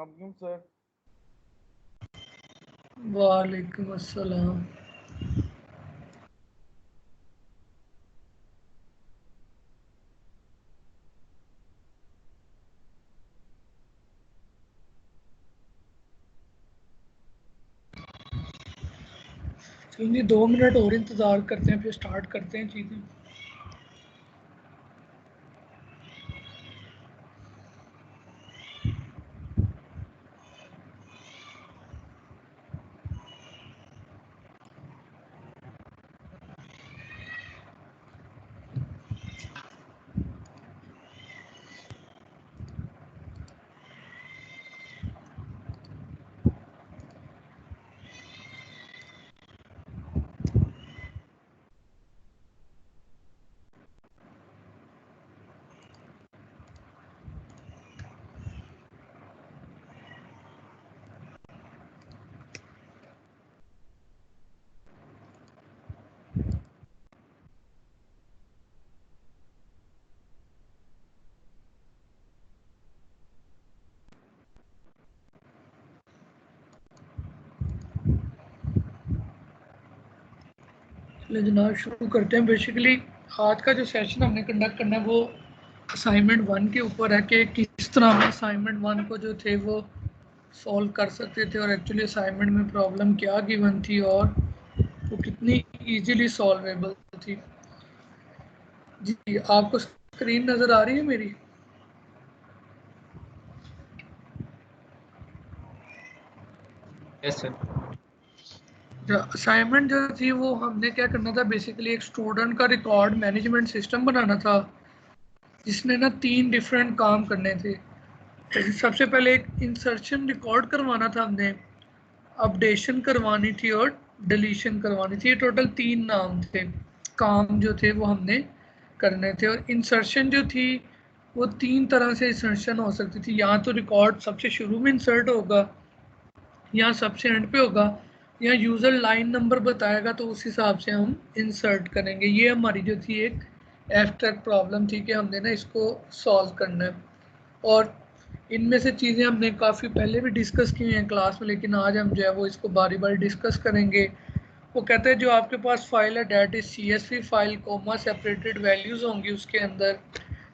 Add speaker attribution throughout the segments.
Speaker 1: वालेकुम सर।
Speaker 2: वालेकुम अस्सलाम। जी 2 मिनट और इंतज़ार करते हैं, फिर स्टार्ट करते हैं चीज़ें। चलिए जनाब शुरू करते हैं। बेसिकली आज का जो सेशन हमने कंडक्ट करना है वो असाइनमेंट 1 के ऊपर है कि किस तरह हम असाइनमेंट 1 को जो थे वो सॉल्व कर सकते थे और एक्चुअली असाइनमेंट में प्रॉब्लम क्या गिवन थी और वो कितनी इजीली सॉल्वेबल थी। जी आपको स्क्रीन नज़र आ रही है मेरी?
Speaker 3: Yes sir.
Speaker 2: असाइनमेंट जो थी वो हमने क्या करना था, बेसिकली एक स्टूडेंट का रिकॉर्ड मैनेजमेंट सिस्टम बनाना था जिसने ना 3 डिफरेंट काम करने थे। सबसे पहले एक इंसर्शन रिकॉर्ड करवाना था हमने, अपडेशन करवानी थी और डिलीशन करवानी थी। ये टोटल 3 नाम थे, काम जो थे वो हमने करने थे। और इंसर्शन जो थी वो 3 तरह से इंसर्शन हो सकती थी। या तो रिकॉर्ड सबसे शुरू में इंसर्ट होगा, या सबसे एंड पे होगा, या यूज़र लाइन नंबर बताएगा तो उस हिसाब से हम इंसर्ट करेंगे। ये हमारी जो थी एक एब्स्ट्रैक्ट प्रॉब्लम थी कि हमने ना इसको सॉल्व करना है। और इनमें से चीज़ें हमने काफ़ी पहले भी डिस्कस की हुई हैं क्लास में, लेकिन आज हम जो है वो इसको बारी बारी डिस्कस करेंगे। वो कहते हैं जो आपके पास फाइल है that is CSV file, coma separated values होंगी उसके अंदर,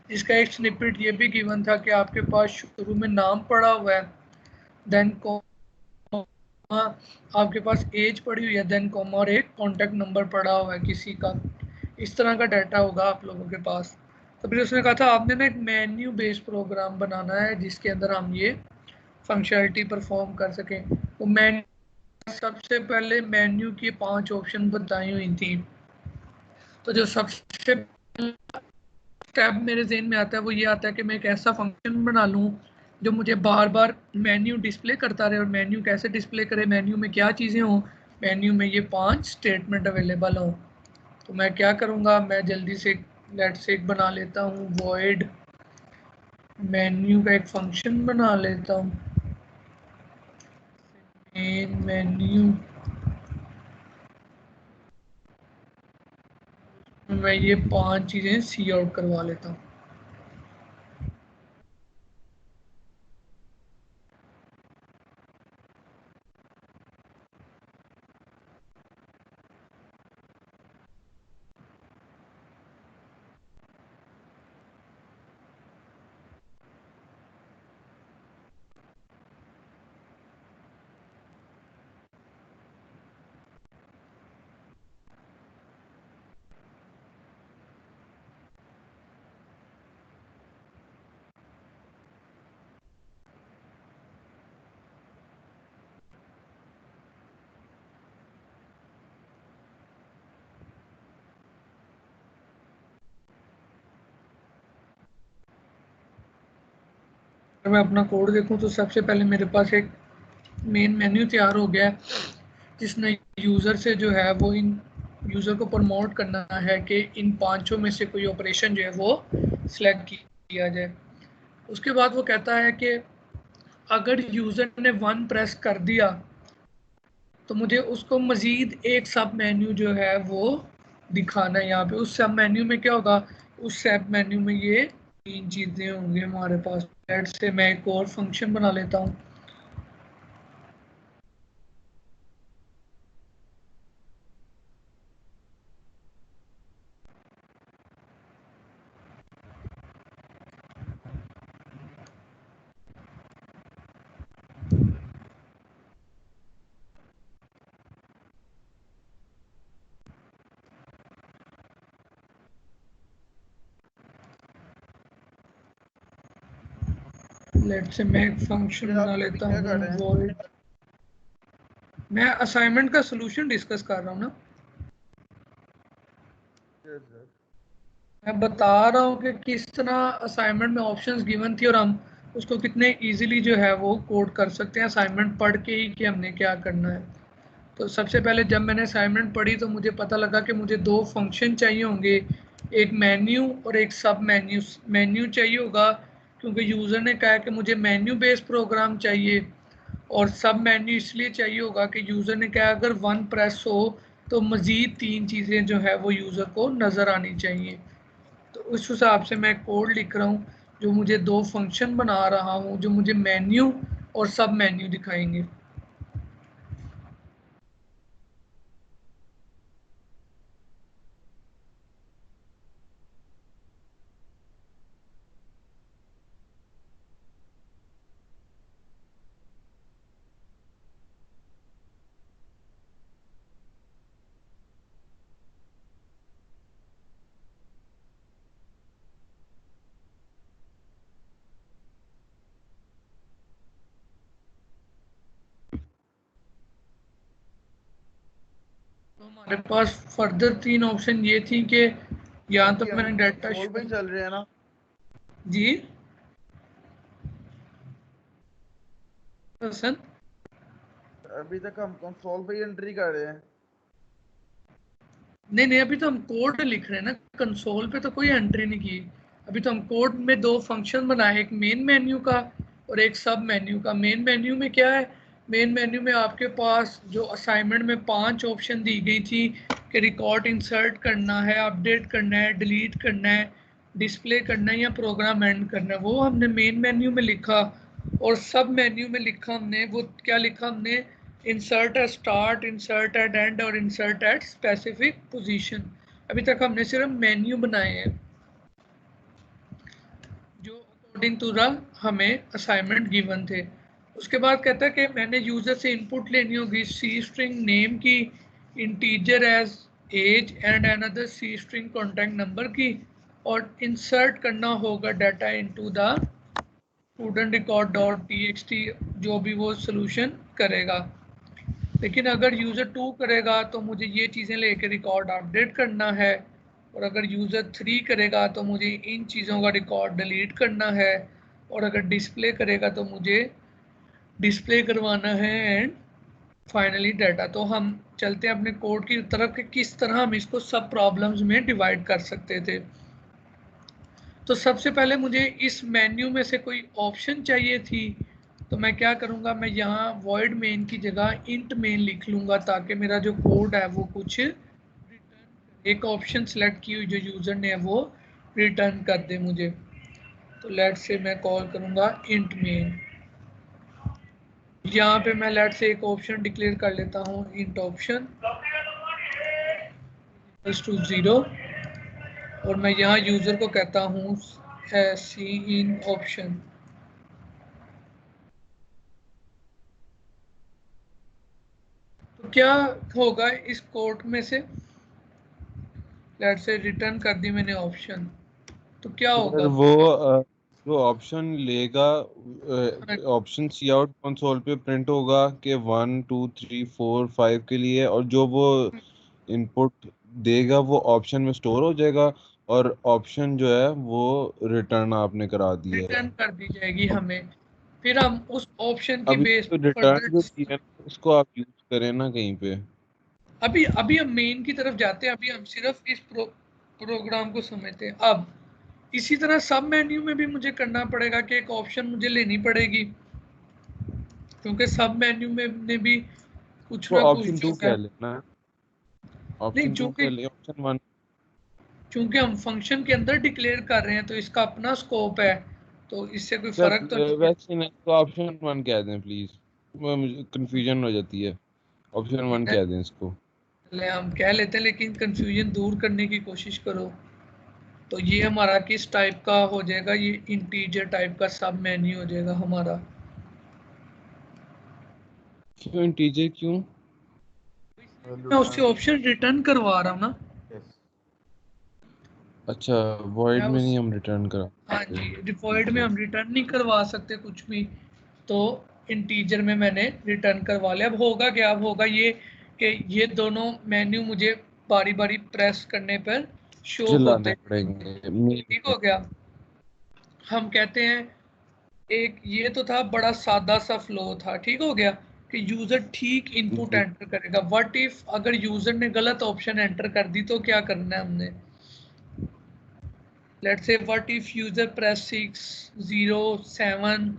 Speaker 2: जिसका एक स्निपेट ये भी गिवन था कि आपके पास शुरू में नाम पड़ा हुआ है, देन आपके पास एज पड़ी हुई है, देन कॉमा और एक कॉन्टैक्ट नंबर पड़ा हुआ है किसी का। इस तरह का डाटा होगा आप लोगों के पास। तो फिर उसने कहा था आपने ना एक मेन्यू बेस्ड प्रोग्राम बनाना है जिसके अंदर हम ये फंक्शनलिटी परफॉर्म कर सकें। वो मेन्यू, सबसे पहले मेन्यू की 5 ऑप्शन बताई हुई थी। तो जो सबसे स्टेप मेरे जहन में आता है वो ये आता है कि मैं एक ऐसा फंक्शन बना लूँ जो मुझे बार बार मेन्यू डिस्प्ले करता रहे। और मेन्यू कैसे डिस्प्ले करे, मेन्यू में क्या चीज़ें हों, मेन्यू में ये 5 स्टेटमेंट अवेलेबल हों। तो मैं क्या करूँगा, मैं जल्दी से लेट से एक बना लेता हूँ, वॉइड मेन्यू का एक फंक्शन बना लेता हूँ, मेन मेन्यू। मैं ये 5 चीज़ें सी आउट करवा लेता हूँ। अगर मैं अपना कोड देखूं तो सबसे पहले मेरे पास एक मेन मेन्यू तैयार हो गया है जिसने यूज़र से जो है वो इन यूज़र को प्रमोट करना है कि इन 5 में से कोई ऑपरेशन जो है वो सिलेक्ट किया जाए। उसके बाद वो कहता है कि अगर यूज़र ने 1 प्रेस कर दिया तो मुझे उसको मज़ीद एक सब मेन्यू जो है वो दिखाना है। यहाँ पे उस सब मेन्यू में क्या होगा, उस सब मेन्यू में ये 3 चीज़ें होंगी हमारे पास। से मैं एक और फंक्शन बना लेता हूँ, लेट्स से मैं एक फंक्शन बना लेता
Speaker 1: क्या कर रहे
Speaker 2: हूँ
Speaker 1: हैं?
Speaker 2: void। मैं असाइनमेंट का सॉल्यूशन डिस्कस कर रहा हूँ ना।
Speaker 1: Yes, sir.
Speaker 2: मैं बता रहा हूँ कि किस तरह असाइनमेंट में ऑप्शंस गिवन थी और हम उसको कितने इजीली जो है वो कोड कर सकते हैं असाइनमेंट पढ़ के ही कि हमने क्या करना है। तो सबसे पहले जब मैंने असाइनमेंट पढ़ी तो मुझे पता लगा कि मुझे दो फंक्शन चाहिए होंगे, एक मेन्यू और एक सब मेन्यू। मेन्यू चाहिए होगा क्योंकि यूज़र ने कहा कि मुझे मेन्यू बेस्ड प्रोग्राम चाहिए, और सब मेन्यू इसलिए चाहिए होगा कि यूज़र ने कहा अगर वन प्रेस हो तो मज़ीद तीन चीज़ें जो है वो यूज़र को नज़र आनी चाहिए। तो उस हिसाब से मैं कोड लिख रहा हूँ जो मुझे दो फंक्शन बना रहा हूँ जो मुझे मेन्यू और सब मेन्यू दिखाएंगे। तो हमारे पास फर्दर तीन ऑप्शन ये थी कि या तो
Speaker 1: अभी हम
Speaker 2: मैंने डाटा
Speaker 1: कंसोल पे ही चल रहे हैं ना?
Speaker 2: जी पसंद
Speaker 1: अभी तक हम कंसोल पे ही एंट्री कर रहे हैं।
Speaker 2: नहीं, अभी तो हम कोड लिख रहे हैं ना, कंसोल पे तो कोई एंट्री नहीं की। अभी तो हम कोड में दो फंक्शन बनाए, एक मेन मेन्यू का और एक सब मेन्यू का। मेन मेन्यू में क्या है, मेन मेन्यू में आपके पास जो असाइनमेंट में 5 ऑप्शन दी गई थी कि रिकॉर्ड इंसर्ट करना है, अपडेट करना है, डिलीट करना है, डिस्प्ले करना है या प्रोग्राम एंड करना है, वो हमने मेन मेन्यू में लिखा। और सब मेन्यू में लिखा हमने, वो क्या लिखा हमने, insert at start, insert at end और इंसर्ट एट स्पेसिफिक पोजीशन। अभी तक हमने सिर्फ मेन्यू बनाए हैं जो अकॉर्डिंग टू द हमें असाइनमेंट गिवन थे। उसके बाद कहता है कि मैंने यूजर से इनपुट लेनी होगी सी स्ट्रिंग नेम की, integer age age and another C string contact number की, और इंसर्ट करना होगा data into the student record dot TXT जो भी वो सोल्यूशन करेगा। लेकिन अगर यूज़र 2 करेगा तो मुझे ये चीज़ें लेके रिकॉर्ड अपडेट करना है, और अगर यूज़र 3 करेगा तो मुझे इन चीज़ों का रिकॉर्ड डिलीट करना है, और अगर डिस्प्ले करेगा तो मुझे डिस्प्ले करवाना है, एंड फाइनली डाटा। तो हम चलते हैं अपने कोड की तरफ कि किस तरह हम इसको सब प्रॉब्लम्स में डिवाइड कर सकते थे। तो सबसे पहले मुझे इस मेन्यू में से कोई ऑप्शन चाहिए थी, तो मैं क्या करूँगा, मैं यहाँ void main की जगह int main लिख लूँगा ताकि मेरा जो कोड है वो कुछ एक ऑप्शन सेलेक्ट की हुई जो यूज़र ने है वो रिटर्न कर दे मुझे। तो लेट से मैं कॉल करूँगा int main। यहाँ पे मैं लेट से एक ऑप्शन डिक्लेयर कर लेता हूँ int option टू 0, और मैं यहाँ यूज़र को कहता हूँ सी इन ऑप्शन। तो क्या होगा इस कोड में से, लेट से रिटर्न कर दी मैंने ऑप्शन, तो क्या
Speaker 3: सर
Speaker 2: होगा।
Speaker 3: वो ऑप्शन लेगा, ऑप्शन सी आउट कंसोल पे प्रिंट होगा कि 1 2 3 4 5 के लिए, और जो वो इनपुट देगा वो ऑप्शन में स्टोर हो जाएगा, और ऑप्शन जो है वो रिटर्न आपने करा दी है।
Speaker 2: रिटर्न कर दी जाएगी हमें, फिर हम उस ऑप्शन की
Speaker 3: अभी
Speaker 2: बेस
Speaker 3: तो
Speaker 2: फर्दर।
Speaker 3: रिटर्न जो किया है उसको आप यूज करें ना कहीं पे।
Speaker 2: अभी अभी हम मेन की तरफ जाते हैं, अभी हम सिर्फ इस प्रोग्राम को समझते हैं। अब इसी तरह सब मेन्यू में भी मुझे करना पड़ेगा कि एक ऑप्शन मुझे लेनी पड़ेगी, क्योंकि सब मेन्यू में ने भी कुछ
Speaker 3: वो
Speaker 2: ना कुछ
Speaker 3: ऑप्शन 2
Speaker 2: जो है।
Speaker 3: कह लेना,
Speaker 2: नहीं,
Speaker 3: ऑप्शन 2
Speaker 2: चूंकि
Speaker 3: कह ले, ऑप्शन 1।
Speaker 2: चूंकि हम फंक्शन के अंदर डिक्लेयर कर रहे हैं तो इसका अपना स्कोप है, तो इससे कोई
Speaker 3: सर
Speaker 2: फर्क तो नहीं है।
Speaker 3: वैसे नहीं तो ऑप्शन 1 कह दें प्लीज, मुझे कंफ्यूजन हो जाती है। ऑप्शन 1 कह दें इसको।
Speaker 2: चले हम कह लेते हैं, लेकिन कंफ्यूजन दूर करने की कोशिश करो। तो ये हमारा किस टाइप का हो जाएगा, ये इंटीजर टाइप का सब मेन्यू हो जाएगा हमारा।
Speaker 3: क्यों इंटीजर क्यों?
Speaker 2: मैं उससे ऑप्शन रिटर्न करवा रहा हूँ ना।
Speaker 1: Yes.
Speaker 3: अच्छा, void
Speaker 2: मैं
Speaker 3: में
Speaker 2: उस
Speaker 3: नहीं हम रिटर्न करा
Speaker 2: हाँ
Speaker 3: सकते।
Speaker 2: जी, डिफॉल्ट
Speaker 3: ठीक
Speaker 2: में
Speaker 3: है।
Speaker 2: हम रिटर्न नहीं करवा सकते कुछ भी, तो इंटीजर में मैंने रिटर्न करवा लिया। अब होगा क्या, अब होगा ये कि ये दोनों मेन्यू मुझे बारी बारी प्रेस करने पर शो
Speaker 3: चलाने
Speaker 2: होते,
Speaker 3: पड़ेंगे
Speaker 2: ठीक हो गया। हम कहते हैं एक ये तो था बड़ा सादा सा फ्लो था, ठीक हो गया कि यूजर ठीक इनपुट
Speaker 3: जी।
Speaker 2: एंटर करेगा। व्हाट इफ अगर यूजर ने गलत ऑप्शन एंटर कर दी तो क्या करना है हमने। Let's say what if user press 607,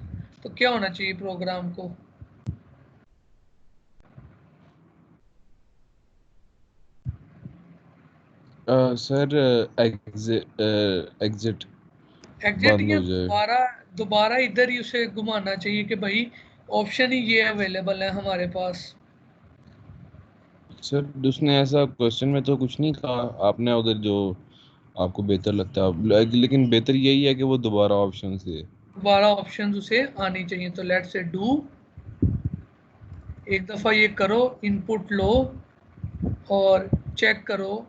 Speaker 2: तो क्या होना चाहिए प्रोग्राम को।
Speaker 3: सर एग्जिट
Speaker 2: एग्जिट
Speaker 3: बंद
Speaker 2: या
Speaker 3: हो जाए।
Speaker 2: दोबारा, दोबारा इधर ही उसे घुमाना चाहिए कि भाई ऑप्शन ही ये अवेलेबल है हमारे पास।
Speaker 3: सर उसने ऐसा क्वेश्चन में तो कुछ नहीं कहा, आपने उधर जो आपको बेहतर लगता है लेकिन बेहतर यही है कि वो दोबारा ऑप्शन से।
Speaker 2: दोबारा ऑप्शन उसे आनी चाहिए, तो लेट्स से डू, एक दफ़ा ये करो, इनपुट लो और चेक करो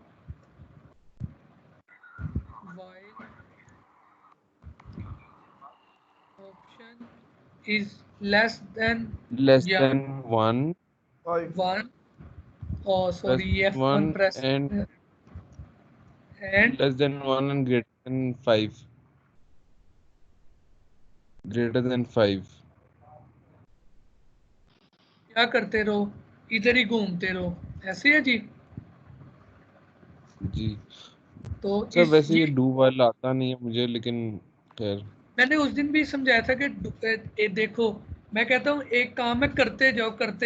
Speaker 2: while option is less than
Speaker 3: less
Speaker 2: या
Speaker 3: देन वन,
Speaker 1: 5
Speaker 2: वन, और
Speaker 3: less
Speaker 2: sorry
Speaker 3: one
Speaker 2: F1 press
Speaker 3: and
Speaker 2: and
Speaker 3: less then one and greater then five, greater than five.
Speaker 2: क्या करते रहो, इधर ही घूमते रहो, ऐसे है जी।
Speaker 3: जी
Speaker 2: तो
Speaker 3: सर,
Speaker 2: इस
Speaker 3: वैसे ये
Speaker 2: ये
Speaker 3: डू वाला आता नहीं है मुझे, लेकिन खैर।
Speaker 2: मैंने उस दिन भी समझाया था कि देखो, मैं कहता हूँ एक काम है करते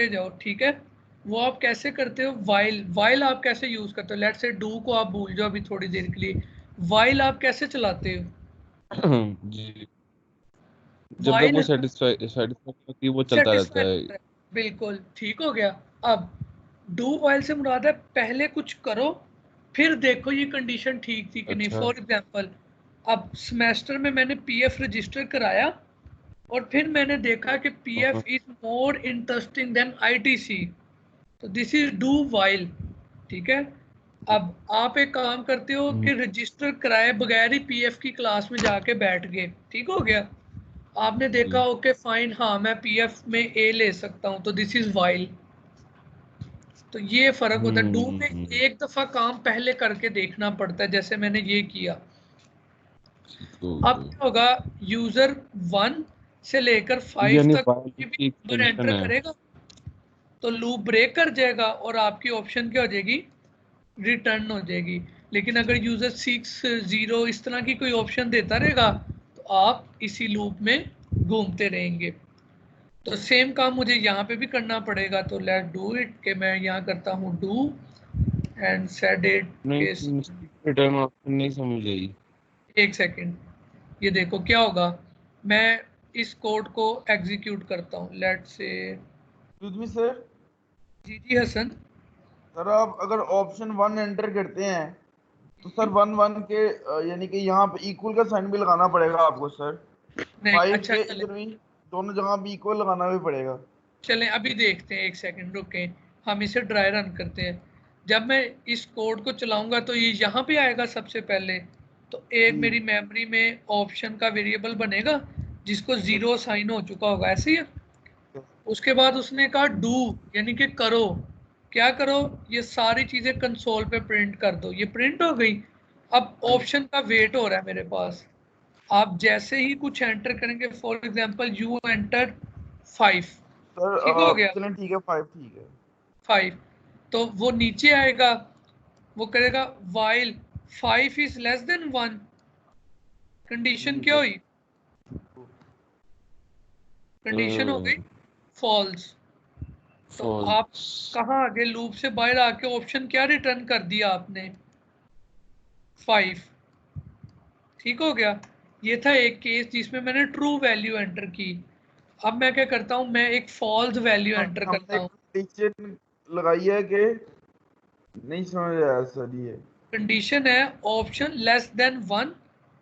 Speaker 2: जाओ, ठीक है। वो आप कैसे करते हो, वाइल, वाइल आप कैसे यूज करते हो। लेट्स से डू को आप भूल जाओ अभी थोड़ी देर के लिए, वाइल आप कैसे चलाते हो।
Speaker 3: जी, जब तक
Speaker 2: वाइल
Speaker 3: वो सेटिस्फाई होती है वो चलता रहता
Speaker 2: सेटिस्फाई
Speaker 3: है।
Speaker 2: होता है, बिल्कुल ठीक हो गया। अब डू वाइल से मुराद है पहले कुछ करो फिर देखो ये कंडीशन ठीक थी कि नहीं।
Speaker 3: अच्छा।
Speaker 2: फॉर एग्जांपल, अब सेमेस्टर में मैंने पीएफ रजिस्टर कराया और फिर मैंने देखा कि
Speaker 3: हाँ।
Speaker 2: PF is more interesting than ITC, तो दिस इज डू वाइल, ठीक है। अब आप एक काम करते हो
Speaker 3: हम्म,
Speaker 2: कि रजिस्टर कराए बगैर ही पीएफ की क्लास में जाके बैठ गए, ठीक हो गया। आपने देखा
Speaker 3: जी।
Speaker 2: ओके फाइन, हाँ मैं पीएफ में ए ले सकता हूँ, तो दिस इज वाइल। तो ये फर्क होता है, डू में
Speaker 3: हम्म।
Speaker 2: एक दफा काम पहले करके देखना पड़ता है, जैसे मैंने ये किया। अब
Speaker 3: तो
Speaker 2: क्या होगा, यूजर 1 से लेकर 5
Speaker 3: यानी
Speaker 2: तक
Speaker 3: वाइल
Speaker 2: कोई भी
Speaker 3: की
Speaker 2: नंबर
Speaker 3: एक्सटेंशन
Speaker 2: एंटर
Speaker 3: है।
Speaker 2: करेगा तो लूप ब्रेक कर जाएगा और आपकी ऑप्शन क्या हो जाएगी, रिटर्न हो जाएगी। लेकिन अगर यूजर 6 0 इस तरह की कोई ऑप्शन देता रहेगा तो आप इसी लूप में घूमते रहेंगे। तो सेम काम मुझे यहाँ पे भी करना पड़ेगा, तो लेट डू इट कि मैं यहाँ करता हूँ डू एंड सेट इट के।
Speaker 3: नहीं, रिटर्न ऑप्शन नहीं समझ आई।
Speaker 2: एक सेकेंड, ये देखो क्या होगा, मैं इस कोड को एग्जीक्यूट करता हूँ, let's say.
Speaker 1: Excuse me sir.
Speaker 2: जी जी हसन।
Speaker 1: सर आप अगर ऑप्शन 1 एंटर करते हैं तो सर 1 1 के यानी कि यहाँ पे इक्वल का साइन भी लगाना पड़ेगा आपको सर।
Speaker 2: नहीं
Speaker 1: 5
Speaker 2: अच्छा
Speaker 1: के
Speaker 2: चले,
Speaker 1: इधर भी दोनों जगह भी इक्वल लगाना भी पड़ेगा।
Speaker 2: चलें अभी देखते हैं, एक सेकंड रुकें, हम इसे ड्राई रन करते हैं। जब मैं इस कोड को चलाऊंगा तो ये यहाँ पे आएगा सबसे पहले, तो एक
Speaker 1: जी।
Speaker 2: मेरी मेमोरी में ऑप्शन का वेरिएबल बनेगा जिसको जीरो साइन हो चुका होगा, ऐसे ही है। उसके बाद उसने कहा डू, यानी कि करो, क्या करो, ये सारी चीज़ें कंसोल पे प्रिंट कर दो, ये प्रिंट हो गई। अब
Speaker 1: जी
Speaker 2: ऑप्शन का वेट हो रहा है मेरे पास। आप जैसे ही कुछ एंटर करेंगे, for example you enter 5,
Speaker 1: sir
Speaker 2: ठीक हो गया,
Speaker 1: चलें ठीक है 5 ठीक है।
Speaker 2: 5, तो वो नीचे आएगा, वो करेगा while 5 is less than 1, condition
Speaker 1: जी
Speaker 2: क्या
Speaker 1: सर।
Speaker 2: हुई, कंडीशन हो गई फॉल्स। तो आप
Speaker 3: फॉल्स।
Speaker 2: कहाँ आगे लूप से बाहर आके ऑप्शन क्या रिटर्न कर दिया आपने, 5, ठीक हो गया। ये था एक केस जिसमें मैंने ट्रू वैल्यू एंटर की। अब मैं क्या करता हूँ, मैं एक फॉल्स वैल्यू एंटर
Speaker 1: हमने
Speaker 2: करता
Speaker 1: एक
Speaker 2: हूँ।
Speaker 1: कंडीशन लगाई है कि नहीं समझ आया सर ये।
Speaker 2: कंडीशन है option less than 1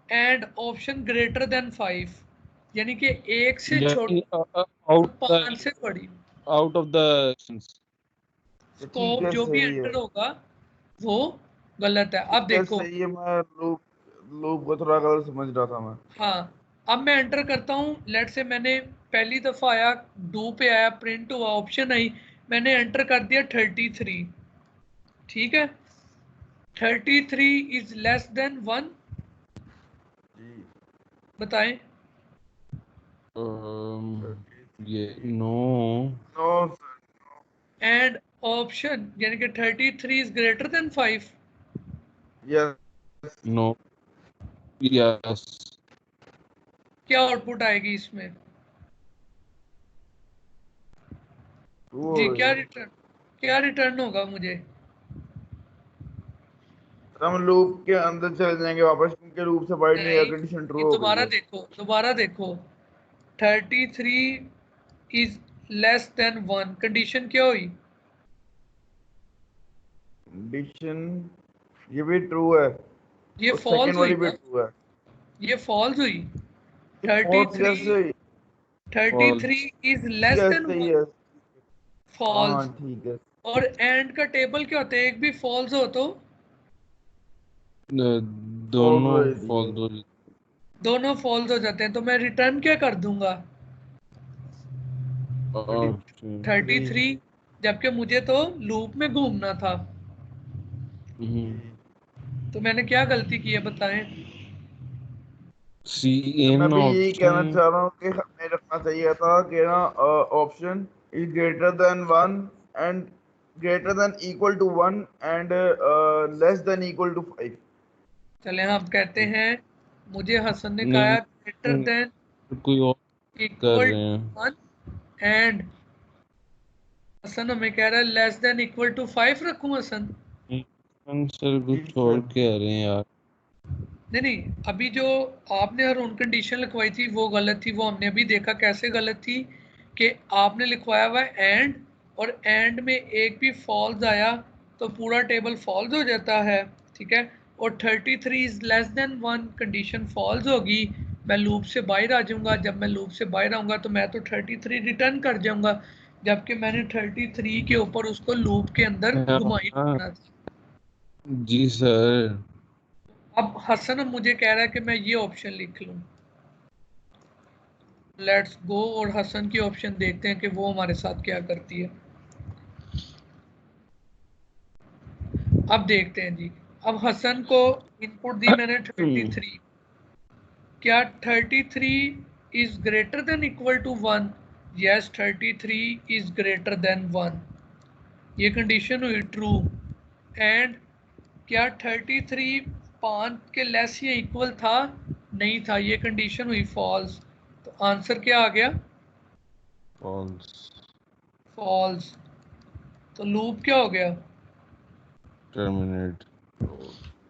Speaker 2: and option greater than 5, यानी कि एक से
Speaker 3: यानी
Speaker 2: छोटी और
Speaker 3: आउट द
Speaker 2: 5 से बड़ी।
Speaker 3: Out of the.
Speaker 1: ठीक
Speaker 2: स्कोप
Speaker 1: है
Speaker 2: जो भी
Speaker 1: सही है।
Speaker 2: एंटर होगा वो गलत है। अब
Speaker 1: ठीक है
Speaker 2: देखो,
Speaker 1: सही है मैं लूप लूप को थोड़ा गलत समझ रहा था मैं।
Speaker 2: हाँ, अब मैं एंटर करता हूँ, लेट से मैंने पहली दफा आया, डू पे आया, प्रिंट हुआ, ऑप्शन आई, मैंने एंटर कर दिया 33। ठीक है, 33 इज लेस देन 1,
Speaker 1: जी
Speaker 2: बताएं।
Speaker 3: ये no
Speaker 1: no sir.
Speaker 2: And option यानी कि 33 is greater than 5।
Speaker 1: Yes.
Speaker 3: No yes
Speaker 2: क्या आउटपुट आएगी इसमें?
Speaker 1: ट्रू
Speaker 2: जी,
Speaker 1: होगी।
Speaker 2: क्या रिटर्न होगा मुझे?
Speaker 1: सर हम लूप के अंदर चले जाएंगे वापस, क्योंकि लूप से बाहर नहीं,
Speaker 2: नहीं,
Speaker 1: कंडीशन ट्रू
Speaker 2: ये
Speaker 1: हो गई
Speaker 2: दोबारा
Speaker 1: है।
Speaker 2: देखो, दोबारा देखो। 33 इज लेस देन 1, कंडीशन क्या हुई?
Speaker 1: कंडीशन ये भी ट्रू है,
Speaker 2: ये
Speaker 1: और
Speaker 2: फॉल्स
Speaker 1: सेकंड
Speaker 2: हुई
Speaker 1: वाली भी
Speaker 2: ना?
Speaker 1: ट्रू है।
Speaker 2: ये फॉल्स हुई।
Speaker 1: ये फोर्थ
Speaker 2: 33
Speaker 1: कैसे?
Speaker 2: 33
Speaker 3: फॉल्स
Speaker 2: इज लेस देन
Speaker 1: कैसे
Speaker 2: 1,
Speaker 1: ही है? हाँ हाँ
Speaker 2: फॉल्स।
Speaker 1: ठीक है।
Speaker 2: और एंड का टेबल क्या होता है, एक भी फॉल्स हो तो
Speaker 1: फॉल्स
Speaker 3: दोनों
Speaker 1: होगी है।
Speaker 3: फॉल्स हो
Speaker 2: दोनों फॉल्स हो जाते हैं, तो मैं रिटर्न क्या कर दूंगा?
Speaker 3: ऑप्शन
Speaker 1: 33।
Speaker 2: 33, जबकि मुझे तो लूप में घूमना था। तो मैंने क्या गलती की है, बताएं।
Speaker 3: सी
Speaker 1: तो मैं
Speaker 3: इन
Speaker 1: भी यही कहना
Speaker 3: ऑप्शन
Speaker 1: चाह रहा हूँ कि हमें रखना चाहिए था कि ना option is greater than 1 and greater than equal to 1 and less than equal to 5।
Speaker 2: चले हम कहते हैं, मुझे हसन ने
Speaker 3: नहीं
Speaker 2: कहा ग्रेटर देन
Speaker 3: कोई और कर
Speaker 2: इक्वल
Speaker 3: रहे हैं।
Speaker 2: टू 1, एंड हसन हमें कह रहा है लेस देन इक्वल टू 5 रखूं हसन।
Speaker 3: सर
Speaker 1: जी
Speaker 3: कुछ और
Speaker 1: सर।
Speaker 3: कह रहे हैं यार।
Speaker 2: नहीं नहीं, अभी जो आपने हर उन कंडीशन लिखवाई थी वो गलत थी, वो हमने अभी देखा कैसे गलत थी। कि आपने लिखवाया हुआ है एंड, और एंड में एक भी फॉल्स आया तो पूरा टेबल फॉल्स हो जाता है। ठीक है, और 33 is less than 1 condition false होगी, मैं लूप से बाहर आ जाऊंगा। जब मैं लूप से बाहर आऊंगा तो मैं तो 33 रिटर्न कर जाऊंगा, जबकि मैंने 33 के ऊपर उसको लूप के अंदर घुमाई
Speaker 3: हाँ
Speaker 2: रखना था।
Speaker 3: जी सर।
Speaker 2: अब हसन मुझे कह रहा है कि मैं ये ऑप्शन लिख लूं। लेट्स गो और हसन की ऑप्शन देखते हैं कि वो हमारे साथ क्या करती है। अब देखते हैं जी। अब हसन को इनपुट दी मैंने 33। क्या 33 is greater than equal to 1? Yes, 33 is greater than 1, ये कंडीशन हुई ट्रू। एंड क्या 33 5 के लेस या इक्वल था? नहीं था, ये कंडीशन हुई फॉल्स। तो आंसर क्या आ गया?
Speaker 3: फॉल्स।
Speaker 2: फॉल्स। तो लूप क्या हो गया?
Speaker 3: टर्मिनेट।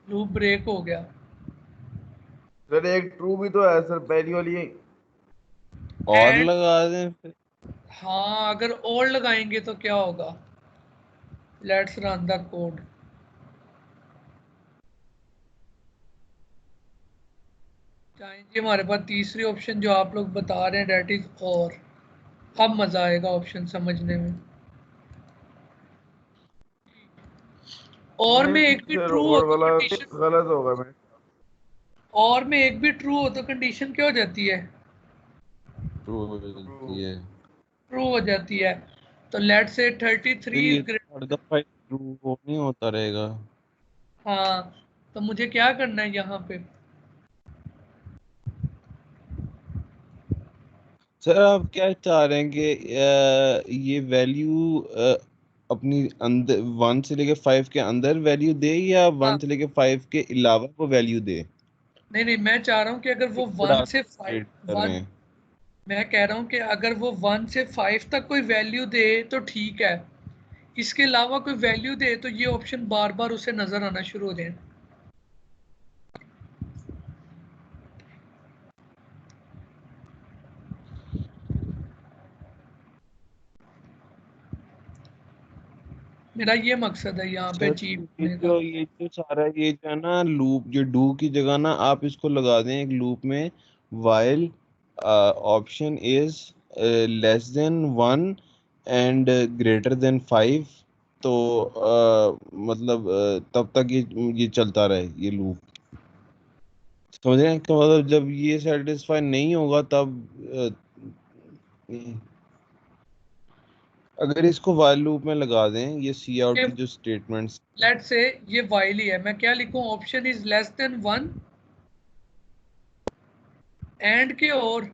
Speaker 2: लूप ब्रेक हो गया।
Speaker 1: सर एक ट्रू भी तो है सर, पहली वाली।
Speaker 3: और
Speaker 2: एंड
Speaker 3: लगा दें फिर।
Speaker 2: हाँ, अगर और लगाएंगे तो क्या होगा? Let's run the code. चाहेंगे हमारे पास तीसरी ऑप्शन जो आप लोग बता रहे हैं, डेट इज और। अब मजा आएगा ऑप्शन समझने में। और में
Speaker 1: नहीं
Speaker 2: एक भी
Speaker 1: सर,
Speaker 2: ट्रू हो
Speaker 1: और
Speaker 2: तो
Speaker 1: वाला
Speaker 2: कंडीशन,
Speaker 1: गलत होगा मेरे।
Speaker 2: और में एक भी ट्रू हो तो कंडीशन क्या हो जाती है?
Speaker 3: ट्रू हो जाती है।
Speaker 2: ट्रू हो जाती है। तो लेट से
Speaker 3: फिर
Speaker 2: 33
Speaker 3: ये
Speaker 2: इज
Speaker 3: तो हर
Speaker 2: ग्रेटर।
Speaker 3: दफा ट्रू हो नहीं होता रहेगा।
Speaker 2: हाँ, तो मुझे क्या करना है यहाँ पे?
Speaker 3: सर आप क्या चाह रहे हैं कि ये वैल्यू अपनी अंदर 1 से लेके 5 के अंदर वैल्यू दे या
Speaker 2: हाँ,
Speaker 3: 1 से लेके 5 के अलावा वो वैल्यू दे?
Speaker 2: नहीं नहीं, मैं चाह रहा हूँ कि अगर वो
Speaker 3: बड़ा
Speaker 2: 1 से 5,
Speaker 3: ट्रेड कर रहे
Speaker 2: 1,
Speaker 3: हैं।
Speaker 2: मैं कह रहा हूँ कि अगर वो 1 से 5 तक कोई वैल्यू दे तो ठीक है, इसके अलावा कोई वैल्यू दे तो ये ऑप्शन बार बार उसे नजर आना शुरू हो जाए। मेरा ये मकसद है यहाँ पे
Speaker 3: सर
Speaker 2: अचीव
Speaker 3: ये
Speaker 2: करने का।
Speaker 3: जो ये जो सारा ये जो है ना लूप, जो डू की जगह ना आप इसको लगा दें एक लूप में, while option is less than 1 and greater than 5। तो मतलब तब तक ये चलता रहे ये लूप। समझ रहे हैं कि मतलब जब ये सेटिस्फाई नहीं होगा तब अगर इसको while लूप में लगा दें ये सी आउट की जो स्टेटमेंट्स
Speaker 2: लेट्स से ये वाइल ही है, मैं क्या लिखूं? Option is less than 1 and के और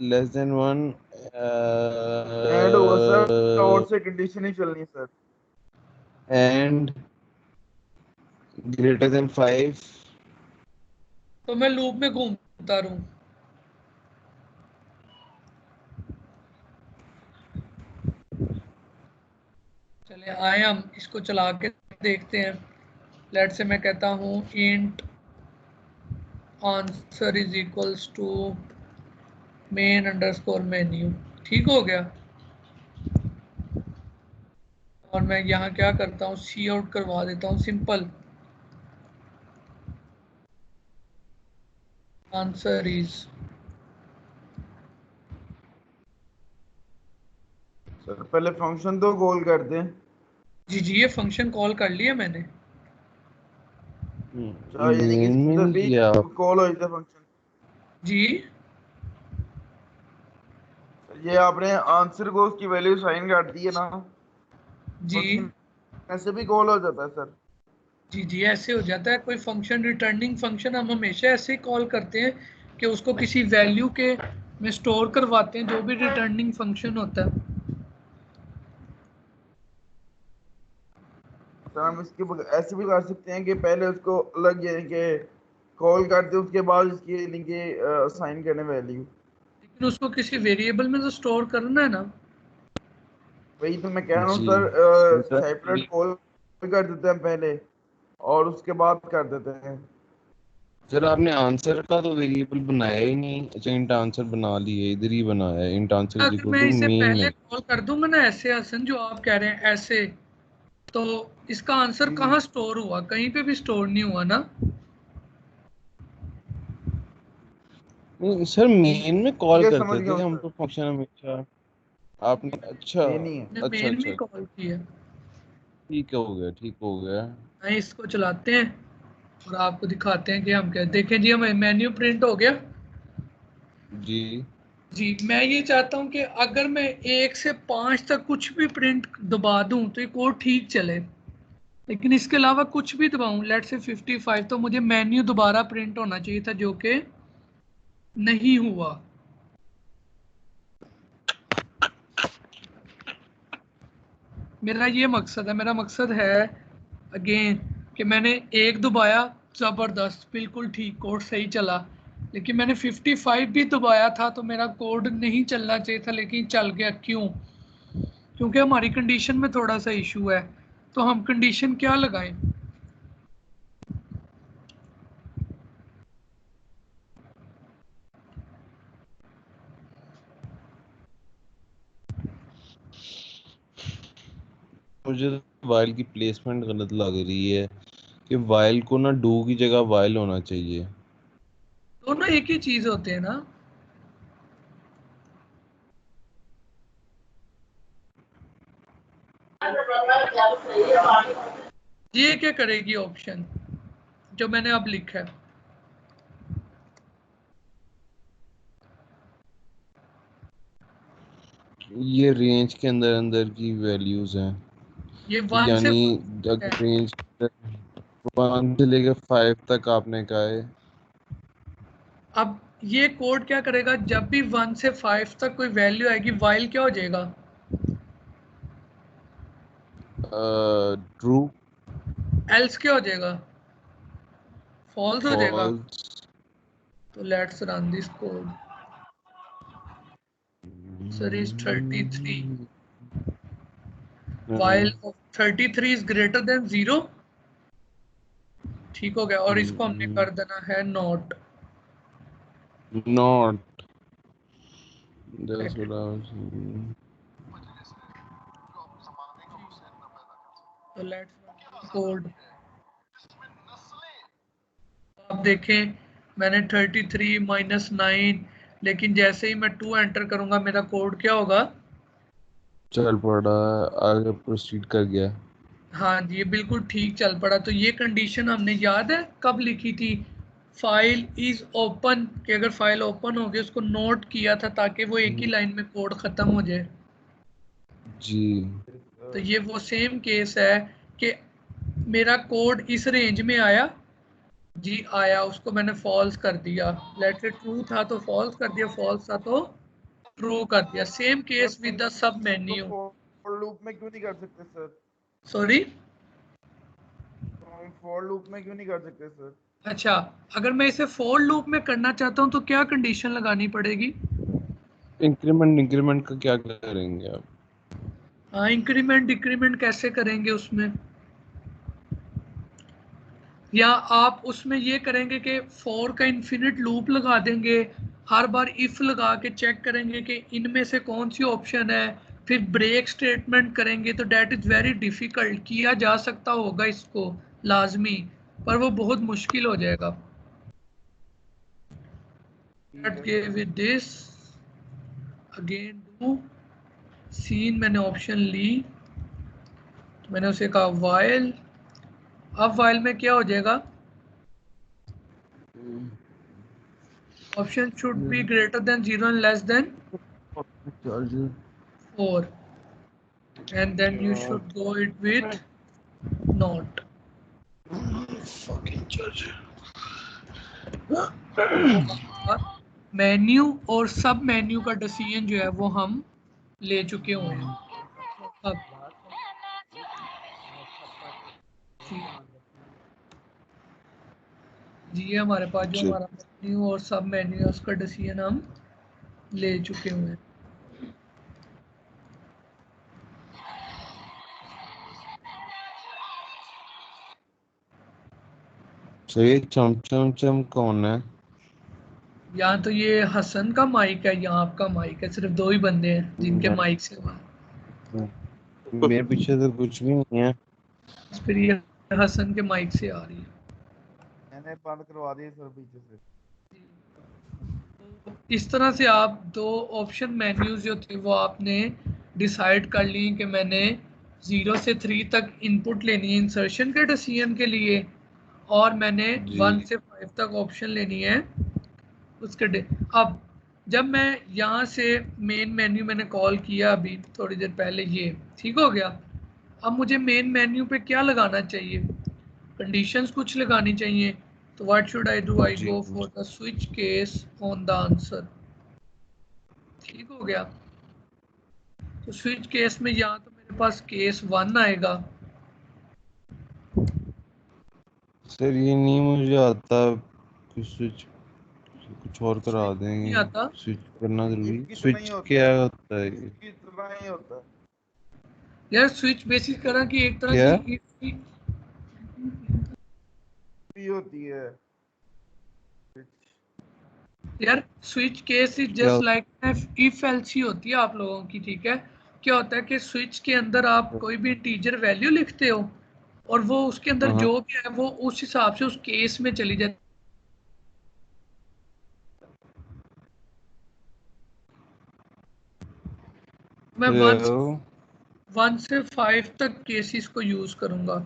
Speaker 3: लेस देन 1
Speaker 1: एंड होगा सर, और से कंडीशन ही चलनी है सर।
Speaker 3: एंड ग्रेटर देन 5
Speaker 2: तो मैं लूप में घूमता रहूं। चले आए हम इसको चला के देखते हैं। लेट से मैं कहता हूं int answer is equals to main underscore menu. ठीक हो गया। और मैं यहाँ क्या करता हूँ, सी आउट करवा देता हूँ सिंपल, आंसर इज।
Speaker 1: सर पहले फंक्शन तो कॉल कर दें।
Speaker 2: जी जी, ये फंक्शन कॉल कर लिया मैंने।
Speaker 1: अच्छा, यानी कि
Speaker 3: मेन
Speaker 1: इसकी
Speaker 3: में
Speaker 1: तो
Speaker 3: नहीं
Speaker 1: भी
Speaker 3: किया
Speaker 1: कॉल हो जाता फंक्शन।
Speaker 2: जी
Speaker 1: ये आपने आंसर को उसकी वैल्यू साइन कर दी है ना,
Speaker 2: जी
Speaker 1: फंक्शन ऐसे भी कॉल हो जाता है सर।
Speaker 2: जी जी, ऐसे हो जाता है। कोई फंक्शन, रिटर्निंग फंक्शन हम हमेशा ऐसे ही कॉल करते हैं कि उसको किसी वैल्यू के में स्टोर करवाते हैं, जो भी रिटर्निंग फंक्शन होता है।
Speaker 1: सर हम ऐसे भी कर सकते हैं कि पहले उसको अलग यानी कि कॉल करते हैं, उसके बाद इसकी यानी कि साइन करने वैल्यू।
Speaker 2: लेकिन उसको किसी वेरिएबल में तो स्टोर करना है ना।
Speaker 1: वही तो मैं कह रहा हूँ
Speaker 3: जी
Speaker 1: सर,
Speaker 3: सर
Speaker 1: सेपरेट कॉल कर देते हैं पहले और उसके बाद कर देते हैं।
Speaker 3: सर आपने आंसर का तो वेरिएबल बनाया ही नहीं। अच्छा इंट आंसर बना लिए, इधर ही बनाया है इंट आंसर इज
Speaker 2: अगर
Speaker 3: इक्वल
Speaker 2: मैं
Speaker 3: टू
Speaker 2: इसे
Speaker 3: मेन
Speaker 2: पहले
Speaker 3: में।
Speaker 2: कॉल कर दूंगा ना ऐसे, हसन जो आप कह रहे हैं ऐसे, तो इसका आंसर कहाँ स्टोर हुआ? कहीं पे भी स्टोर नहीं हुआ ना।
Speaker 3: नहीं सर मेन में कॉल
Speaker 1: ठीक है, समझ
Speaker 3: करते
Speaker 1: गया
Speaker 3: थे
Speaker 1: हूँ
Speaker 3: हम
Speaker 1: सर।
Speaker 3: तो फंक्शन हमेशा। आपने अच्छा
Speaker 1: ये नहीं है।
Speaker 2: ने
Speaker 3: अच्छा
Speaker 2: मेन में
Speaker 3: अच्छा
Speaker 2: कॉल किया।
Speaker 3: ठीक हो गया ठीक हो गया।
Speaker 2: मैं इसको चलाते हैं और आपको दिखाते हैं कि हम क्या देखें। जी हमें मेन्यू प्रिंट हो गया।
Speaker 3: जी
Speaker 2: जी मैं ये चाहता हूँ कि अगर मैं 1 से 5 तक कुछ भी प्रिंट दबा दूं तो ये कोड ठीक चले, लेकिन इसके अलावा कुछ भी दबाऊं, लेट से 55, तो मुझे मेन्यू दोबारा प्रिंट होना चाहिए था, जो कि नहीं हुआ। मेरा ये मकसद है, मेरा मकसद है अगेन कि मैंने एक दबाया, ज़बरदस्त बिल्कुल ठीक, कोड सही चला। लेकिन मैंने 55 भी दबाया था तो मेरा कोड नहीं चलना चाहिए था, लेकिन चल गया। क्यों? क्योंकि हमारी कंडीशन में थोड़ा सा इशू है। तो हम कंडीशन क्या लगाएं?
Speaker 3: मुझे तो वाइल की प्लेसमेंट गलत लग रही है कि वाइल को ना डू की जगह वाइल होना चाहिए।
Speaker 2: दोनों एक ही चीज होते हैं ना। ये क्या करेगी ऑप्शन जो मैंने अब लिखा है?
Speaker 3: ये रेंज के अंदर अंदर की वैल्यूज हैं।
Speaker 2: ये
Speaker 3: तो
Speaker 2: 1 से
Speaker 3: यानी
Speaker 2: 5 है।
Speaker 3: अगर रेंज 1 से लेकर 5 तक आपने कहा है।
Speaker 2: अब ये कोड क्या करेगा? जब भी 1 से 5 तक कोई वैल्यू आएगी, वाइल क्या हो जाएगा?
Speaker 3: ट्रू
Speaker 2: एल्स क्या हो जाएगा? फॉल्स हो जाएगा।
Speaker 3: फॉल्स।
Speaker 2: तो let's run this code. Answer is 33 while 33 is greater than 0। ठीक हो गया। और इसको हमने कर देना है not.
Speaker 3: Not that's what I was saying.
Speaker 2: तो लेट्स कोड। आप देखें मैंने 33 -9, लेकिन जैसे ही मैं 2 एंटर करूंगा मेरा कोड क्या होगा?
Speaker 3: चल पड़ा आगे प्रोसीड कर गया।
Speaker 2: हाँ जी, ये बिल्कुल ठीक चल पड़ा। तो ये कंडीशन हमने याद है कब लिखी थी? फाइल इज ओपन, कि अगर फाइल ओपन हो गई उसको नोट किया था ताकि वो एक ही लाइन में कोड खत्म हो जाए।
Speaker 3: जी
Speaker 2: तो ये वो सेम केस है कि मेरा कोड इस रेंज में आया जी, आया, उसको मैंने फॉल्स कर दिया, लेट इट ट्रू था तो फॉल्स कर दिया, फॉल्स था तो ट्रू कर दिया। Same case with the sub menu.
Speaker 1: For loop में क्यों नहीं कर सकते सर?
Speaker 2: सॉरी,
Speaker 1: तो हम फॉर लूप में क्यों नहीं कर सकते सर?
Speaker 2: अच्छा, अगर मैं इसे फॉर लूप में करना चाहता हूँ तो क्या कंडीशन लगानी पड़ेगी?
Speaker 3: इंक्रीमेंट का क्या करेंगे आप?
Speaker 2: हाँ, इंक्रीमेंट डिक्रीमेंट कैसे करेंगे उसमें? या आप उसमें ये करेंगे कि फॉर का इन्फिनिट लूप लगा देंगे, हर बार इफ लगा के चेक करेंगे कि इनमें से कौन सी ऑप्शन है, फिर ब्रेक स्टेटमेंट करेंगे। तो डेट इज वेरी डिफिकल्ट। किया जा सकता होगा इसको लाजमी, पर वो बहुत मुश्किल हो जाएगा।
Speaker 1: ठीक है
Speaker 2: with this again do scene, मैंने ऑप्शन ली तो मैंने उसे कहा वाइल। अब वाइल में क्या हो जाएगा? Option should be greater than 0 and less then 4, and then you should go it with not. Menu और सब मेन्यू का डिसीजन जो है वो हम ले चुके हुए हैं। अब जी, ये हमारे पास जो हमारा मेन्यू और सब मेन्यू है उसका डिसीजन हम ले चुके हुए हैं।
Speaker 3: सर ये चमचम कौन है?
Speaker 2: यहाँ तो ये हसन का माइक है, यहाँ आपका माइक है, सिर्फ 2 ही बंदे हैं जिनके माइक से
Speaker 3: मेरे पीछे तो कुछ भी नहीं है।
Speaker 2: फिर ये हसन के माइक से आ रही है।
Speaker 1: मैंने बंद करवा दिया सर पीछे से।
Speaker 2: इस तरह से आप 2 ऑप्शन मेन्यूज जो थे वो आपने डिसाइड कर ली कि मैंने 0 से 3 तक इनपुट लेनी है इंसर्शन के डिसीजन के लिए, और मैंने 1 से 5 तक ऑप्शन लेनी है उसके अब जब मैं यहाँ से मेन मेन्यू मैंने कॉल किया अभी थोड़ी देर पहले, ये ठीक हो गया। अब मुझे मेन मेन्यू पे क्या लगाना चाहिए? कंडीशंस कुछ लगानी चाहिए। तो what should I do? I go for the switch case on the answer. ठीक हो गया। तो स्विच केस में यहाँ तो मेरे पास केस 1 आएगा।
Speaker 3: सर ये नहीं मुझे आता, कुछ और करा
Speaker 2: स्विच नहीं
Speaker 3: देंगे।
Speaker 2: आता?
Speaker 3: स्विच करना जरूरी?
Speaker 1: इसकी तरह ही
Speaker 3: स्विच
Speaker 1: होता
Speaker 3: क्या
Speaker 1: है,
Speaker 3: होता है?
Speaker 1: इसकी तरह ही होता है।
Speaker 2: यार स्विच बेसिक तरह की एक तरह
Speaker 3: क्या?
Speaker 2: की
Speaker 1: भी होती है।
Speaker 2: यार स्विच केस इज
Speaker 3: क्या
Speaker 2: just like if else he होती है आप लोगों की, ठीक है? क्या होता है कि स्विच के अंदर आप कोई भी इंटीजर वैल्यू लिखते हो और वो उसके अंदर
Speaker 3: हाँ
Speaker 2: जो भी है वो उस हिसाब से उस केस में चली जाती। मैं
Speaker 3: हेलो।
Speaker 2: 1 से 5 तक केसेस को यूज करूंगा।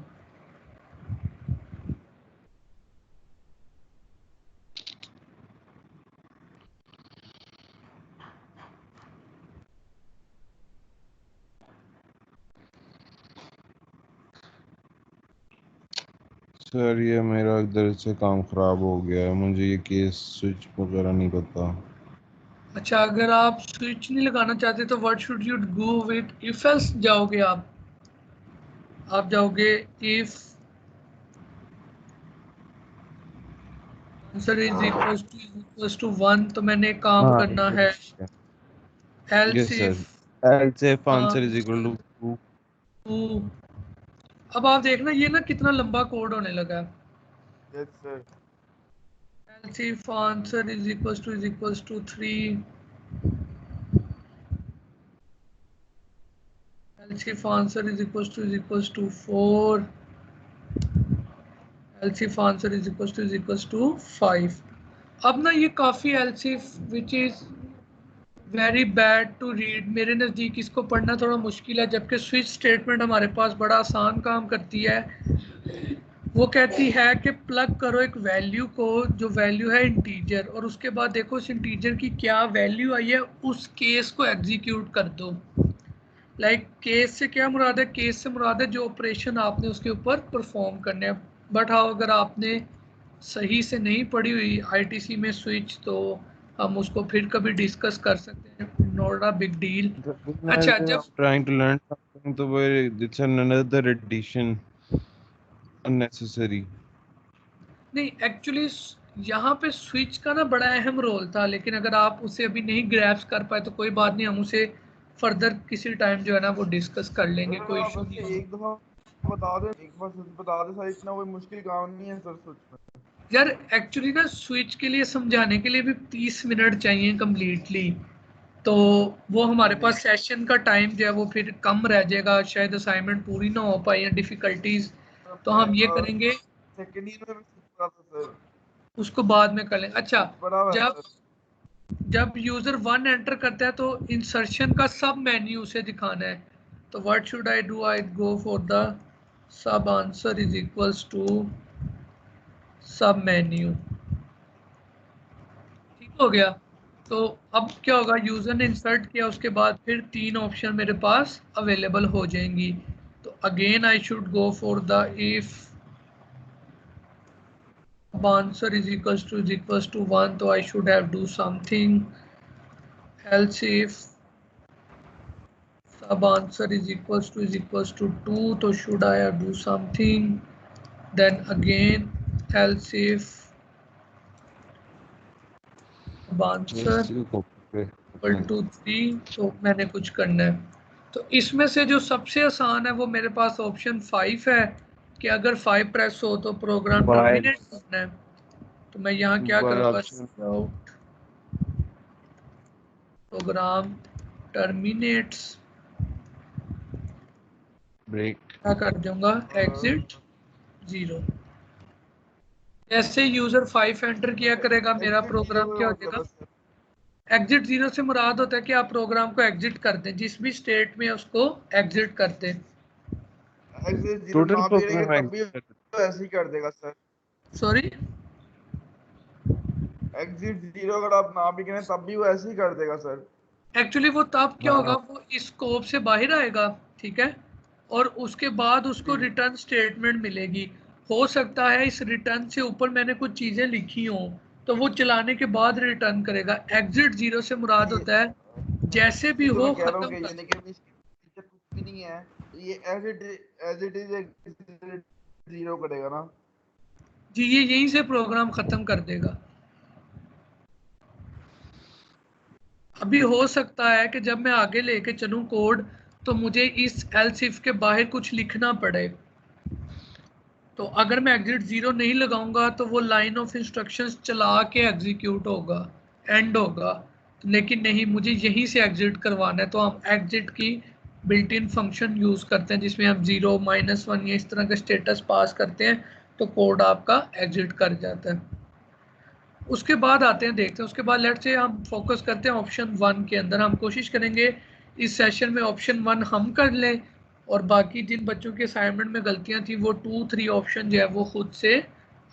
Speaker 3: सर ये मेरा इधर से काम खराब हो गया है, मुझे ये केस स्विच वगैरह नहीं पता।
Speaker 2: अच्छा, अगर आप स्विच नहीं लगाना चाहते तो what should you go with? If else जाओगे आप जाओगे if answer is equals to 1, तो मैंने काम
Speaker 3: हाँ
Speaker 2: करना है else
Speaker 3: yes sir.
Speaker 2: If
Speaker 3: else if answer is equal to
Speaker 2: 2। अब आप देखना ये ना कितना लंबा कोड होने लगा है।
Speaker 1: Yes sir.
Speaker 2: else if answer is equals to 3, else if answer is equals to 4, else if answer is equals to 5। अब ना ये काफ़ी else if which is very bad to read, मेरे नज़दीक इसको पढ़ना थोड़ा मुश्किल है, जबकि स्विच स्टेटमेंट हमारे पास बड़ा आसान काम करती है। वो कहती है कि प्लग करो एक वैल्यू को, जो वैल्यू है इंटीजर, और उसके बाद देखो उस इंटीजर की क्या वैल्यू आई है, उस केस को एग्जीक्यूट कर दो। लाइक केस से क्या मुराद है? केस से मुराद है जो ऑपरेशन आपने उसके ऊपर परफॉर्म करने हैं। बट हाँ, अगर आपने सही से नहीं पढ़ी हुई आईटीसी में स्विच, तो हम उसको फिर कभी डिस्कस कर सकते हैं, नॉट अ बिग डील। अच्छा, जब
Speaker 3: trying to learn something, तो वो it's another addition unnecessary.
Speaker 2: नहीं, एक्चुअली यहाँ पे स्विच का ना बड़ा अहम रोल था, लेकिन अगर आप उसे अभी नहीं ग्रैप्स कर पाए तो कोई बात नहीं, हम उसे फर्दर किसी टाइम जो है ना वो डिस्कस कर लेंगे,
Speaker 1: सर
Speaker 2: कोई
Speaker 1: आप
Speaker 2: इशू नहीं
Speaker 1: वैसे
Speaker 2: होगा।
Speaker 1: एक दफा बता दें, एक बार सच बता दें सर, इतना कोई मुश्किल काम नहीं है सर सच में।
Speaker 2: यार एक्चुअली ना स्विच के लिए समझाने के लिए भी 30 मिनट चाहिए कम्प्लीटली, तो वो हमारे
Speaker 1: हाँ जी।
Speaker 2: पास सेशन का टाइम जो है वो फिर कम रह जाएगा, शायद असाइनमेंट पूरी ना हो पाए या डिफिकल्टीज,
Speaker 1: सर
Speaker 2: तो
Speaker 1: मैं
Speaker 2: हम ये करेंगे,
Speaker 1: सेकेंड ईयर में भी स्विच पढ़ा था सर,
Speaker 2: उसको बाद में कर लेंगे। अच्छा,
Speaker 1: स्विच पढ़ा हुआ है
Speaker 2: जब
Speaker 1: सर।
Speaker 2: जब यूजर 1 एंटर करता है तो इंसर्शन का सब मेन्यू उसे दिखाना है, तो what should I do? I go for the sub answer is equals to sub menu. ठीक हो गया। तो अब क्या होगा, यूजर ने इंसर्ट किया, उसके बाद फिर 3 ऑप्शन मेरे पास अवेलेबल हो जाएंगी। तो again I should go for the if answer is equals to 1, तो I should have do something, else if sub answer is equals to 2, तो should I have do something, then again else if sub answer equal to 3, तो मैंने कुछ करना है। तो इसमें से जो सबसे आसान है वो मेरे पास ऑप्शन 5 है कि अगर 5 प्रेस हो तो प्रोग्राम टर्मिनेट करना है। तो मैं यहाँ क्या करूँगा, प्रोग्राम टर्मिनेट्स,
Speaker 3: ब्रेक
Speaker 2: क्या कर दूंगा, एग्जिट 0। जैसे यूजर 5 एंटर किया करेगा मेरा
Speaker 1: एग्जिट जीरो
Speaker 2: प्रोग्राम
Speaker 1: का
Speaker 2: क्या हो
Speaker 1: मतलब
Speaker 2: जाएगा,
Speaker 1: है सर?
Speaker 2: एग्जिट 0 से मुराद होता है कि आप प्रोग्राम को एग्जिट कर दें, जिस भी स्टेट में उसको एग्जिट कर दें।
Speaker 1: एग्जिट जीरो
Speaker 3: टोटल
Speaker 1: ना भी रहेगा
Speaker 3: प्रोग्राम
Speaker 1: तब भी वो ऐसे ही कर देगा सर।
Speaker 2: सॉरी,
Speaker 1: एग्जिट जीरो अगर आप ना भी करें तब भी वो ऐसे ही कर देगा सर।
Speaker 2: एक्चुअली वो तब क्या होगा,
Speaker 3: हाँ
Speaker 2: वो इस स्कोप से बाहर आएगा, ठीक है, और उसके बाद उसको
Speaker 1: जी।
Speaker 2: रिटर्न स्टेटमेंट मिलेगी। हो सकता है इस रिटर्न से ऊपर मैंने कुछ चीज़ें लिखी हों, तो वो चलाने के बाद रिटर्न करेगा। एग्जिट 0 से मुराद
Speaker 1: जी
Speaker 2: होता है जैसे भी
Speaker 1: ये तो
Speaker 2: हो
Speaker 1: मैं कह रहा हूँ
Speaker 2: खत्म
Speaker 1: कि
Speaker 2: कर
Speaker 1: ये,
Speaker 2: दो।
Speaker 1: लेकिन इसके पीछे कुछ भी नहीं है, ये एज इट इज जीरो करेगा ना।
Speaker 2: जी, ये यहीं से प्रोग्राम खत्म कर देगा। अभी हो सकता है कि जब मैं आगे लेके चलूं कोड, तो मुझे इस एल्स इफ के बाहर कुछ लिखना पड़े, तो अगर मैं एग्जिट 0 नहीं लगाऊंगा तो वो लाइन ऑफ इंस्ट्रक्शंस चला के एग्जीक्यूट होगा, एंड होगा। लेकिन नहीं, मुझे यहीं से एग्जिट करवाना है, तो हम एग्जिट की बिल्ट इन फंक्शन यूज़ करते हैं जिसमें हम 0 -1 या इस तरह का स्टेटस पास करते हैं, तो कोड आपका एग्जिट कर जाता है। उसके बाद आते हैं, देखते हैं उसके बाद लेट से हम फोकस करते हैं ऑप्शन 1 के अंदर। हम कोशिश करेंगे इस सेशन में ऑप्शन 1 हम कर लें, और बाकी जिन बच्चों के असाइनमेंट में गलतियां थी वो 2, 3 ऑप्शन जो है वो खुद से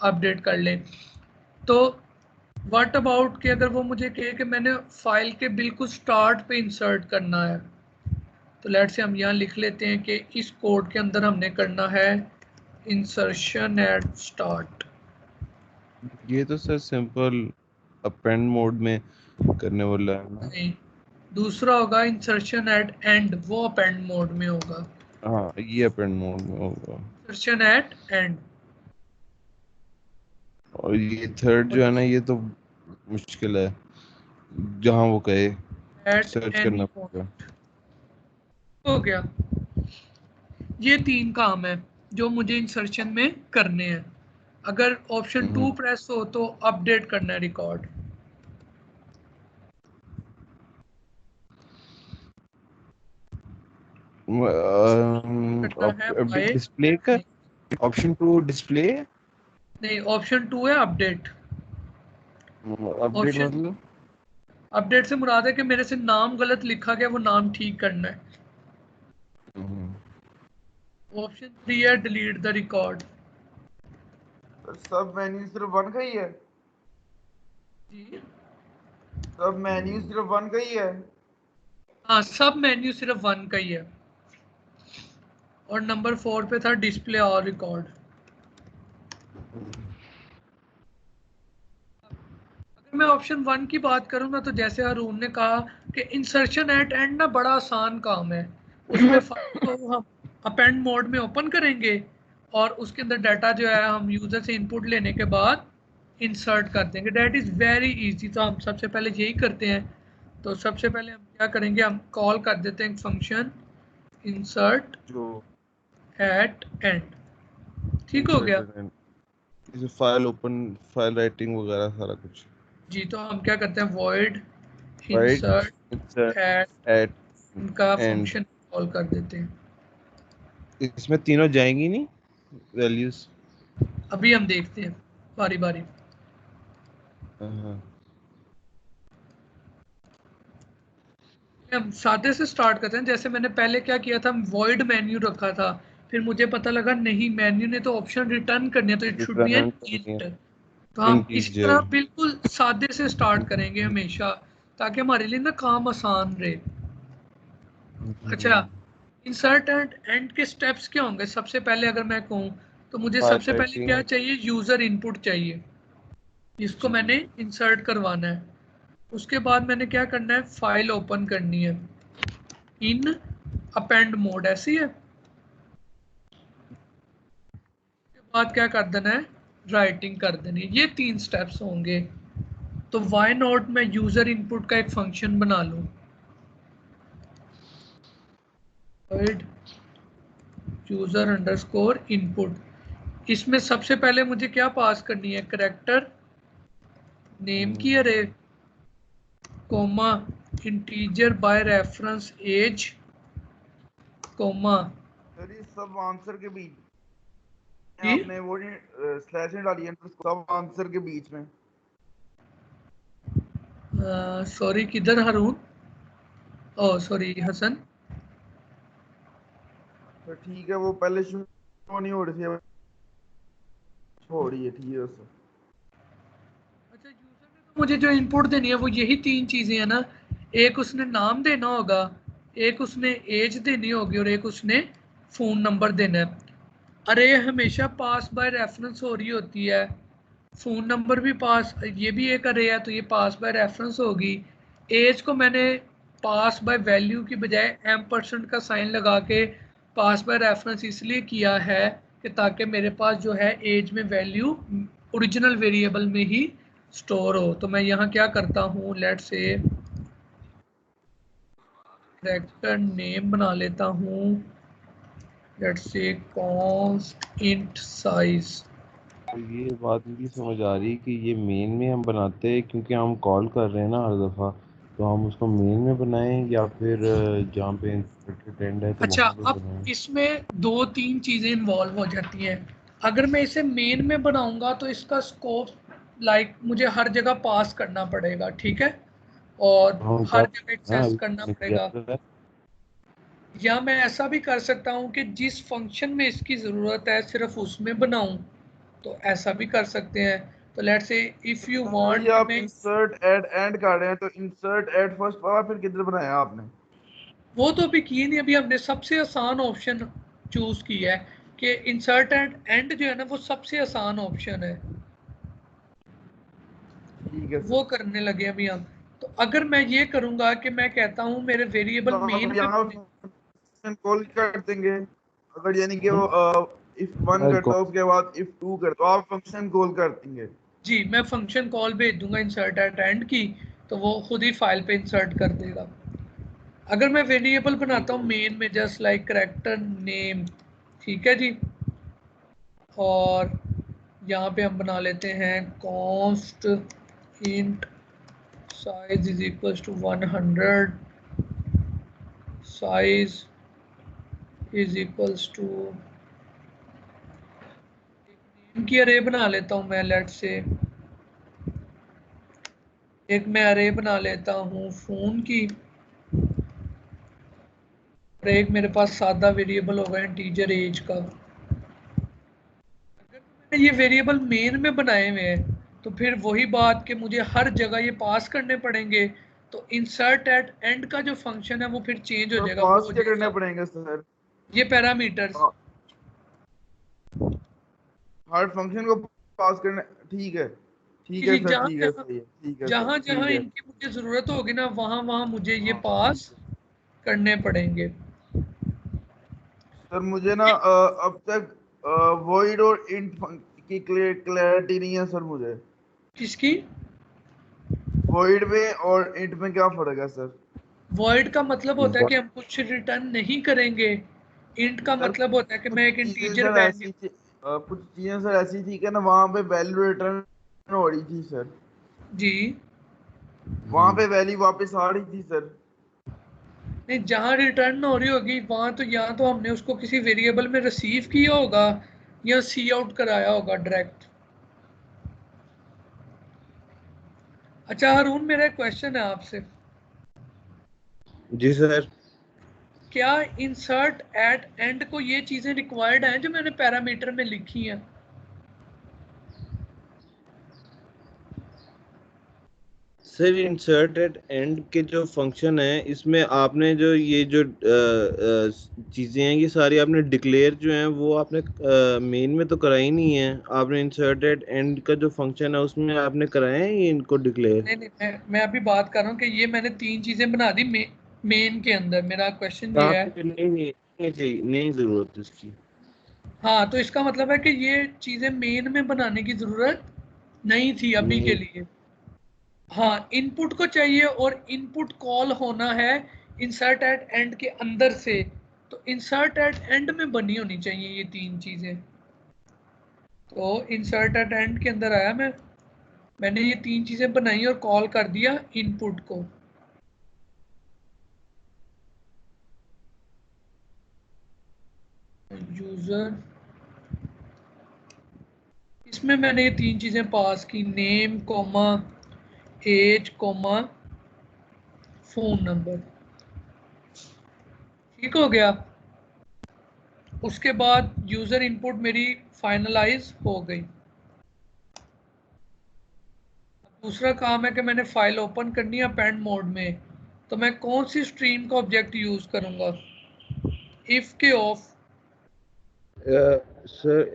Speaker 2: अपडेट कर लें। तो व्हाट अबाउट कि अगर वो मुझे कहे कि मैंने फाइल के बिल्कुल स्टार्ट पे इंसर्ट करना है, तो लेट से हम यहाँ लिख लेते हैं कि इस कोड के अंदर हमने करना है इंसर्शन एट स्टार्ट।
Speaker 3: ये तो सर सिंपल अपेंड मोड में करने वाला है ना।
Speaker 2: नहीं, दूसरा होगा इंसर्शन एट एंड, वो अपेंड मोड में होगा।
Speaker 3: हाँ ये अपेंड मोड में होगा।
Speaker 2: इंसर्शन एट एंड,
Speaker 3: और ये थर्ड जो है ना, ये तो मुश्किल है, जहाँ वो कहे
Speaker 2: एट
Speaker 3: सर्च
Speaker 2: एनी
Speaker 3: करना पड़ेगा।
Speaker 2: पॉइंट। हो गया। ये 3 काम है जो मुझे इंसर्शन में करने हैं। अगर ऑप्शन 2 प्रेस हो तो अपडेट करना है रिकॉर्ड। करना है बाय,
Speaker 3: डिस्प्ले का ऑप्शन 2 डिस्प्ले,
Speaker 2: नहीं ऑप्शन 2 है अपडेट।
Speaker 3: अपडेट
Speaker 2: ऑप्शन
Speaker 3: मतलब
Speaker 2: अपडेट से मुराद है कि मेरे से नाम गलत लिखा गया, वो नाम ठीक करना है। ऑप्शन 3 है डिलीट द रिकॉर्ड।
Speaker 1: सब मेन्यू सिर्फ वन का ही है?
Speaker 2: जी
Speaker 1: सब मेन्यू सिर्फ वन का ही है?
Speaker 2: हाँ, सब मेन्यू सिर्फ वन का ही है। और नंबर 4 पे था डिस्प्ले और रिकॉर्ड। अगर मैं ऑप्शन 1 की बात करूँ ना, तो जैसे हारून ने कहा कि इंसर्शन एट एंड ना बड़ा आसान काम है। उसमें फाइल को हम अपेंड मोड में ओपन करेंगे और उसके अंदर डाटा जो है हम यूजर से इनपुट लेने के बाद इंसर्ट कर देंगे। That is very easy. तो हम सबसे पहले यही करते हैं। तो सबसे पहले हम क्या करेंगे, हम कॉल कर देते हैं फंक्शन इंसर्ट
Speaker 3: जो
Speaker 2: एट एंड। ठीक हो गया।
Speaker 3: जैसे फाइल ओपन, फाइल राइटिंग वगैरह सारा कुछ।
Speaker 2: जी, तो हम क्या करते हैं, void
Speaker 3: right,
Speaker 2: insert at
Speaker 3: at
Speaker 2: इनका
Speaker 3: एंड।
Speaker 2: फंक्शन कॉल कर देते हैं।
Speaker 3: इसमें तीनों जाएंगी नहीं वैल्यूज?
Speaker 2: अभी हम देखते हैं बारी बारी।
Speaker 3: हाँ।
Speaker 2: हम सादे से स्टार्ट करते हैं। जैसे मैंने पहले क्या किया था, वॉइड मेन्यू रखा था, फिर मुझे पता लगा नहीं, मेन्यू ने तो ऑप्शन रिटर्न करनी है, तो it should be an
Speaker 3: return करनी
Speaker 2: इंट।
Speaker 3: है
Speaker 2: तो हम इसी
Speaker 3: इंटीजर।
Speaker 2: तरह बिल्कुल सादे से स्टार्ट करेंगे हमेशा, ताकि हमारे लिए ना काम आसान रहे। अच्छा, इंसर्ट एंड एंड के स्टेप्स क्या होंगे? सबसे पहले अगर मैं कहूँ तो मुझे
Speaker 3: फाइल
Speaker 2: सबसे पहले क्या
Speaker 3: राइटिंग।
Speaker 2: चाहिए, यूजर इनपुट चाहिए, इसको
Speaker 3: जी।
Speaker 2: मैंने इंसर्ट करवाना है। उसके बाद मैंने क्या करना है, फाइल ओपन करनी है इन अपेंड मोड, ऐसी है। उसके बाद क्या कर देना है, राइटिंग कर देनी है। ये 3 स्टेप्स होंगे। तो वाई नॉट मैं यूजर इनपुट का एक फंक्शन बना लूँ, यूजर अंडरस्कोर इनपुट। इसमें सबसे पहले मुझे क्या पास करनी है, करेक्टर नेम की array, comma integer by reference age, comma
Speaker 1: sir ये सब आंसर के बीच में
Speaker 2: की
Speaker 1: आपने वो स्लैश नहीं डाली है सब आंसर के बीच में?
Speaker 2: सॉरी, किधर हारून? ओ सॉरी हसन।
Speaker 1: तो ठीक है, वो पहले शो नहीं हो रही थी, अब हो रही है, ठीक है सर।
Speaker 2: अच्छा, यूजर ने तो मुझे जो इनपुट देनी है वो यही 3 चीजें हैं ना। एक उसने नाम देना होगा, एक उसने एज देनी होगी, और एक उसने फोन नंबर देना है। अरे हमेशा पास बाय रेफरेंस हो रही होती है, फोन नंबर भी पास, ये भी एक अरे है तो ये पास बाय रेफरेंस होगी। एज को मैंने पास बाय वैल्यू की बजाय M% का साइन लगा के पास बाय रेफरेंस इसलिए किया है कि ताकि मेरे पास जो है एज में वैल्यू ओरिजिनल वेरिएबल में ही स्टोर हो। तो मैं यहाँ क्या करता हूँ, लेट्स से कैरेक्टर नेम बना लेता हूँ, let's say const int size.
Speaker 3: और ये बात नहीं समझ आ रही कि ये मेन में हम बनाते हैं क्योंकि हम कॉल कर रहे हैं ना हर दफ़ा, तो हम उसको मेन में बनाएं या फिर जहाँ पे इंसर्टेड एंड है तो
Speaker 2: अच्छा,
Speaker 3: वहाँ पे
Speaker 2: अब
Speaker 3: बनाएं?
Speaker 2: इसमें 2-3 चीज़ें इन्वॉल्व हो जाती हैं। अगर मैं इसे मेन में बनाऊंगा तो इसका स्कोप मुझे हर जगह पास करना पड़ेगा, ठीक है, और
Speaker 3: हम
Speaker 2: हर
Speaker 3: कर
Speaker 2: जगह
Speaker 3: हाँ
Speaker 2: एक्सेस
Speaker 3: अभी
Speaker 2: करना
Speaker 3: हमने किया
Speaker 2: पड़ेगा।
Speaker 3: तो है।
Speaker 2: या मैं ऐसा भी कर सकता हूँ कि जिस फंक्शन में इसकी ज़रूरत है सिर्फ उसमें बनाऊं, तो ऐसा भी कर सकते हैं। तो let's say if you
Speaker 1: sir
Speaker 2: want
Speaker 1: ये
Speaker 2: कि
Speaker 1: आप
Speaker 2: मैं,
Speaker 1: इंसर्ट ऐड एंड कर रहे हैं, तो इंसर्ट ऐड फर्स्ट वाला फिर किधर बनाया आपने?
Speaker 2: वो तो अभी किए नहीं, अभी हमने सबसे आसान ऑप्शन चूज किया है कि इंसर्ट एंड एंड जो है ना वो सबसे आसान ऑप्शन है,
Speaker 1: ठीक है
Speaker 2: वो
Speaker 1: सर।
Speaker 2: करने लगे अभी हम। तो अगर मैं ये करूंगा कि मैं कहता हूँ मेरे
Speaker 1: तो
Speaker 2: वेरिएबल
Speaker 1: आप
Speaker 2: मेन में
Speaker 1: यहाँ
Speaker 2: बने।
Speaker 1: फंक्शन कॉल कर देंगे, अगर यानी कि
Speaker 3: हम्म,
Speaker 1: वो इफ वन
Speaker 3: फाइल
Speaker 1: करता है उसके बाद इफ टू करता, तो आप फंक्शन कॉल कर देंगे?
Speaker 2: जी, मैं फंक्शन कॉल भेज दूंगा इंसर्ट एट एंड की, तो वो खुद ही फाइल पे इंसर्ट कर देगा। अगर मैं वेरिएबल बनाता
Speaker 1: ठीक
Speaker 2: हूँ
Speaker 1: है
Speaker 2: मेन में, जस्ट लाइक करेक्टर नेम, ठीक है जी, और यहाँ पे हम बना लेते हैं const int size is equals to 100, size is equals to, name की अरे बना लेता हूँ मैं, लेट से एक मैं अरे बना लेता हूँ फोन की, और एक मेरे पास सादा वेरिएबल होगा इंटीजर एज का। ये वेरिएबल मेन में बनाए हुए हैं, तो फिर वही बात कि मुझे हर जगह ये पास करने पड़ेंगे, तो इंसर्ट एट एंड का जो फंक्शन है वो फिर चेंज हो
Speaker 1: तो
Speaker 2: जाएगा, वो
Speaker 1: पास
Speaker 2: हो
Speaker 1: क्या करने
Speaker 2: जाएगा
Speaker 1: पड़ेंगे सर?
Speaker 2: ये पैरामीटर्स।
Speaker 1: हर फंक्शन को पास करने, ठीक है ठीक है
Speaker 2: जी,
Speaker 1: सर,
Speaker 2: जहाँ
Speaker 1: ठीक है
Speaker 2: जहाँ
Speaker 1: सही है, ठीक है सर,
Speaker 2: जहाँ
Speaker 1: ठीक
Speaker 2: जहाँ
Speaker 1: है।
Speaker 2: इनकी मुझे जरूरत होगी ना, वहाँ वहाँ मुझे ये
Speaker 1: हाँ
Speaker 2: पास
Speaker 1: ठीक है
Speaker 2: करने पड़ेंगे।
Speaker 1: सर। मुझे ना अब तक वॉइड और इंट की क्लैरिटी नहीं है सर मुझे।
Speaker 2: किसकी?
Speaker 1: वॉइड में और इंट में क्या फर्क है सर?
Speaker 2: वॉइड का मतलब होता है कि हम कुछ रिटर्न नहीं करेंगे, इंट का
Speaker 1: सर
Speaker 2: मतलब होता है कि
Speaker 1: कुछ
Speaker 2: मैं एक
Speaker 1: चीजें
Speaker 2: इंटीजर
Speaker 1: सर
Speaker 2: वैल्यू।
Speaker 1: ऐसी थी, कुछ चीजें सर ऐसी थी कि ना वहां पे वैल्यू रिटर्न हो रही थी सर,
Speaker 2: जी
Speaker 1: वहां पे वैल्यू वापस आ रही थी सर।
Speaker 2: नहीं, जहाँ रिटर्न हो रही होगी वहां तो या तो हमने उसको किसी वेरिएबल में रिसीव किया होगा या सी आउट कराया होगा डायरेक्ट। अच्छा हारून, मेरा एक क्वेश्चन है आपसे,
Speaker 3: जी सर।
Speaker 2: क्या इंसर्ट एट एंड को ये चीजें रिक्वायर्ड हैं जो मैंने पैरामीटर में लिखी हैं?
Speaker 3: सर इंसर्ट एट एंड के जो फंक्शन है इसमें आपने जो ये जो चीजें हैं ये सारी आपने डिक्लेयर जो हैं वो आपने मेन में तो कराई नहीं है। आपने इंसर्ट एट एंड का जो फंक्शन है उसमें आपने कराए हैं ये इनको डिक्लेयर।
Speaker 2: नहीं नहीं, मैं अभी बात कर रहा हूँ कि ये मैंने तीन चीजें बना दी मेन के अंदर। मेरा क्वेश्चन ये है,
Speaker 3: नहीं नहीं नहीं चाहिए, नहीं जरूरत इसकी।
Speaker 2: हाँ तो इसका मतलब है कि ये चीजें मेन में बनाने की जरूरत नहीं थी अभी के
Speaker 3: नहीं।
Speaker 2: लिए। हाँ, इनपुट को चाहिए और इनपुट कॉल होना है इंसर्ट एट एंड के अंदर से, तो इंसर्ट एट एंड में बनी होनी चाहिए ये तीन चीजें। तो इंसर्ट एट एंड के अंदर आया मैंने ये तीन चीजें बनाई और कॉल कर दिया इनपुट को। यूजर, इसमें मैंने ये तीन चीजें पास की, name comma age comma phone number. ठीक हो गया। उसके बाद यूजर इनपुट मेरी फाइनलाइज हो गई। दूसरा काम है कि मैंने फाइल ओपन करनी है अपेंड मोड में, तो मैं कौन सी स्ट्रीम का ऑब्जेक्ट यूज करूंगा? इफ के ऑफ,
Speaker 3: सर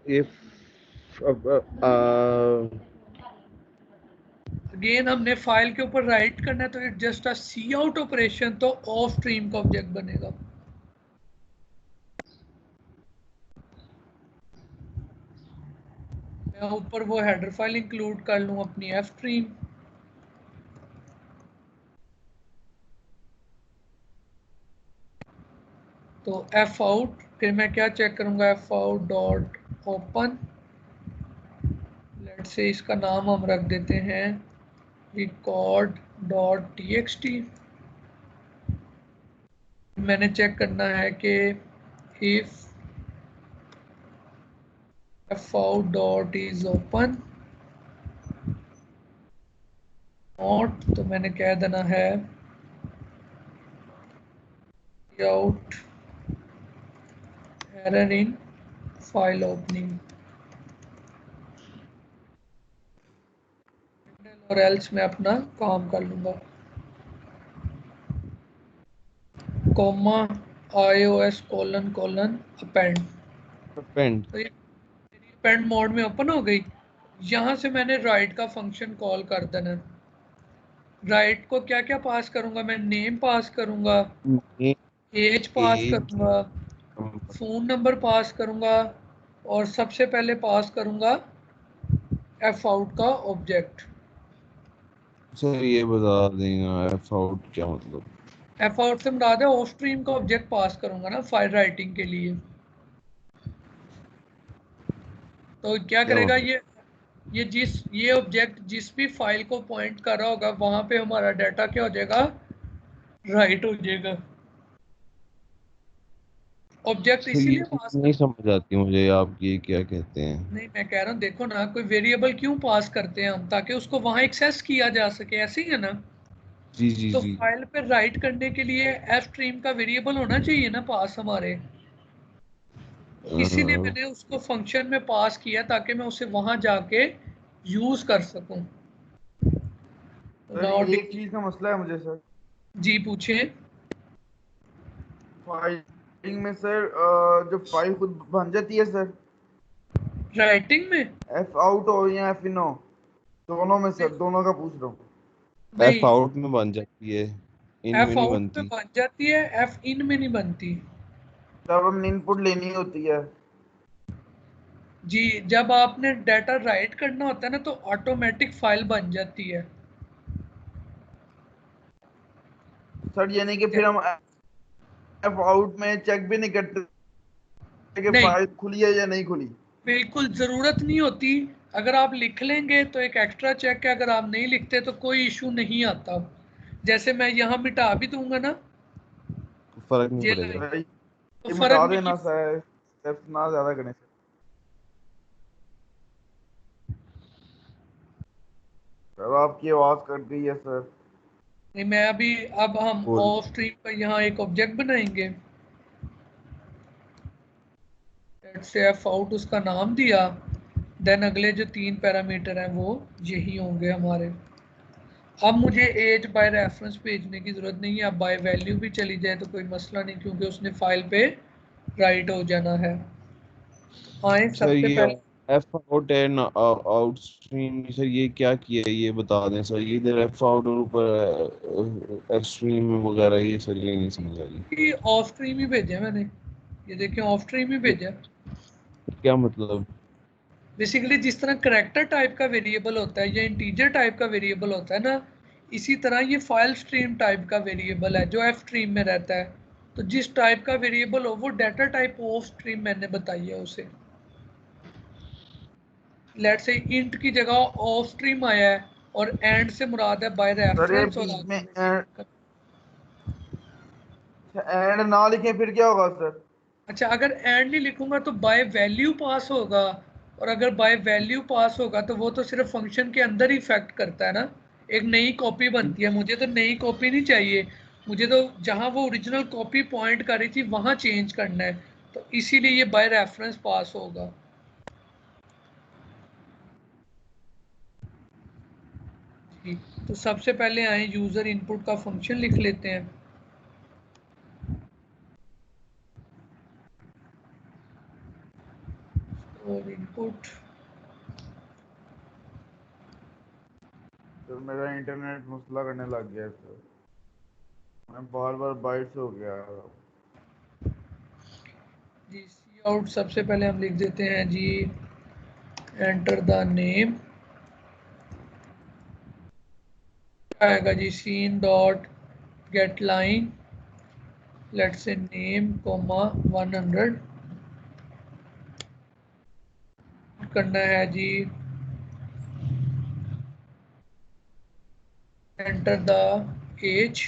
Speaker 3: इफ
Speaker 2: अगेन हमने फाइल के ऊपर राइट करना है तो it just a C out operation, तो ऑफ स्ट्रीम का ऑब्जेक्ट बनेगा। मैं ऊपर वो हेडर फाइल इंक्लूड कर लूँ अपनी एफ स्ट्रीम, तो एफ आउट, फिर मैं क्या चेक करूंगा, f out dot open, let's say इसका नाम हम रख देते हैं रिकॉर्ड डॉट टीएक्सटी। मैंने चेक करना है कि if f out dot is open not, तो मैंने कह देना है out error in file opening, और एल्स मैं अपना काम कर लूँगा। Comma iOS colon colon append,
Speaker 3: pend.
Speaker 2: तो ये अपेंड मोड में ओपन हो गई। यहाँ से मैंने राइट का फंक्शन कॉल कर देना। राइट को क्या क्या पास करूँगा मैं? नेम पास करूँगा, एज पास
Speaker 3: एज।
Speaker 2: करूँगा, फ़ोन नंबर पास करूँगा, और सबसे पहले पास करूँगा एफ आउट का ऑब्जेक्ट।
Speaker 3: सर ये बता देंगे एफ आउट क्या मतलब।
Speaker 2: एफ आउट से मुराद है ऑफ स्ट्रीम का ऑब्जेक्ट पास करूँगा ना फाइल राइटिंग के लिए। तो क्या
Speaker 3: क्या
Speaker 2: करेगा
Speaker 3: मतलब?
Speaker 2: ये ऑब्जेक्ट जिस भी फाइल को पॉइंट कर रहा होगा वहां पे हमारा डाटा क्या हो जाएगा, राइट हो जाएगा। ऑब्जेक्ट
Speaker 3: सर ये
Speaker 2: इसीलिए
Speaker 3: चीज
Speaker 2: पास
Speaker 3: नहीं
Speaker 2: कर,
Speaker 3: समझ आती मुझे आप ये क्या कहते हैं।
Speaker 2: नहीं मैं कह रहा हूँ देखो ना, कोई वेरिएबल क्यों पास करते हैं हम? ताकि उसको वहां एक्सेस किया जा सके, ऐसे ही है ना।
Speaker 3: जी जी
Speaker 2: तो
Speaker 3: जी।
Speaker 2: फाइल पे राइट करने के लिए एफ स्ट्रीम का वेरिएबल होना चाहिए ना पास हमारे। इसीलिए मैंने उसको फंक्शन में पास किया ताकि मैं उसे वहां जाके यूज कर सकूं।
Speaker 1: सर
Speaker 2: नाउ
Speaker 1: एक चीज का मसला है मुझे सर,
Speaker 2: जी पूछें।
Speaker 1: फाइलिंग में सर, जो फाइल खुद बन जाती है सर,
Speaker 2: राइटिंग में
Speaker 1: एफ आउट हो या एफ इन हो, दोनों में सर, दोनों का पूछ रहा हूँ।
Speaker 3: एफ
Speaker 2: नहीं,
Speaker 3: आउट में बन जाती है, इन में
Speaker 2: एफ
Speaker 3: नहीं
Speaker 2: आउट में
Speaker 3: बनती।
Speaker 2: बन जाती है, एफ इन में नहीं बनती।
Speaker 1: जब हमने इनपुट लेनी होती है।
Speaker 2: जी, जब आपने डाटा राइट करना होता है ना तो ऑटोमेटिक फाइल बन जाती है।
Speaker 1: सर यानी कि फिर हम एफ आउट में चेक भी नहीं करते कि
Speaker 2: नहीं,
Speaker 1: फाइल खुली है या नहीं खुली।
Speaker 2: बिल्कुल ज़रूरत नहीं होती। अगर आप लिख लेंगे तो एक एक्स्ट्रा चेक है, अगर आप नहीं लिखते तो कोई इशू नहीं आता। जैसे मैं यहाँ मिटा भी दूंगा ना
Speaker 3: फर्क नहीं
Speaker 2: ये
Speaker 3: पड़ेगा।
Speaker 2: लाइन,
Speaker 1: सर
Speaker 2: तो
Speaker 1: ये
Speaker 2: फर्क
Speaker 1: मिटा
Speaker 2: नहीं।
Speaker 1: देना सर, स्टेप्स ना ज्यादा करने से। सर आपकी आवाज कट गई है सर।
Speaker 2: नहीं, मैं अभी, अब हम
Speaker 3: बोल।
Speaker 2: ऑफ स्ट्रीम पर यहाँ एक ऑब्जेक्ट बनाएंगे। से एफ आउट उसका नाम दिया, देन अगले जो 3 पैरामीटर हैं वो यही होंगे हमारे। अब मुझे एज बाय रेफरेंस भेजने की ज़रूरत नहीं है, अब बाय वैल्यू भी चली जाए तो कोई मसला नहीं, क्योंकि उसने फाइल पे राइट हो जाना है। आए
Speaker 3: सर
Speaker 2: सबसे
Speaker 3: ये
Speaker 2: पहले,
Speaker 3: F out and out stream, sir ये क्या किया है ये बता दें सर। ये इधर एफ आउट और ऊपर एफ स्ट्रीम वगैरह, ये सर ये नहीं समझ आ रही।
Speaker 2: कि ऑफ स्ट्रीम ही भेजा है मैंने, ये देखिए ऑफ स्ट्रीम ही
Speaker 3: ये
Speaker 2: भेजा।
Speaker 3: क्या मतलब?
Speaker 2: बेसिकली जिस तरह करेक्टर टाइप का वेरिएबल होता है या इंटीजर टाइप का वेरिएबल होता है ना, इसी तरह ये फाइल स्ट्रीम टाइप का वेरिएबल है जो एफ स्ट्रीम में रहता है। तो जिस टाइप का वेरिएबल हो वो डाटा टाइप ऑफ स्ट्रीम मैंने बताई है उसे। लेट्स से इंट की जगह ऑफ स्ट्रीम आया है और एंड से मुराद है बाय
Speaker 1: सर ये
Speaker 2: रेफरेंस और
Speaker 1: बीच में
Speaker 2: आगे।
Speaker 1: एंड ना लिखे फिर क्या होगा सर?
Speaker 2: अच्छा, अगर एंड नहीं लिखूंगा तो बाय वैल्यू पास होगा, और अगर बाय वैल्यू पास होगा तो वो तो सिर्फ फंक्शन के अंदर ही इफेक्ट करता है ना। एक नई कॉपी बनती है, मुझे तो नई कॉपी नहीं चाहिए, मुझे तो जहां वो ओरिजिनल कॉपी पॉइंट कर रही थी वहां चेंज करना है। तो इसीलिए ये बाय रेफरेंस पास होगा। जी, तो सबसे पहले आए यूजर इनपुट का फंक्शन लिख लेते हैं। और इनपुट,
Speaker 1: सर मेरा इंटरनेट मसला करने लग गया है सर, मैं बार बार बाइट हो गया।
Speaker 2: जी सी आउट सबसे पहले हम लिख देते हैं जी, एंटर द नेम आएगा जी, cin dot get line, let's say name comma 100 करना है जी। Enter the age,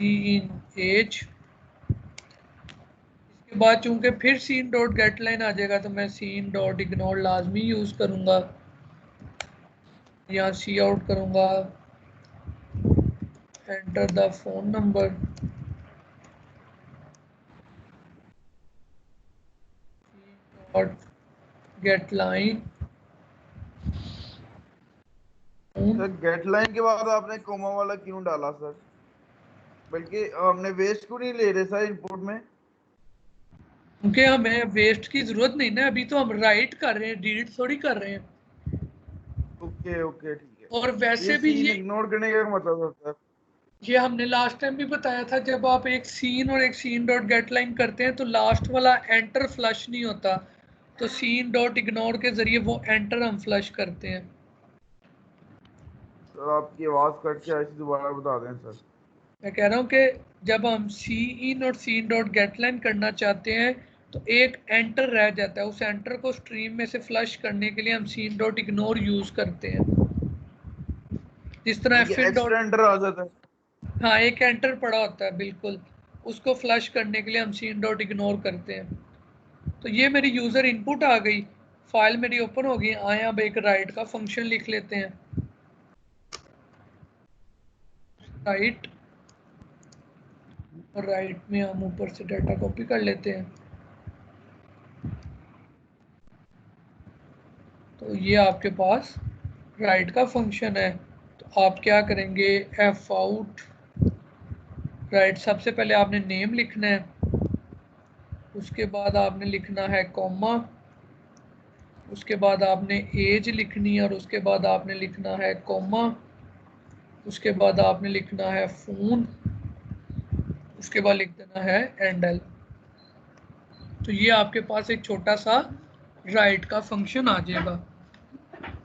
Speaker 2: in age. इसके बाद चूंकि फिर सीन डॉट गेट लाइन आ जाएगा तो मैं सीन डॉट इग्नोर लाजमी यूज करूंगा, यहाँ सी आउट करूंगा। Enter the phone number, dot get line.
Speaker 1: Sir get line के बाद आपने कोमा वाला क्यों डाला सर? बल्कि हमने वेस्ट क्यों नहीं ले रहे सर इनपुट में?
Speaker 2: क्योंकि हमें वेस्ट की जरूरत नहीं ना, अभी तो हम राइट कर रहे हैं, डिलीट थोड़ी कर रहे हैं।
Speaker 1: ओके ओके ठीक है।
Speaker 2: और
Speaker 1: ये
Speaker 2: वैसे भी
Speaker 1: सीन इग्नोर करने का मतलब है सर?
Speaker 2: ये हमने लास्ट टाइम भी बताया था, जब आप एक सीन और एक सीन डॉट गेट लाइन करते हैं तो लास्ट वाला एंटर फ्लश नहीं होता, तो सीन डॉट इग्नोर के जरिए वो एंटर हम फ्लश करते हैं।
Speaker 1: सर आपकी आवाज कट के ऐसी दोबारा बता दें सर।
Speaker 2: मैं कह रहा हूँ कि जब हम सी इन और सीन डॉट गेट लाइन करना चाहते हैं तो एक एंटर रह जाता है, उस एंटर को स्ट्रीम में से फ्लश करने के लिए हम सीन डॉट इग्नोर यूज करते हैं। जिस तरह
Speaker 1: यानी कि
Speaker 2: फिर डॉट,
Speaker 1: एक्स्ट्रा एंटर आ जाता है।
Speaker 2: हाँ एक एंटर पड़ा होता है बिल्कुल, उसको फ्लश करने के लिए हम सीन डॉट इग्नोर करते हैं। तो ये मेरी यूज़र इनपुट आ गई, फाइल मेरी ओपन हो गई। आए अब एक राइट का फंक्शन लिख लेते हैं। राइट और राइट में हम ऊपर से डाटा कॉपी कर लेते हैं। तो ये आपके पास राइट का फंक्शन है। तो आप क्या करेंगे, एफ आउट राइट, सबसे पहले आपने नेम लिखना है, उसके बाद आपने लिखना है कॉमा, उसके बाद आपने एज लिखनी है और उसके बाद आपने लिखना है कॉमा, उसके बाद आपने लिखना है फ़ोन, उसके बाद लिख देना है एंडल। तो ये आपके पास एक छोटा सा राइट का फंक्शन आ जाएगा।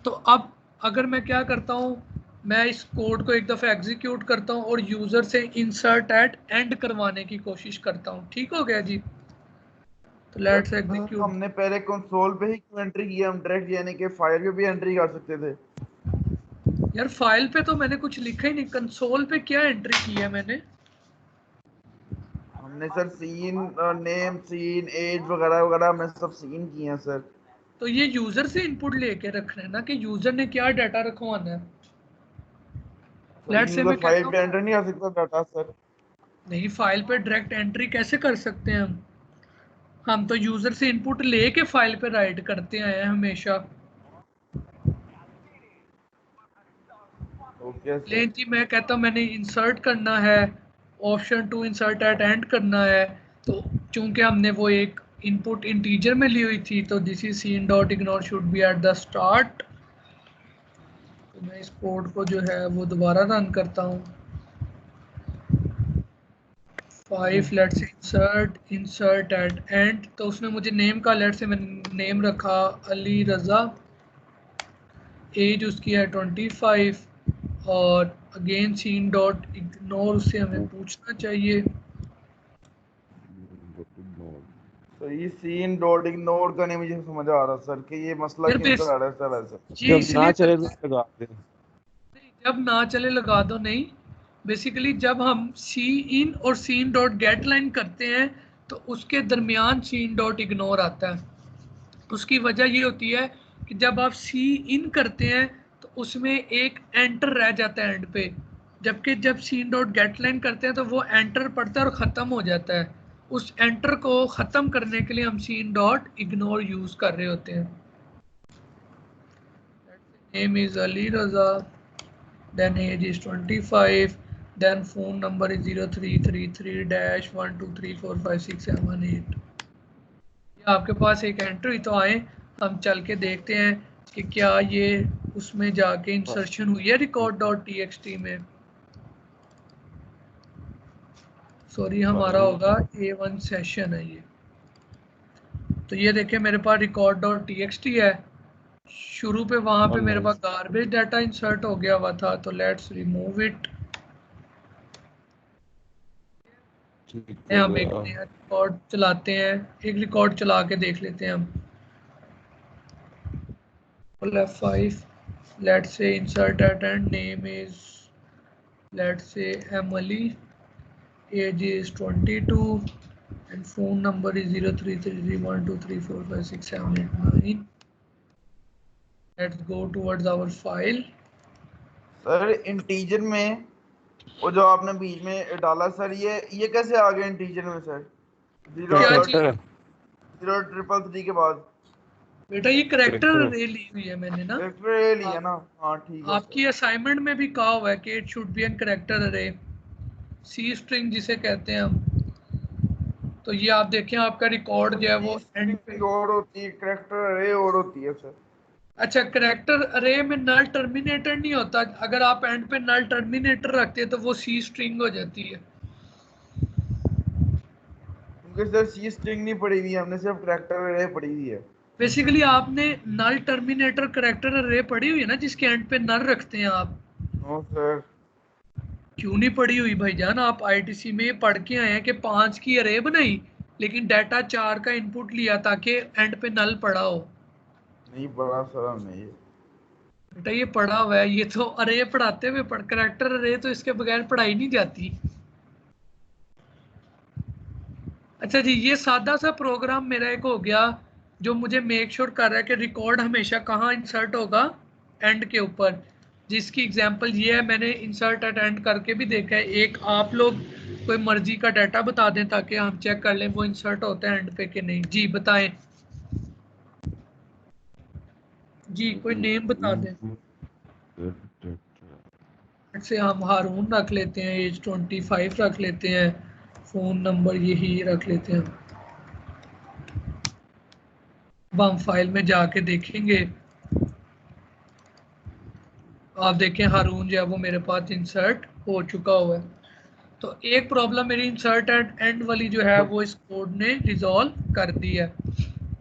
Speaker 2: तो अब अगर मैं क्या करता हूँ, मैं इस कोड को एक दफ़ा एग्जीक्यूट करता हूँ और यूज़र से इंसर्ट एट एंड करवाने की कोशिश करता हूँ। ठीक हो गया जी। तो लेट्स एग्जीक्यूट।
Speaker 1: हमने पहले कंसोल पे ही क्यों एंट्री किया, हम डायरेक्ट यानी कि फाइल पे भी एंट्री कर सकते थे।
Speaker 2: यार फाइल पे तो मैंने कुछ लिखा ही नहीं, कंसोल पे क्या एंट्री की है मैंने?
Speaker 1: हमने सर सीन, नेम, सीन, एज वगैरह वगैरह हमने सब सीन किए हैं सर।
Speaker 2: तो ये यूज़र से इनपुट लेके रखना है ना कि यूज़र ने क्या डाटा रखवाना है।
Speaker 1: सर
Speaker 2: लेट्स से
Speaker 1: यूजर
Speaker 2: मैं
Speaker 1: फाइल
Speaker 2: कहता
Speaker 1: पे
Speaker 2: हूँ
Speaker 1: एंटर नहीं कर सकता डाटा सर।
Speaker 2: नहीं, फाइल पे डायरेक्ट एंट्री कैसे कर सकते हैं हम तो यूज़र से इनपुट लेके फाइल पे राइट करते आए हैं हमेशा।
Speaker 1: Okay sir.
Speaker 2: लेकिन जी मैं कहता हूँ मैंने इंसर्ट करना है, option to insert at end करना है। तो चूंकि हमने वो एक इनपुट इंटीजर में ली हुई थी, तो this is seen dot ignore should be at the start. तो मैं इस कोड को जो है वो दोबारा रन करता हूँ। 5 लेट्स इंसर्ट एट एंड। तो उसने मुझे नेम का, लेट से मैंने नेम रखा अली रज़ा, एज उसकी है 25, और अगेन सीन डॉट इग्नोर, उससे हमें पूछना चाहिए।
Speaker 1: तो ये सीन डॉट इग्नोर का नहीं मुझे समझ आ रहा सर कि ये मसला
Speaker 2: यार
Speaker 1: क्यों
Speaker 2: बेस
Speaker 1: कर रहा है सर ऐसा।
Speaker 2: ये
Speaker 3: जब ना
Speaker 2: इसलिए
Speaker 3: चले
Speaker 2: करता है,
Speaker 3: तो लगा दे।
Speaker 2: नहीं, जब ना चले लगा दो नहीं। बेसिकली जब हम सी इन और सीन डॉट गेट लाइन करते हैं तो उसके दरमियान सीन डॉट इग्नोर आता है। उसकी वजह ये होती है कि जब आप सी इन करते हैं तो उसमें एक एंटर रह जाता है एंड पे, जबकि जब सीन डॉट गेट लाइन करते हैं तो वो एंटर पड़ता है और ख़त्म हो जाता है। उस एंटर को ख़त्म करने के लिए हम सीन डॉट इग्नोर यूज़ कर रहे होते हैं। Name is Ali Raza, then age is 25, then phone number is 0333-123456718। ये आपके पास एक एंट्री, तो आए हम चल के देखते हैं कि क्या ये उसमें जाके इंसर्शन हुई है रिकॉर्ड डॉट टी में। सॉरी हमारा होगा A1 सेशन है ये। तो ये देखिए मेरे पास रिकॉर्ड डॉट टी है, शुरू पे वहाँ पे मेरे पास गार्बेज डाटा इंसर्ट हो गया हुआ था। तो लेट्स रिमूव इट।
Speaker 3: ठीक हो
Speaker 2: हम एक
Speaker 3: गया।
Speaker 2: नया रिकॉर्ड चलाते हैं, एक रिकॉर्ड चला के देख लेते हैं हम। F5, let's say insert data and name is, let's say Emily, age is 22 and phone number is 033312345678 let's go towards our file।
Speaker 1: Sir integer में वो जो आपने बीच में डाला सर, ये कैसे आ गया इंटीजर में सर? जीरो
Speaker 2: क्या चीज?
Speaker 3: कैरेक्टर
Speaker 1: 0333 के बाद
Speaker 2: बेटा ये करेक्टर
Speaker 3: कैरेक्टर
Speaker 2: अरे ली हुई है मैंने ना।
Speaker 1: कैरेक्टर लिया
Speaker 2: आप,
Speaker 1: ना। हाँ ठीक है सर।
Speaker 2: आपकी असाइनमेंट में भी कहा हुआ है कि it should be an character array, C string जिसे कहते हैं हम। तो ये आप देखें आपका रिकॉर्ड
Speaker 1: सर
Speaker 2: जो है वो
Speaker 1: सी
Speaker 2: एंड पे।
Speaker 1: स्ट्रिंग और होती है, कैरेक्टर अरे और होती है सर।
Speaker 2: अच्छा, करेक्टर अरे में नल टर्मिनेटर नहीं होता, अगर आप एंड पे नल टर्मिनेटर रखते हैं तो वो सी स्ट्रिंग हो जाती है।
Speaker 1: क्योंकि सर सी स्ट्रिंग नहीं पड़ी हुई है, हमने सिर्फ कैरेक्टर अरे पड़ी हुई है।
Speaker 2: बेसिकली आपने नल टर्मिनेटर करेक्टर अरे पढ़ी हुई है ना, जिसके एंड पे नल रखते हैं आप।
Speaker 1: No sir.
Speaker 2: क्यों नहीं पढ़ी हुई भाईजान? आप आईटीसी में पढ़ के आए हैं कि 5 की अरे बनाई लेकिन डाटा 4 का इनपुट लिया ताकि एंड पे नल पड़ा हो।
Speaker 1: नहीं पढ़ा सर हमने ये।
Speaker 2: बेटा ये पढ़ा हुआ है, ये तो अरे पढ़ाते हुए पढ़, करेक्टर अरे तो इसके बगैर पढ़ाई नहीं जाती। अच्छा जी, ये सादा सा प्रोग्राम मेरा एक हो गया जो मुझे मेक श्योर कर रहा है कि रिकॉर्ड हमेशा कहाँ इंसर्ट होगा, एंड के ऊपर। जिसकी एग्जांपल ये है, मैंने इंसर्ट एट एंड करके भी देखा है। एक आप लोग कोई मर्जी का डाटा बता दें ताकि हम चेक कर लें वो इंसर्ट होता है एंड पे कि नहीं। जी बताएं जी, कोई नेम बता दें। से हम हारून रख लेते हैं, एज 25 रख लेते हैं, फ़ोन नंबर यही रख लेते हैं। अब हम फाइल में जाके देखेंगे, आप देखें हारून जो है वो मेरे पास इंसर्ट हो चुका हुआ है। तो एक प्रॉब्लम मेरी इंसर्ट एट एंड वाली जो है वो इस कोड ने रिजॉल्व कर दी है।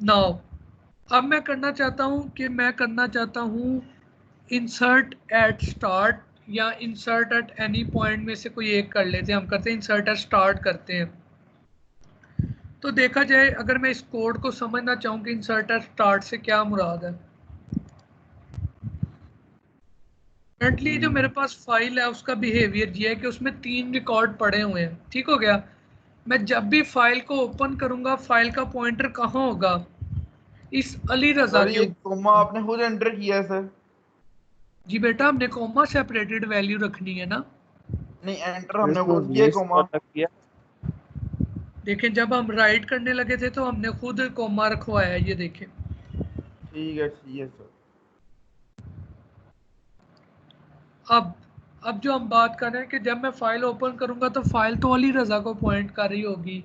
Speaker 2: नाउ अब मैं करना चाहता हूँ इंसर्ट एट स्टार्ट या इंसर्ट एट एनी पॉइंट में से कोई एक कर लेते हैं। हम करते हैं इंसर्ट एट स्टार्ट करते हैं। तो देखा जाए अगर मैं इस कोड को समझना चाहूँ कि इंसर्ट एट स्टार्ट से क्या मुराद है। करंटली जो मेरे पास फाइल है उसका बिहेवियर ये है कि उसमें 3 रिकॉर्ड पड़े हुए हैं। ठीक हो गया। मैं जब भी फाइल को ओपन करूंगा फाइल का पॉइंटर कहाँ होगा, इस अली रजा
Speaker 1: सर
Speaker 2: के
Speaker 1: ये कोमा
Speaker 2: ऊपर।
Speaker 1: आपने खुद एंटर किया है सर?
Speaker 2: जी बेटा, हमने कॉमा सेपरेटेड वैल्यू रखनी है ना।
Speaker 1: नहीं, एंटर हमने
Speaker 3: इसको
Speaker 1: खुद किया है
Speaker 3: लिस्ट
Speaker 1: कोमा।
Speaker 3: वाला किया।
Speaker 2: देखें जब हम राइट करने लगे थे तो हमने खुद कॉमा रखवाया है, ये देखें।
Speaker 1: ठीक है सर।
Speaker 2: अब जो हम बात कर रहे हैं कि जब मैं फाइल ओपन करूंगा तो फाइल तो अली रजा को पॉइंट कर रही होगी।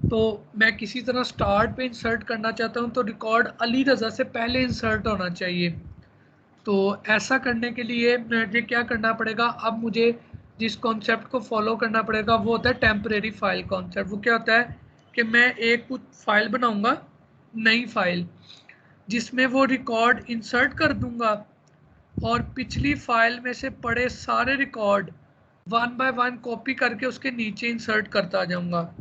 Speaker 2: तो मैं किसी तरह स्टार्ट पे इंसर्ट करना चाहता हूं तो रिकॉर्ड अली रजा से पहले इंसर्ट होना चाहिए। तो ऐसा करने के लिए मुझे क्या करना पड़ेगा, अब मुझे जिस कॉन्सेप्ट को फॉलो करना पड़ेगा वो होता है टेम्परेरी फाइल कॉन्सेप्ट। वो क्या होता है कि मैं एक कुछ फाइल बनाऊंगा, नई फाइल, जिसमें वो रिकॉर्ड इंसर्ट कर दूंगा और पिछली फाइल में से पड़े सारे रिकॉर्ड 1 बाय 1 कॉपी करके उसके नीचे इंसर्ट करता जाऊंगा।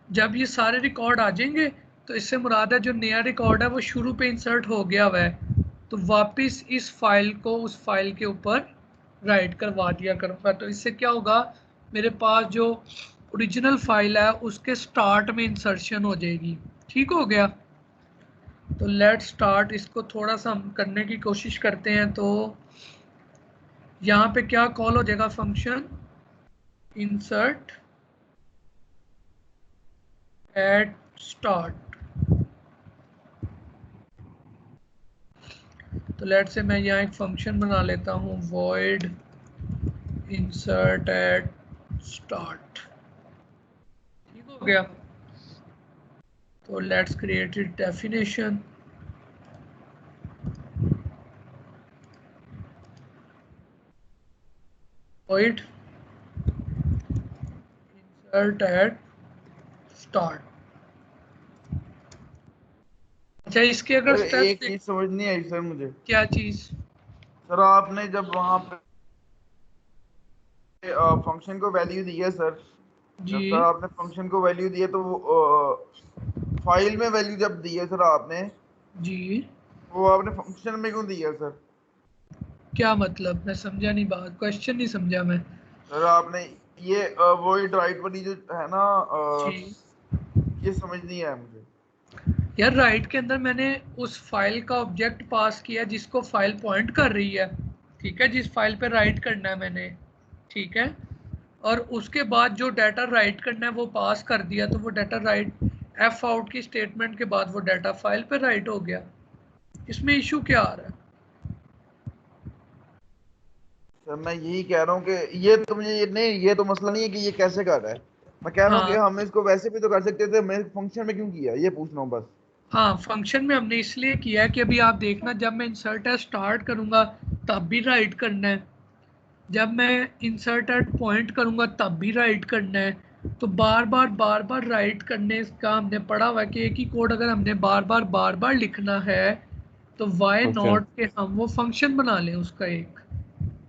Speaker 2: जब ये सारे रिकॉर्ड आ जाएंगे तो इससे मुराद है जो नया रिकॉर्ड है वो शुरू पे इंसर्ट हो गया हुआ है, तो वापस इस फाइल को उस फाइल के ऊपर राइट करवा दिया करूँगा। तो इससे क्या होगा, मेरे पास जो ओरिजिनल फाइल है उसके स्टार्ट में इंसर्शन हो जाएगी। ठीक हो गया। तो लेट स्टार्ट, इसको थोड़ा सा हम करने की कोशिश करते हैं। तो यहाँ पे क्या कॉल हो जाएगा, फंक्शन इंसर्ट एट स्टार्ट। तो लेट से मैं यहाँ एक फंक्शन बना लेता हूँ, void insert at start। ठीक हो गया। तो let's create it definition. void insert at start। अच्छा, इसके अगर
Speaker 1: सर
Speaker 2: स्टेप्स
Speaker 1: एक चीज समझ नहीं आई सर मुझे।
Speaker 2: क्या चीज?
Speaker 1: सर आपने जब वहां पे फंक्शन को वैल्यू दी है सर,
Speaker 2: जी
Speaker 1: जब सर आपने फंक्शन को वैल्यू दी है तो वो फाइल में वैल्यू जब दी है सर आपने,
Speaker 2: जी,
Speaker 1: वो आपने फंक्शन में क्यों दी है सर?
Speaker 2: क्या मतलब, मैं समझा नहीं बात, क्वेश्चन नहीं समझा मैं।
Speaker 1: सर आपने ये वॉइड राइट वाली जो है ना,
Speaker 2: जी
Speaker 1: ये समझ नहीं आया मुझे।
Speaker 2: यार, राइट के अंदर मैंने उस फाइल का ऑब्जेक्ट पास किया जिसको फाइल पॉइंट कर रही है। ठीक है, जिस फाइल पे राइट करना है मैंने। ठीक है, और उसके बाद जो डाटा राइट करना है वो पास कर दिया, तो वो डाटा राइट एफ आउट की स्टेटमेंट के बाद वो डाटा फाइल पे राइट हो गया। इसमें इशू क्या आ रहा है?
Speaker 1: सर मैं यही कह रहा हूँ कि ये तो मुझे ये नहीं, ये तो मसला नहीं है कि ये कैसे कर रहा है। मैं कह रहा हूँ कि
Speaker 2: हाँ
Speaker 1: हम इसको वैसे भी तो कर सकते थे, मैं फंक्शन में क्यों किया ये पूछ रहा हूँ बस।
Speaker 2: हाँ, फंक्शन में हमने इसलिए किया है कि अभी आप देखना, जब मैं इंसर्ट एट स्टार्ट करूंगा तब भी राइट करना है, जब मैं इंसर्ट एट पॉइंट करूंगा तब भी राइट करना है। तो बार बार राइट करने का हमने पढ़ा हुआ है कि एक ही कोड अगर हमने बार बार लिखना है तो वाई
Speaker 3: फंक्शन।
Speaker 2: नॉट के हम वो फंक्शन बना लें उसका एक।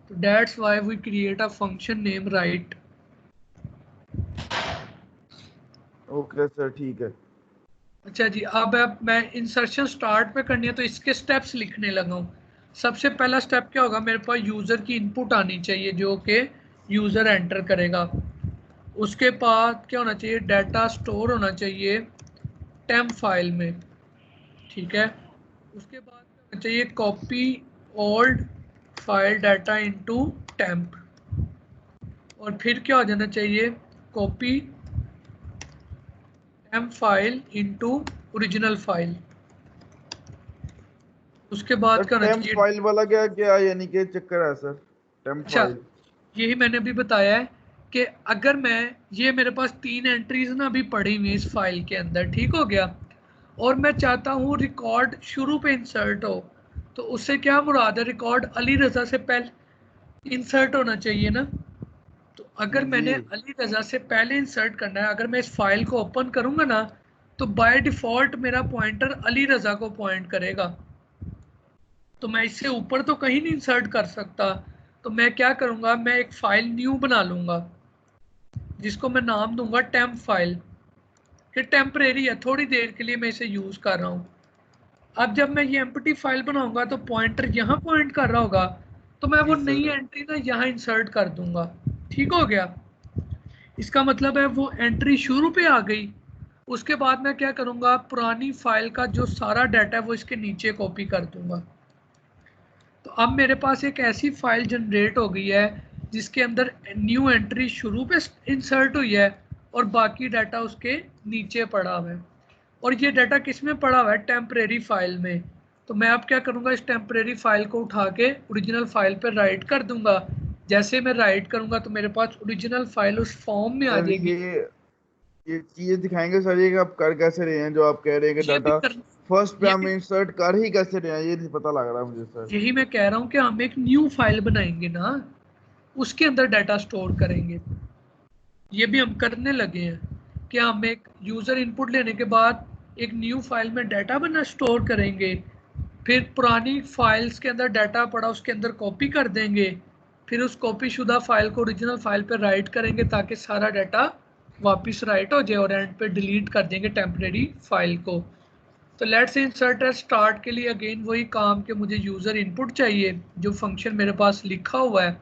Speaker 2: तो that's why we create a function name right.
Speaker 1: Okay sir, ठीक है।
Speaker 2: अच्छा जी, अब मैं इंसर्शन स्टार्ट पे करनी है तो इसके स्टेप्स लिखने लगा हूँ। सबसे पहला स्टेप क्या होगा, मेरे पास यूज़र की इनपुट आनी चाहिए जो कि यूज़र एंटर करेगा। उसके बाद क्या होना चाहिए, डाटा स्टोर होना चाहिए टेम्प फाइल में। ठीक है, उसके बाद क्या होना चाहिए, copy old file data into temp. और फिर क्या हो जाना चाहिए, copy temp file into original file. उसके
Speaker 1: सर
Speaker 2: बाद क्या होना
Speaker 1: टेम्प
Speaker 2: चाहिए,
Speaker 1: फाइल वाला क्या क्या यानी कि चक्कर है सर, टेम्प
Speaker 2: अच्छा
Speaker 1: फाइल?
Speaker 2: यही मैंने अभी बताया है कि अगर मैं, ये मेरे पास 3 एंट्रीज ना अभी पड़ी हुई इस फाइल के अंदर, ठीक हो गया, और मैं चाहता हूँ रिकॉर्ड शुरू पे इंसर्ट हो, तो उससे क्या मुराद है, रिकॉर्ड अली रजा से पहले इंसर्ट होना चाहिए ना। तो अगर
Speaker 1: जी
Speaker 2: मैंने अली रजा से पहले इंसर्ट करना है, अगर मैं इस फाइल को ओपन करूंगा ना, तो बाय डिफॉल्ट मेरा पॉइंटर अली रजा को पॉइंट करेगा, तो मैं इससे ऊपर तो कहीं नहीं इंसर्ट कर सकता। तो मैं क्या करूंगा, मैं एक फाइल न्यू बना लूंगा जिसको मैं नाम दूंगा टेम्प फाइल, कि टेम्परेरी है, थोड़ी देर के लिए मैं इसे यूज कर रहा हूँ। अब जब मैं ये एम्प्टी फाइल बनाऊंगा तो पॉइंटर यहाँ पॉइंट कर रहा होगा, तो मैं वो
Speaker 1: जी
Speaker 2: नई
Speaker 1: सर।
Speaker 2: एंट्री ना यहाँ इंसर्ट कर दूंगा। ठीक हो गया, इसका मतलब है वो एंट्री शुरू पे आ गई। उसके बाद मैं क्या करूंगा, पुरानी फाइल का जो सारा डाटा है वो इसके नीचे कॉपी कर दूंगा। तो अब मेरे पास एक ऐसी फाइल जनरेट हो गई है जिसके अंदर न्यू एंट्री शुरू पे इंसर्ट हुई है और बाकी डाटा उसके नीचे पड़ा हुआ है। और ये डाटा किस में पड़ा हुआ है, टेम्परेरी फाइल में। तो मैं अब क्या करूंगा, इस टेम्परेरी फाइल को उठा के ओरिजिनल फाइल पर राइट कर दूंगा। जैसे मैं राइट करूंगा तो मेरे पास ओरिजिनल फाइल उस फॉर्म में आ
Speaker 1: सर
Speaker 2: जाएगी।
Speaker 1: ये चीजें दिखाएंगे सर, ये कि आप कर कैसे रहे हैं, जो आप कह रहे हैं कि
Speaker 2: ये भी
Speaker 1: डाटा
Speaker 2: कर
Speaker 1: फर्स्ट पे
Speaker 2: ये
Speaker 1: हम
Speaker 2: भी
Speaker 1: इंसर्ट कर ही कैसे रहे हैं, ये नहीं पता लग रहा है मुझे सर।
Speaker 2: यही मैं कह रहा हूँ कि हम एक न्यू फाइल बनाएंगे ना, उसके अंदर डाटा स्टोर करेंगे। ये भी हम करने लगे हैं कि हम एक यूज़र इनपुट लेने के बाद एक न्यू फाइल में डाटा बना स्टोर करेंगे, फिर पुरानी फाइल्स के अंदर डाटा पड़ा उसके अंदर कॉपी कर देंगे, फिर उस कॉपी शुदा फाइल को ओरिजिनल फाइल पर राइट करेंगे ताकि सारा डाटा वापस राइट हो जाए, और एंड पे डिलीट कर देंगे टेम्परेरी फाइल को। तो let's say insert at start के लिए अगेन वही काम कि मुझे यूज़र इनपुट चाहिए, जो फंक्शन मेरे पास लिखा हुआ है।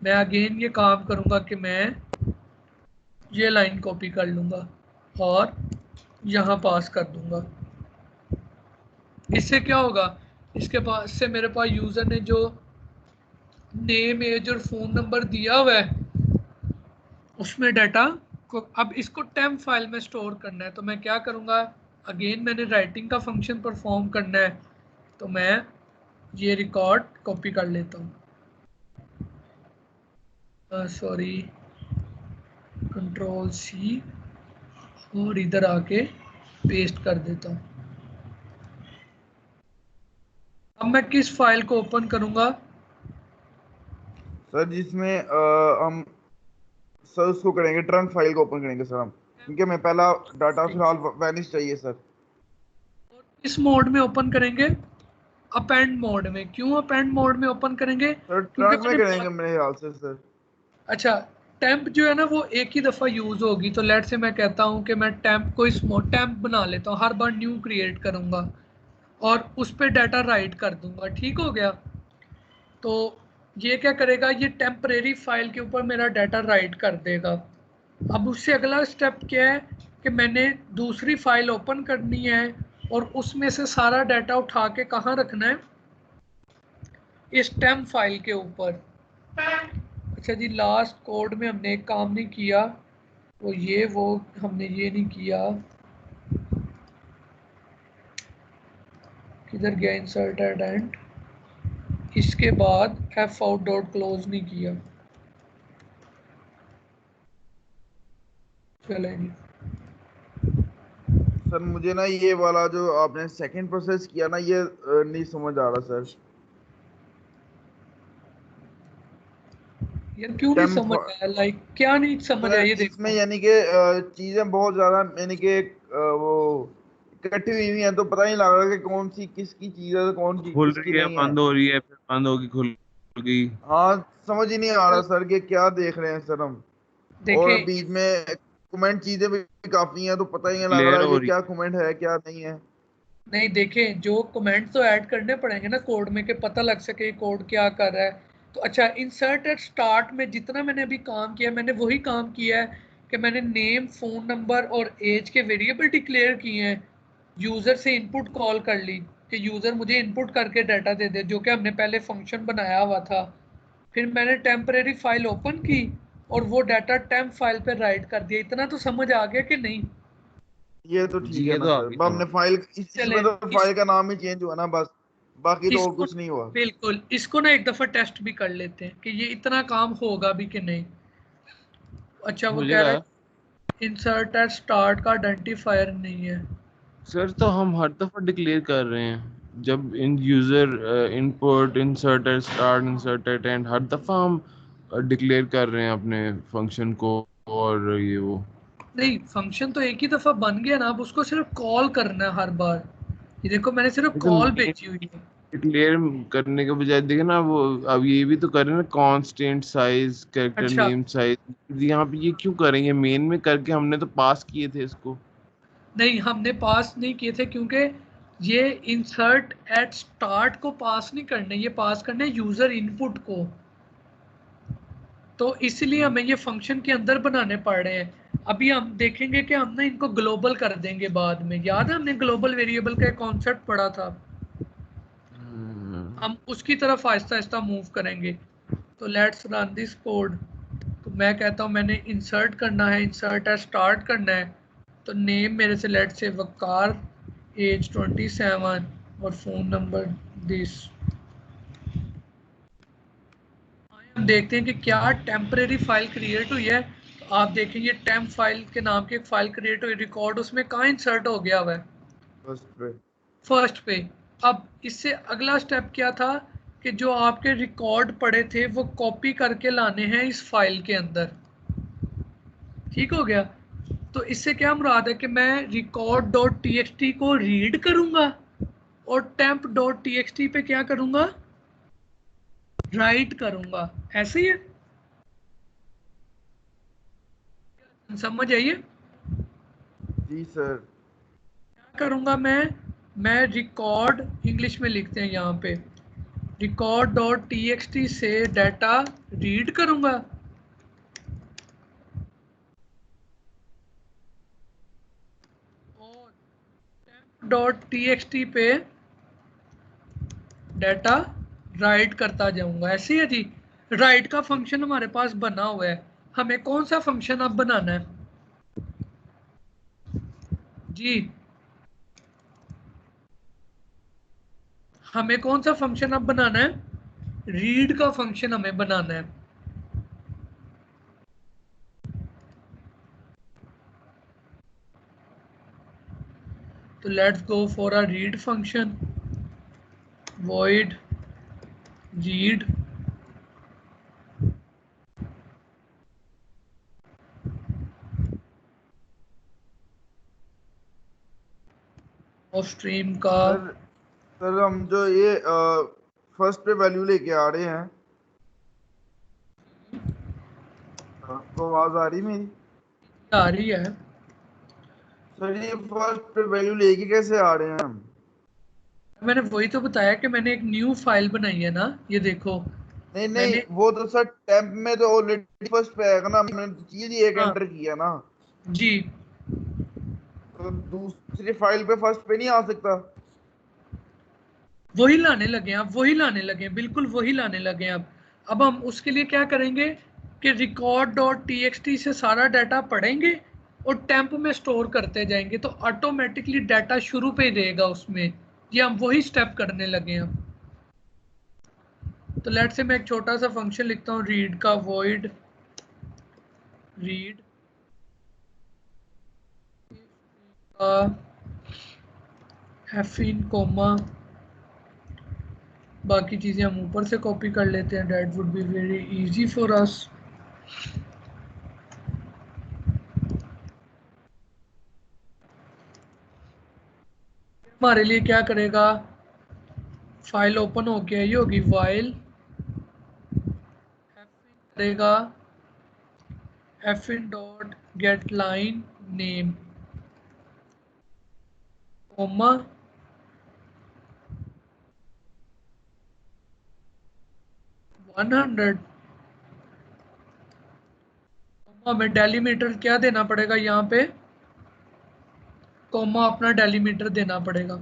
Speaker 2: मैं अगेन ये काम करूँगा कि मैं ये लाइन कॉपी कर लूँगा और यहाँ पास कर दूंगा। इससे क्या होगा, इसके पास से मेरे पास यूज़र ने जो नेम एज और फ़ोन नंबर दिया हुआ है उसमें डाटा को, अब इसको टेम्प फाइल में स्टोर करना है। तो मैं क्या करूँगा, अगेन मैंने राइटिंग का फंक्शन परफॉर्म करना है, तो मैं ये रिकॉर्ड कॉपी कर लेता हूँ, सॉरी कंट्रोल सी, और इधर आके पेस्ट कर देता हूँ। अब मैं किस फाइल को ओपन करूँगा,
Speaker 1: सर जिसमें हम सर उसको करेंगे, ट्रंक फाइल को ओपन करेंगे सर हम, क्योंकि हमें पहला डाटा फिलहाल वैनिश चाहिए सर।
Speaker 2: इस मोड में ओपन करेंगे, अपेंड मोड में। क्यों अपेंड मोड में ओपन करेंगे,
Speaker 1: सर
Speaker 2: क्योंकि
Speaker 1: ट्रंक में
Speaker 2: मैंने
Speaker 1: करेंगे मेरे ख्याल से सर।
Speaker 2: अच्छा टेम्प जो है ना वो एक ही दफ़ा यूज़ होगी, तो लेट से मैं कहता हूँ कि मैं टेम्प को इस मोड टेम्प बना लेता हूँ, हर बार न्यू क्रिएट करूँगा और उस पर डाटा राइट कर दूंगा। ठीक हो गया, तो ये क्या करेगा, ये टेम्परेरी फाइल के ऊपर मेरा डाटा राइट कर देगा। अब उससे अगला स्टेप क्या है कि मैंने दूसरी फाइल ओपन करनी है और उसमें से सारा डाटा उठा के कहाँ रखना है, इस टेम्प फाइल के ऊपर। अच्छा जी, लास्ट कोड में हमने एक काम नहीं किया, वो हमने ये नहीं किया, किधर गया इंसर्ट एट एंड, इसके बाद एफ आउट डॉट क्लोज नहीं किया। चले जी,
Speaker 1: सर मुझे ना ये वाला जो आपने सेकंड प्रोसेस किया ना, ये नहीं समझ आ रहा सर।
Speaker 2: यार क्यों नहीं
Speaker 1: टेम्प
Speaker 2: समझ आया, लाइक क्या नहीं समझ आया,
Speaker 1: सर
Speaker 2: ये
Speaker 1: इसमें
Speaker 2: देखो।
Speaker 1: यानी कि चीजें बहुत ज्यादा यानी कि वो इकट्ठी हुई हुई हैं, तो पता नहीं लग रहा कि कौन सी किसकी चीज है तो कौन सी
Speaker 3: खुल
Speaker 1: किसकी
Speaker 3: रही है,
Speaker 1: नहीं है।
Speaker 3: बंद हो रही है, फिर बंद होगी, खुल गई।
Speaker 1: हाँ, समझ ही नहीं आ रहा
Speaker 2: चल
Speaker 1: सर कि क्या देख रहे हैं सर हम। और
Speaker 2: देखें,
Speaker 1: बीच में कमेंट चीजें भी काफी हैं, तो पता ही नहीं लग
Speaker 3: क्लियर
Speaker 1: रहा
Speaker 3: हो
Speaker 1: कि
Speaker 3: रही
Speaker 1: क्या कमेंट है क्या नहीं है।
Speaker 2: नहीं देखें, जो कमेंट तो ऐड करने पड़ेंगे ना कोड में कि पता लग सके कोड क्या कर रहा है। तो अच्छा, इंसर्ट एट स्टार्ट में जितना मैंने अभी काम किया, मैंने वही काम किया है कि मैंने नेम, फ़ोन नंबर और एज के वेरिएबल डिक्लेयर किए हैं। यूज़र से इनपुट कॉल कर ली कि यूज़र मुझे इनपुट करके डाटा दे दे, जो कि हमने पहले फंक्शन बनाया हुआ था। फिर मैंने टेम्परेरी फाइल ओपन की और वो डाटा टेम्प फाइल पे राइट कर दिया। इतना तो समझ आ गया कि नहीं?
Speaker 1: ये तो
Speaker 3: जी
Speaker 1: ठीक है
Speaker 3: ये
Speaker 1: ना
Speaker 3: तो
Speaker 1: सर,
Speaker 3: आपकी
Speaker 1: अब हमने
Speaker 3: समझ।
Speaker 1: फाइल
Speaker 2: चले
Speaker 1: इसमें तो फाइल का नाम ही चेंज हुआ ना बस, बाकी तो और
Speaker 2: इसको
Speaker 1: कुछ नहीं हुआ।
Speaker 2: बिल्कुल, इसको ना एक दफा टेस्ट भी कर लेते हैं कि ये इतना काम होगा भी कि नहीं। अच्छा, वो
Speaker 3: हो
Speaker 2: कह रहा
Speaker 3: जाएगा
Speaker 2: है इंसर्ट एट स्टार्ट का आइडेंटिफायर नहीं है।
Speaker 3: सर। तो हम हर दफा डिक्लेयर कर रहे हैं जब इन user input inserted start inserted end, हर दफा हम डिक्लेयर कर रहे हैं अपने फंक्शन को। और ये वो
Speaker 2: नहीं, फंक्शन तो एक ही दफा बन गया ना, अब उसको सिर्फ कॉल करना है हर बार। ये देखो मैंने सिर्फ
Speaker 3: तो
Speaker 2: कॉल
Speaker 3: मेन
Speaker 2: भेजी हुई है।
Speaker 3: डिक्लेयर करने के बजाय देखे ना वो, अब ये भी तो कर रहे हैं ना कांस्टेंट साइज कैरेक्टर
Speaker 2: अच्छा,
Speaker 3: नेम साइज। यहाँ पे ये क्यों करेंगे? मेन में करके हमने तो पास किए थे इसको।
Speaker 2: नहीं हमने पास नहीं किए थे क्योंकि ये इंसर्ट एट स्टार्ट को पास नहीं करने, ये पास करने यूजर इनपुट को। तो इसलिए हमें ये फंक्शन के अंदर बनाने पड़ रहे हैं। अभी हम देखेंगे कि हम ना इनको ग्लोबल कर देंगे बाद में। याद है हमने ग्लोबल वेरिएबल का एक कॉन्सेप्ट पढ़ा था,
Speaker 3: हम्म,
Speaker 2: हम उसकी तरफ आहिस्ता आहिस्ता मूव करेंगे। तो लेट्स रन दिस कोड। तो मैं कहता हूँ मैंने इंसर्ट करना है, इंसर्ट है स्टार्ट करना है। तो नेम मेरे से लेट से वकार, एज 27 और फ़ोन नंबर दिस। हम देखते हैं कि क्या टेम्परेरी फाइल क्रिएट हुई है। तो आप देखेंगे टेम्प फाइल के नाम की एक फाइल क्रिएट हुई, रिकॉर्ड उसमें कहाँ इंसर्ट हो गया हुआ है?
Speaker 1: फर्स्ट पे।
Speaker 2: फर्स्ट पे। अब इससे अगला स्टेप क्या था कि जो आपके रिकॉर्ड पड़े थे वो कॉपी करके लाने हैं इस फाइल के अंदर। ठीक हो गया? तो इससे क्या मुराद है कि मैं record dot T x T को रीड करूंगा और temp dot T x T पे क्या करूंगा? राइट करूंगा। ऐसे ही है, समझ आइए।
Speaker 1: जी सर।
Speaker 2: क्या करूंगा मैं रिकॉर्ड इंग्लिश में लिखते हैं यहाँ पे, record dot T x T से डाटा रीड करूंगा और डॉट टी एक्स टी पे डाटा राइट करता जाऊंगा। ऐसे है जी। राइट का फंक्शन हमारे पास बना हुआ है। हमें कौन सा फंक्शन अब बनाना है जी? हमें कौन सा फंक्शन अब बनाना है? रीड का फंक्शन हमें बनाना है। तो let's go for a read function, void read और स्ट्रीम का।
Speaker 1: सर सर हम जो ये फर्स्ट पे वैल्यू लेके आ रहे हैं, आपको आवाज आ रही मेरी?
Speaker 2: आ रही है।
Speaker 1: सर ये फर्स्ट पे वैल्यू लेके कैसे आ रहे हैं हम?
Speaker 2: मैंने वही तो बताया कि मैंने एक न्यू फाइल बनाई है ना, ये देखो।
Speaker 1: नहीं नहीं,
Speaker 2: मैंने,
Speaker 1: वो तो सर टेम्प में तो ऑलरेडी फर्स्ट पे आएगा ना, मैंने तो चीज ही एक
Speaker 2: हाँ
Speaker 1: एंटर किया ना,
Speaker 2: जी,
Speaker 1: तो दूसरी फाइल पे फर्स्ट पे नहीं आ सकता।
Speaker 2: वही लाने लगे हैं, अब वही लाने लगे हैं, बिल्कुल वही लाने लगे हैं। अब हम उसके लिए क्या करेंगे कि record dot T x T से सारा डाटा पढ़ेंगे और टेम्प में स्टोर करते जाएंगे, तो ऑटोमेटिकली डाटा शुरू पे ही रहेगा उसमें। ये हम वही स्टेप करने लगे हैं अब। तो लेट से मैं एक छोटा सा फंक्शन लिखता हूँ रीड का, void read F in comma, बाकी चीज़ें हम ऊपर से कॉपी कर लेते हैं, that would be very easy for us. हमारे लिए क्या करेगा, फाइल ओपन हो गया, ये होगी वाइल करेगा F in dot get line name comma 100। हमें डेलीमीटर क्या देना पड़ेगा यहाँ पे? कोमा अपना डेलीमीटर देना पड़ेगा।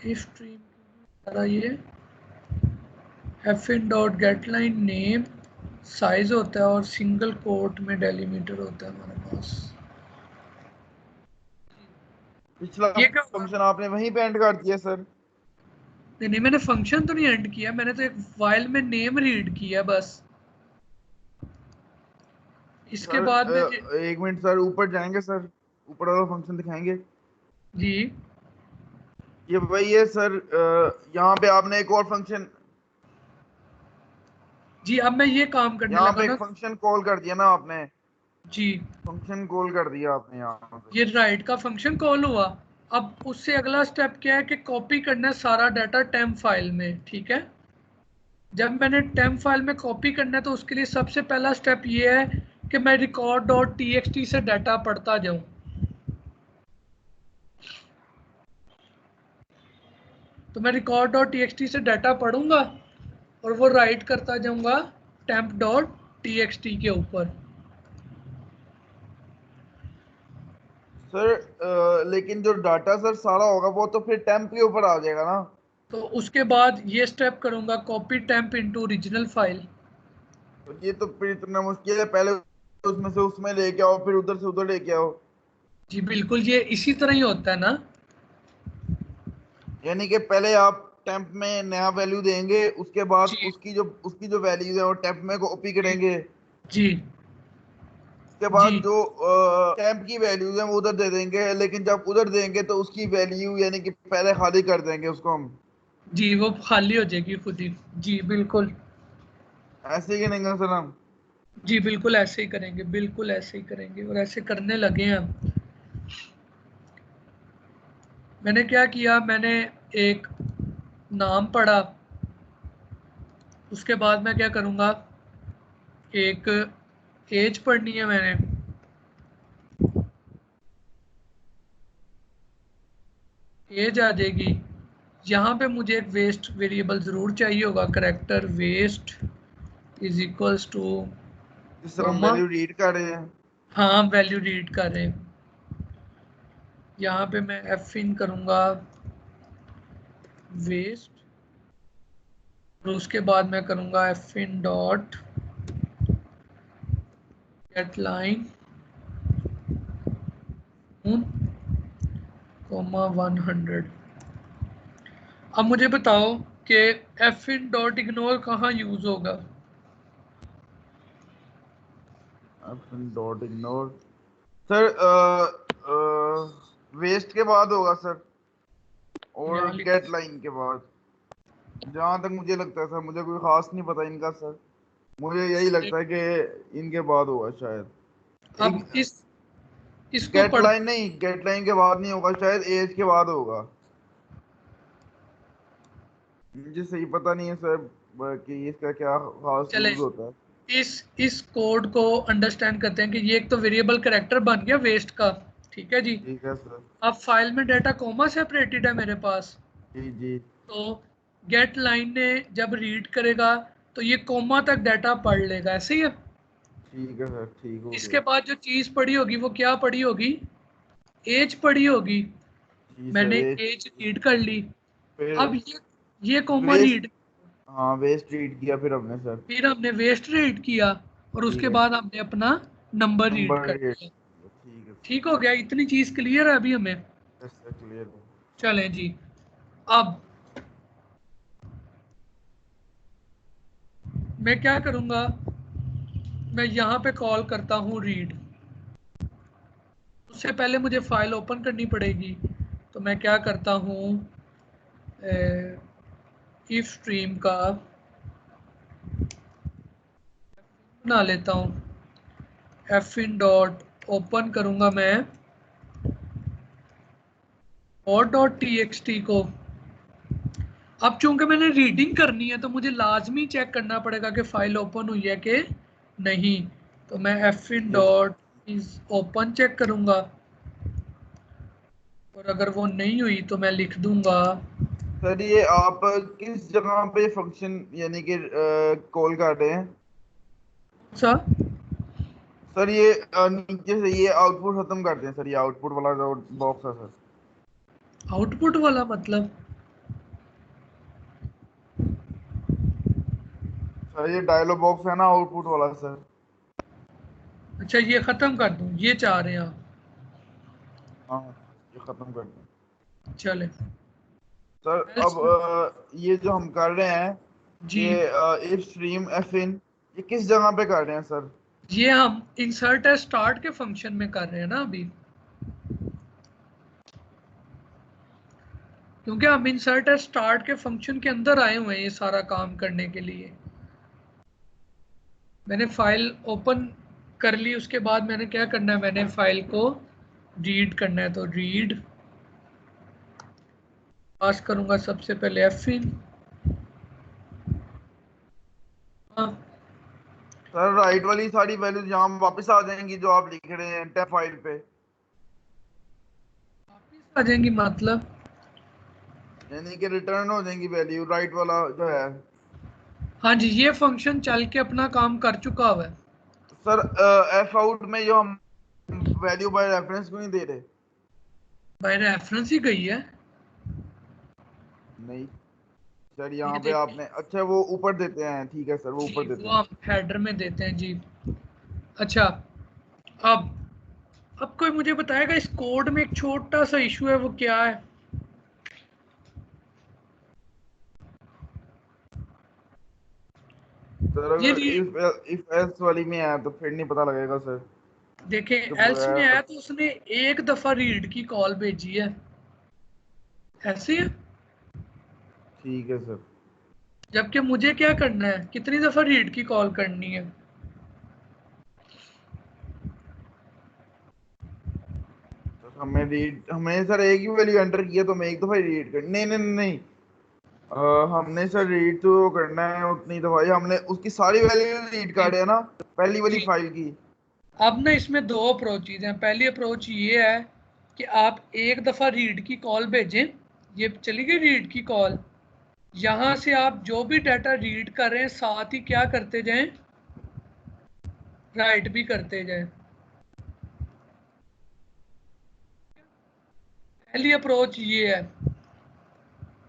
Speaker 2: इफ स्ट्रीम ये fin dot get line name size होता है और सिंगल कोट में डेलीमीटर होता है हमारे पास।
Speaker 1: पिछला
Speaker 2: ये क्या होगा?
Speaker 1: फंक्शन आपने वहीं पे एंड कर दिया सर।
Speaker 2: नहीं, मैंने फंक्शन तो नहीं एंड किया, मैंने तो एक वाइल में नेम रीड किया बस। इसके
Speaker 1: सर
Speaker 2: बाद में
Speaker 1: एक मिनट सर, ऊपर जाएंगे सर, ऊपर वाला फंक्शन दिखाएंगे।
Speaker 2: जी
Speaker 1: ये वही है सर। यहाँ पे आपने एक और फंक्शन,
Speaker 2: जी अब मैं ये काम करने
Speaker 1: यहाँ
Speaker 2: लगा
Speaker 1: पे एक
Speaker 2: ना।
Speaker 1: फंक्शन कॉल कर दिया ना आपने,
Speaker 2: जी
Speaker 1: फंक्शन कॉल कर दिया आपने यहाँ पे।
Speaker 2: ये राइट का फंक्शन कॉल हुआ। अब उससे अगला स्टेप क्या है कि कॉपी करना है सारा डाटा टेम्प फाइल में, ठीक है। जब मैंने टेम्प फाइल में कॉपी करना है तो उसके लिए सबसे पहला स्टेप ये है कि मैं रिकॉर्ड डॉट टीएक्सटी से डाटा पढ़ता जाऊं। तो मैं रिकॉर्ड डॉट टीएक्सटी से डाटा पढ़ूंगा और वो राइट करता जाऊंगा टेम्प डॉट टीएक्सटी के ऊपर।
Speaker 1: सर लेकिन जो डाटा सर सारा होगा वो तो फिर टेम्प के ऊपर आ जाएगा ना।
Speaker 2: तो उसके बाद ये स्टेप करूंगा copy temp into original file.
Speaker 1: तो ये तो फिर इतना मुश्किल है, पहले उसमें से उसमें लेके आओ, फिर उधर से उधर लेके आओ।
Speaker 2: जी बिल्कुल, ये इसी तरह ही होता है ना।
Speaker 1: यानी कि पहले आप टेम्प में नया वैल्यू देंगे, उसके बाद
Speaker 2: जी
Speaker 1: उसकी जो वैल्यू है वो टेम्प में कॉपी
Speaker 2: जी
Speaker 1: करेंगे।
Speaker 2: जी
Speaker 1: उसके
Speaker 2: जी
Speaker 1: बाद जो टेम्प की वैल्यूज है वो उधर दे देंगे, लेकिन जब उधर देंगे तो उसकी वैल्यू यानी कि पहले खाली कर देंगे उसको हम।
Speaker 2: जी वो खाली हो जाएगी खुद ही। जी बिल्कुल।
Speaker 1: ऐसे ही करेंगे सर हम।
Speaker 2: जी बिल्कुल ऐसे ही करेंगे, बिल्कुल ऐसे ही करेंगे और ऐसे करने लगे हैं हम। मैंने क्या किया, मैंने एक नाम पढ़ा, उसके बाद मैं क्या करूँगा, एक एज पढ़नी है मैंने। एज आ जाएगी। यहाँ पे मुझे एक वेस्ट वेरिएबल ज़रूर चाहिए होगा, character west is equals to
Speaker 1: जिस तरह हम
Speaker 2: कॉमा।
Speaker 1: वैल्यू रीड कर रहे हैं।
Speaker 2: हाँ वैल्यू रीड कर रहे हैं। यहाँ पे मैं एफ इन करूँगा वेस्ट और उसके बाद मैं करूँगा F in dot get line comma 100। अब मुझे बताओ कि एफ इन डॉट इग्नोर कहाँ यूज़ होगा।
Speaker 1: डॉट इग्नोर सर वेस्ट के बाद होगा सर, और
Speaker 2: यहाँ लिख।
Speaker 1: गेट लाइन के बाद। जहां तक मुझे लगता है सर, मुझे कोई खास नहीं पता इनका सर, मुझे यही लगता है कि इनके बाद होगा शायद। एक
Speaker 2: अब इसको
Speaker 1: गेट
Speaker 2: पढ़।
Speaker 1: लाइन नहीं, गेट लाइन के बाद नहीं होगा शायद, एज के बाद होगा। मुझे सही पता नहीं है सर कि इसका क्या खास
Speaker 2: चले
Speaker 1: यूज होता है।
Speaker 2: इस कोड को अंडरस्टैंड करते हैं कि ये एक तो वेरिएबल करेक्टर बन गया वेस्ट का, ठीक है जी।
Speaker 1: ठीक है सर।
Speaker 2: अब फाइल में डाटा कॉमा सेपरेटेड है मेरे पास।
Speaker 1: जी जी।
Speaker 2: तो गेट लाइन ने जब रीड करेगा तो ये कॉमा तक डाटा पढ़ लेगा, ऐसे ही है।
Speaker 1: ठीक है सर, ठीक हो
Speaker 2: इसके
Speaker 1: गया।
Speaker 2: बाद जो चीज़ पढ़ी होगी वो क्या पढ़ी होगी, एज पढ़ी होगी।
Speaker 1: जी सर,
Speaker 2: मैंने
Speaker 1: एज।
Speaker 2: एज रीड कर ली।
Speaker 1: फिर
Speaker 2: अब ये कॉमा
Speaker 1: वेस्ट,
Speaker 2: रीड,
Speaker 1: हाँ वेस्ट रीड किया फिर हमने सर।
Speaker 2: फिर हमने वेस्ट रीड किया और
Speaker 1: ठीक
Speaker 2: उसके
Speaker 1: है,
Speaker 2: बाद हमने अपना नंबर रीड
Speaker 1: नंबर
Speaker 2: कर
Speaker 1: रेट।
Speaker 2: लिया।
Speaker 1: ठीक है सर।
Speaker 2: ठीक हो गया, इतनी चीज़ क्लियर है अभी हमें।
Speaker 1: यस सर, क्लियर हो।
Speaker 2: चलें जी। अब मैं क्या करूँगा, मैं यहाँ पे कॉल करता हूँ रीड। उससे पहले मुझे फाइल ओपन करनी पड़ेगी, तो मैं क्या करता हूँ, इफ स्ट्रीम का बना लेता हूँ। एफ इन डॉट ओपन करूँगा मैं और डॉट टी एक्स टी को। अब चूंकि मैंने रीडिंग करनी है तो मुझे लाजमी चेक करना पड़ेगा कि फाइल ओपन हुई है कि नहीं। तो मैं F in
Speaker 1: yes.
Speaker 2: Dot is open check करूँगा और अगर वो नहीं हुई तो मैं लिख दूंगा।
Speaker 1: सर ये आप किस जगह पे फंक्शन यानी कि कॉल कर रहे हैं?
Speaker 2: सा
Speaker 1: सर ये नीचे से ये आउटपुट खत्म करते हैं सर, ये आउटपुट वाला जो बॉक्स है सर।
Speaker 2: आउटपुट वाला मतलब
Speaker 1: सर ये डायलॉग बॉक्स है ना आउटपुट वाला सर।
Speaker 2: अच्छा ये खत्म कर दूं, ये चाह रहे हैं आप?
Speaker 1: हाँ ये खत्म कर दें।
Speaker 2: चले।
Speaker 1: सर अब ये जो हम कर रहे हैं
Speaker 2: जी
Speaker 1: ये इफ स्ट्रीम एफ इन, ये किस जगह पे कर रहे हैं सर?
Speaker 2: ये हम इंसर्ट एज स्टार्ट के फंक्शन में कर रहे हैं ना अभी, क्योंकि हम इंसर्ट एज स्टार्ट के फंक्शन के अंदर आए हुए हैं ये सारा काम करने के लिए। मैंने फाइल ओपन कर ली, उसके बाद मैंने क्या करना है, मैंने फाइल को रीड करना है, तो रीड पास करूंगा सबसे पहले एफ इन। हाँ
Speaker 1: सर राइट वाली सारी वैल्यूज यहाँ वापस आ जाएंगी जो आप लिख रहे हैं टेप फाइल पे,
Speaker 2: वापिस आ जाएंगी मतलब?
Speaker 1: यानी कि रिटर्न हो जाएंगी वैल्यू राइट वाला जो है।
Speaker 2: हाँ जी, ये फंक्शन चल के अपना काम कर चुका हुआ है।
Speaker 1: सर एफ आउट में जो हम वैल्यू बाय रेफरेंस क्यों नहीं दे रहे?
Speaker 2: बाय रेफरेंस ही गई है।
Speaker 1: नहीं सर
Speaker 2: ये
Speaker 1: यहाँ पे
Speaker 2: देखें
Speaker 1: आपने, अच्छा वो ऊपर देते हैं, ठीक है सर वो ऊपर
Speaker 2: जी,
Speaker 1: देते
Speaker 2: वो
Speaker 1: हैं।
Speaker 2: हम हेडर में देते हैं जी। अच्छा अब अब कोई मुझे बताएगा इस कोड में एक छोटा सा इशू है, वो क्या है?
Speaker 1: सर
Speaker 2: ये
Speaker 1: अगर इफ एल्स वाली में आया तो फिर नहीं पता लगेगा सर।
Speaker 2: देखें,
Speaker 1: जो
Speaker 2: एल्स में
Speaker 1: बगैर,
Speaker 2: आया तो उसने एक दफा रीड की कॉल भेजी है, ऐसे है।
Speaker 1: ठीक है सर।
Speaker 2: जबकि मुझे क्या करना है, कितनी दफा रीड की कॉल करनी है?
Speaker 1: सर हमने सर एक ही वैल्यू एंटर किया तो मैं एक दफा ही रीड कर, नहीं नहीं नहीं नहीं। हमने सर रीड तो करना है उतनी दफा ही, हमने उसकी सारी वैल्यू रीड
Speaker 2: जी
Speaker 1: कर है ना पहली वाली
Speaker 2: जी।
Speaker 1: फाइल की।
Speaker 2: अब ना इसमें दो अप्रोचेज हैं। पहली अप्रोच ये है कि आप एक दफा रीड की कॉल भेजें, ये चली गई रीड की कॉल, यहां से आप जो भी डाटा रीड कर रहे हैं साथ ही क्या करते जाएं, राइट भी करते जाएं। पहली अप्रोच ये है।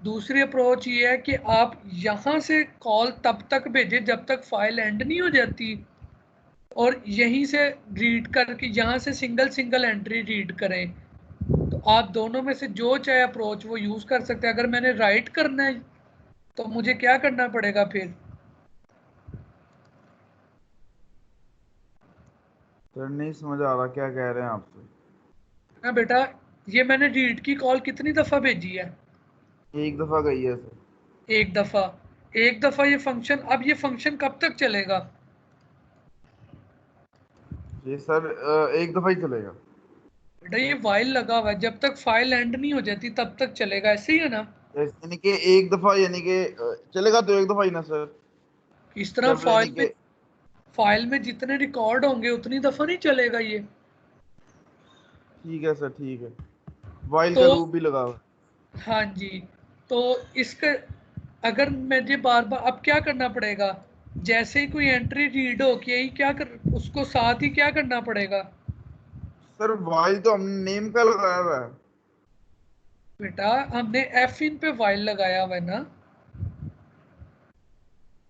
Speaker 2: दूसरी अप्रोच ये है कि आप यहां से कॉल तब तक भेजें जब तक फाइल एंड नहीं हो जाती, और यहीं से रीड करके यहाँ से सिंगल सिंगल एंट्री रीड करें। तो आप दोनों में से जो चाहे अप्रोच वो यूज कर सकते हैं। अगर मैंने राइट करना है तो मुझे क्या करना पड़ेगा फिर?
Speaker 1: सर नहीं समझ आ रहा क्या कह रहे हैं आपसे।
Speaker 2: ना बेटा, ये मैंने रीड की कॉल कितनी दफा भेजी है?
Speaker 1: एक दफा गई है सर।
Speaker 2: एक दफा। एक दफा ये फंक्शन, अब ये फंक्शन कब तक चलेगा?
Speaker 1: ये सर एक दफा ही चलेगा।
Speaker 2: बेटा ये वाइल लगा हुआ है, जब तक फाइल एंड नहीं हो जाती तब तक चलेगा, ऐसे ही है ना?
Speaker 1: यानी कि एक दफा, यानी कि चलेगा तो एक दफा ही ना सर।
Speaker 2: इस तरह
Speaker 1: जब यानी कि
Speaker 2: फाइल में जितने रिकॉर्ड होंगे उतनी दफा नहीं चलेगा ये।
Speaker 1: ठीक है सर ठीक है, वाइल
Speaker 2: तो
Speaker 1: का लूप भी लगा हुआ
Speaker 2: हाँ जी, तो इसका अगर मुझे बार बार अब क्या करना पड़ेगा, जैसे ही कोई एंट्री रीड हो के ही क्या कर, उसको साथ ही क्या करना पड़ेगा?
Speaker 1: है। सर वाइल तो हमने नेम का लगाया हुआ है।
Speaker 2: बेटा हमने एफ इन पे वाइल लगाया हुआ है ना,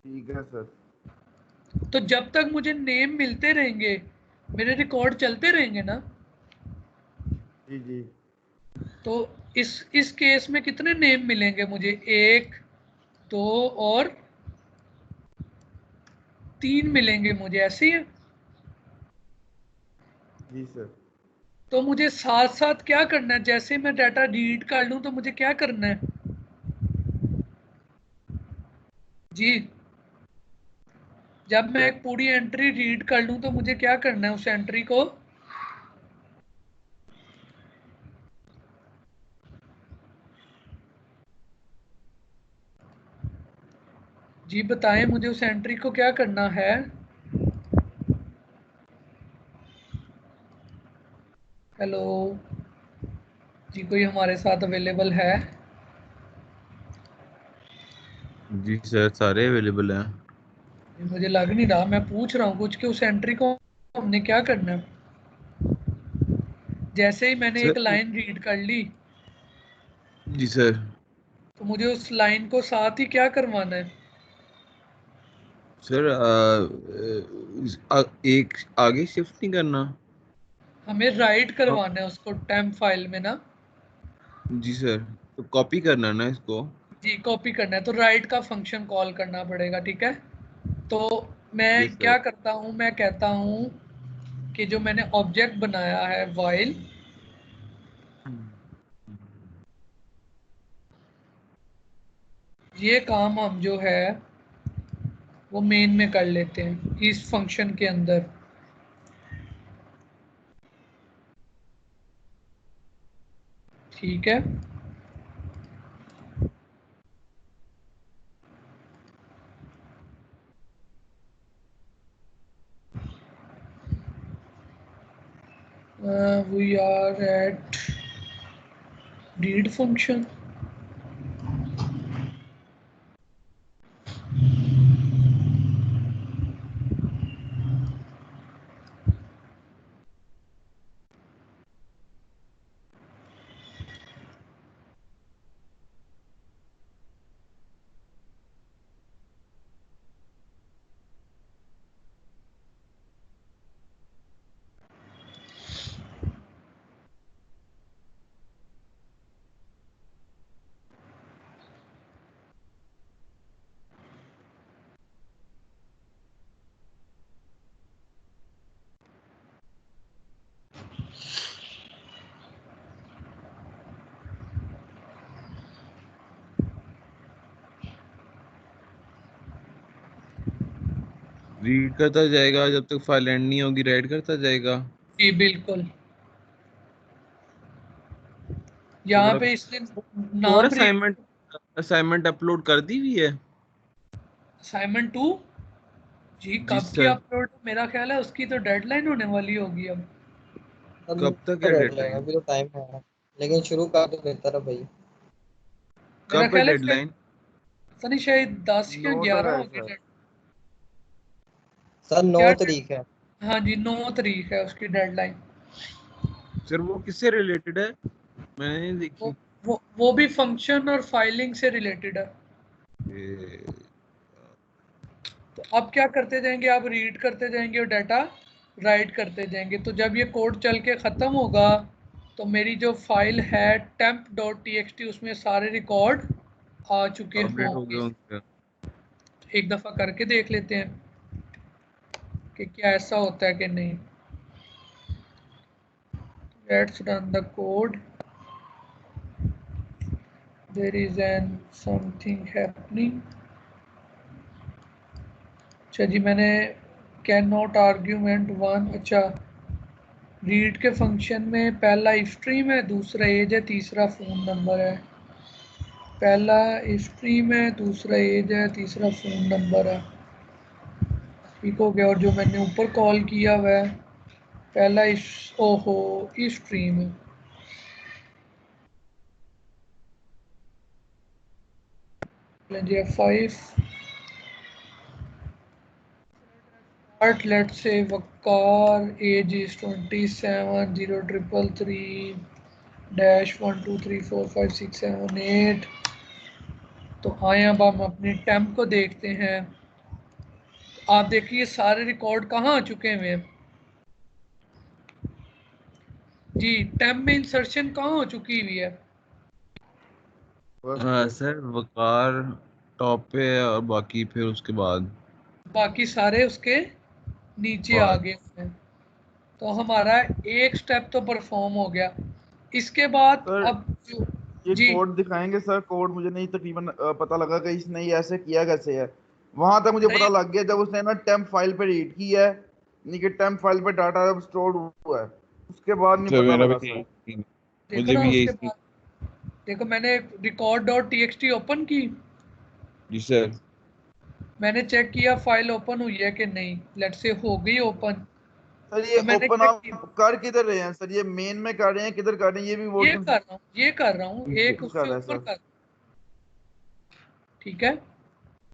Speaker 1: ठीक है सर।
Speaker 2: तो जब तक मुझे नेम मिलते रहेंगे मेरे रिकॉर्ड चलते रहेंगे ना।
Speaker 1: जी जी।
Speaker 2: तो इस केस में कितने नेम मिलेंगे मुझे? एक, दो और तीन मिलेंगे मुझे, ऐसे ही है।
Speaker 1: जी सर।
Speaker 2: तो मुझे साथ साथ क्या करना है, जैसे मैं डाटा रीड कर लूं तो मुझे क्या करना है जी? जब मैं
Speaker 1: क्या?
Speaker 2: एक पूरी एंट्री रीड कर लूं तो मुझे क्या करना है उस एंट्री को? जी बताएं मुझे, उस एंट्री को क्या करना है? हेलो जी, कोई हमारे साथ अवेलेबल है?
Speaker 3: जी सर, सारे अवेलेबल हैं।
Speaker 2: मुझे लग नहीं रहा, मैं पूछ रहा हूँ कुछ कि उस एंट्री को हमने क्या करना है। जैसे ही मैंने
Speaker 3: सर
Speaker 2: एक लाइन रीड कर ली
Speaker 3: जी सर,
Speaker 2: तो मुझे उस लाइन को साथ ही क्या करवाना है?
Speaker 3: सर एक आगे शिफ्ट नहीं करना?
Speaker 2: हमें राइट करवाना है उसको टेम्प फाइल में ना।
Speaker 3: जी सर, तो कॉपी करना ना इसको।
Speaker 2: जी कॉपी करना है तो राइट का फंक्शन कॉल करना पड़ेगा, ठीक है। तो मैं
Speaker 3: यस सर।
Speaker 2: क्या करता हूँ, मैं कहता हूँ कि जो मैंने ऑब्जेक्ट बनाया है वाइल, ये काम हम जो है वो मेन में कर लेते हैं इस फंक्शन के अंदर। ठीक है, we are at read function.
Speaker 3: Read करता जाएगा जब तक फाइल एंड नहीं होगी, राइट करता जाएगा।
Speaker 2: जी बिल्कुल,
Speaker 3: तो
Speaker 2: यहाँ
Speaker 3: बड़ा
Speaker 2: पे इसने
Speaker 3: तो और
Speaker 2: नाम रीड।
Speaker 3: असाइनमेंट असाइनमेंट अपलोड कर दी हुई है?
Speaker 2: असाइनमेंट 2 जी
Speaker 3: जी
Speaker 2: कब की
Speaker 3: सर।
Speaker 2: अपलोड, मेरा ख्याल है उसकी तो डेडलाइन होने वाली होगी अब।
Speaker 4: अभी
Speaker 3: कब तक है
Speaker 4: डेडलाइन,
Speaker 3: डेडलाइन?
Speaker 4: अभी तो टाइम है, लेकिन शुरू कर दो बेहतर है भाई।
Speaker 2: मेरा
Speaker 3: कब है
Speaker 2: ख्याल है शायद,
Speaker 3: डेडलाइन?
Speaker 2: पता नहीं शायद 10 या
Speaker 1: 9 तक
Speaker 2: 11
Speaker 1: है
Speaker 2: होगी
Speaker 1: सर।
Speaker 4: सर 9
Speaker 2: क्या
Speaker 4: तारीख है।
Speaker 2: हाँ जी 9 तारीख है उसकी डेडलाइन।
Speaker 3: सर वो किससे रिलेटेड है? मैंने नहीं
Speaker 2: वो
Speaker 3: देखी।
Speaker 2: वो भी फंक्शन और फाइलिंग से रिलेटेड है।
Speaker 3: ए,
Speaker 2: तो अब क्या करते जाएंगे, आप रीड करते जाएंगे और डाटा राइट करते जाएंगे। तो जब ये कोड चल के ख़त्म होगा तो मेरी जो फाइल है temp.txt उसमें सारे रिकॉर्ड आ चुके
Speaker 3: अपडेट हो गया
Speaker 2: होंगे।
Speaker 3: उनका।
Speaker 2: एक दफ़ा करके देख लेते हैं कि क्या ऐसा होता है कि नहीं। Let's run the code, there is an something happening. अच्छा जी, मैंने कैन नॉट आर्ग्यूमेंट वन, अच्छा रीड के फंक्शन में पहला स्ट्रीम है, दूसरा एज है, तीसरा फ़ोन नंबर है। पहला स्ट्रीम है, दूसरा एज है, तीसरा फ़ोन नंबर है। ठीक हो गया। और जो मैंने ऊपर कॉल किया हुआ है, पहला इस ओहो स्ट्रीम है। जी F5 start, let's say Vakar, age is 27, 0333 dash 1234567 8। तो आए अब हम अपने टेम्प को देखते हैं। आप देखिए सारे रिकॉर्ड कहाँ आ चुके हैं जी, टेम्प में इंसर्शन कहाँ हो चुकी हुई है।
Speaker 1: फर्स्ट
Speaker 3: हाँ
Speaker 1: पे।
Speaker 3: सर, वकार टॉप पे है और बाकी फिर उसके बाद
Speaker 2: बाकी सारे उसके नीचे आ
Speaker 3: बाद
Speaker 2: गए हैं। तो हमारा एक स्टेप तो परफॉर्म हो गया। इसके बाद
Speaker 1: सर
Speaker 2: अब
Speaker 1: ये
Speaker 2: जी
Speaker 1: कोड दिखाएंगे सर? कोड मुझे नहीं तकरीबन पता लगा कि इसने ये ऐसे किया कैसे है। वहां तक मुझे
Speaker 2: नहीं,
Speaker 1: पता लग गया जब उसने ना टेम्प फाइल पे रीड की है, यानी कि टेम्प फाइल पे डाटा जब स्टोर हुआ है, उसके बाद नहीं
Speaker 3: सर
Speaker 1: पता
Speaker 3: मेरा भी
Speaker 1: लगा
Speaker 3: यही
Speaker 1: सर।
Speaker 3: सीन।
Speaker 2: देखो
Speaker 3: मुझे
Speaker 2: ना
Speaker 3: भी यही
Speaker 2: उसके
Speaker 3: सीन।
Speaker 2: बाद देखो मैंने record dot T x T open की,
Speaker 3: जी सर।
Speaker 2: मैंने चेक किया फाइल ओपन हुई है कि नहीं, लेट्स से हो गई ओपन।
Speaker 1: सर ये
Speaker 2: तो मैंने
Speaker 1: ओपन
Speaker 2: क्या
Speaker 1: आप
Speaker 2: किया,
Speaker 1: कर किधर रहे हैं सर? ये मेन में कर रहे हैं, किधर कर रहे हैं? ये भी
Speaker 2: ये
Speaker 1: वर्ड
Speaker 2: कर रहा हूँ, ये कर रहा हूँ, एक
Speaker 1: कर
Speaker 2: उससे
Speaker 1: रहा है
Speaker 2: ऊपर
Speaker 1: सर।
Speaker 2: कर, ठीक है।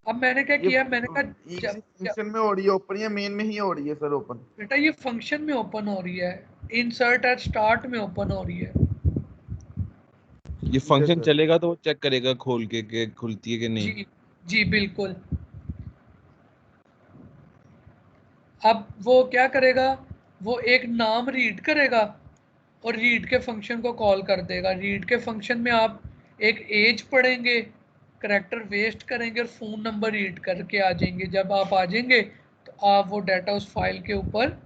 Speaker 2: अब मैंने क्या
Speaker 1: ये
Speaker 2: किया, मैंने कहा
Speaker 1: एक सी फंक्शन में हो रही है ओपन, या मेन में ही हो रही है सर ओपन?
Speaker 2: बेटा ये फंक्शन में ओपन हो रही है, इंसर्ट एट स्टार्ट में ओपन हो रही है।
Speaker 3: ये
Speaker 1: ठीक है
Speaker 3: फंक्शन
Speaker 1: सर।
Speaker 3: चलेगा तो वो चेक करेगा खोल के कि खुलती है कि नहीं।
Speaker 2: जी जी बिल्कुल। अब वो क्या करेगा, वो एक नाम रीड करेगा और रीड के फंक्शन को कॉल कर देगा। रीड के फंक्शन में आप एक एज पढ़ेंगे, करेक्टर वेस्ट करेंगे और फ़ोन नंबर रीड करके आ जाएंगे। जब आप आ जाएंगे तो आप वो डाटा उस फाइल के ऊपर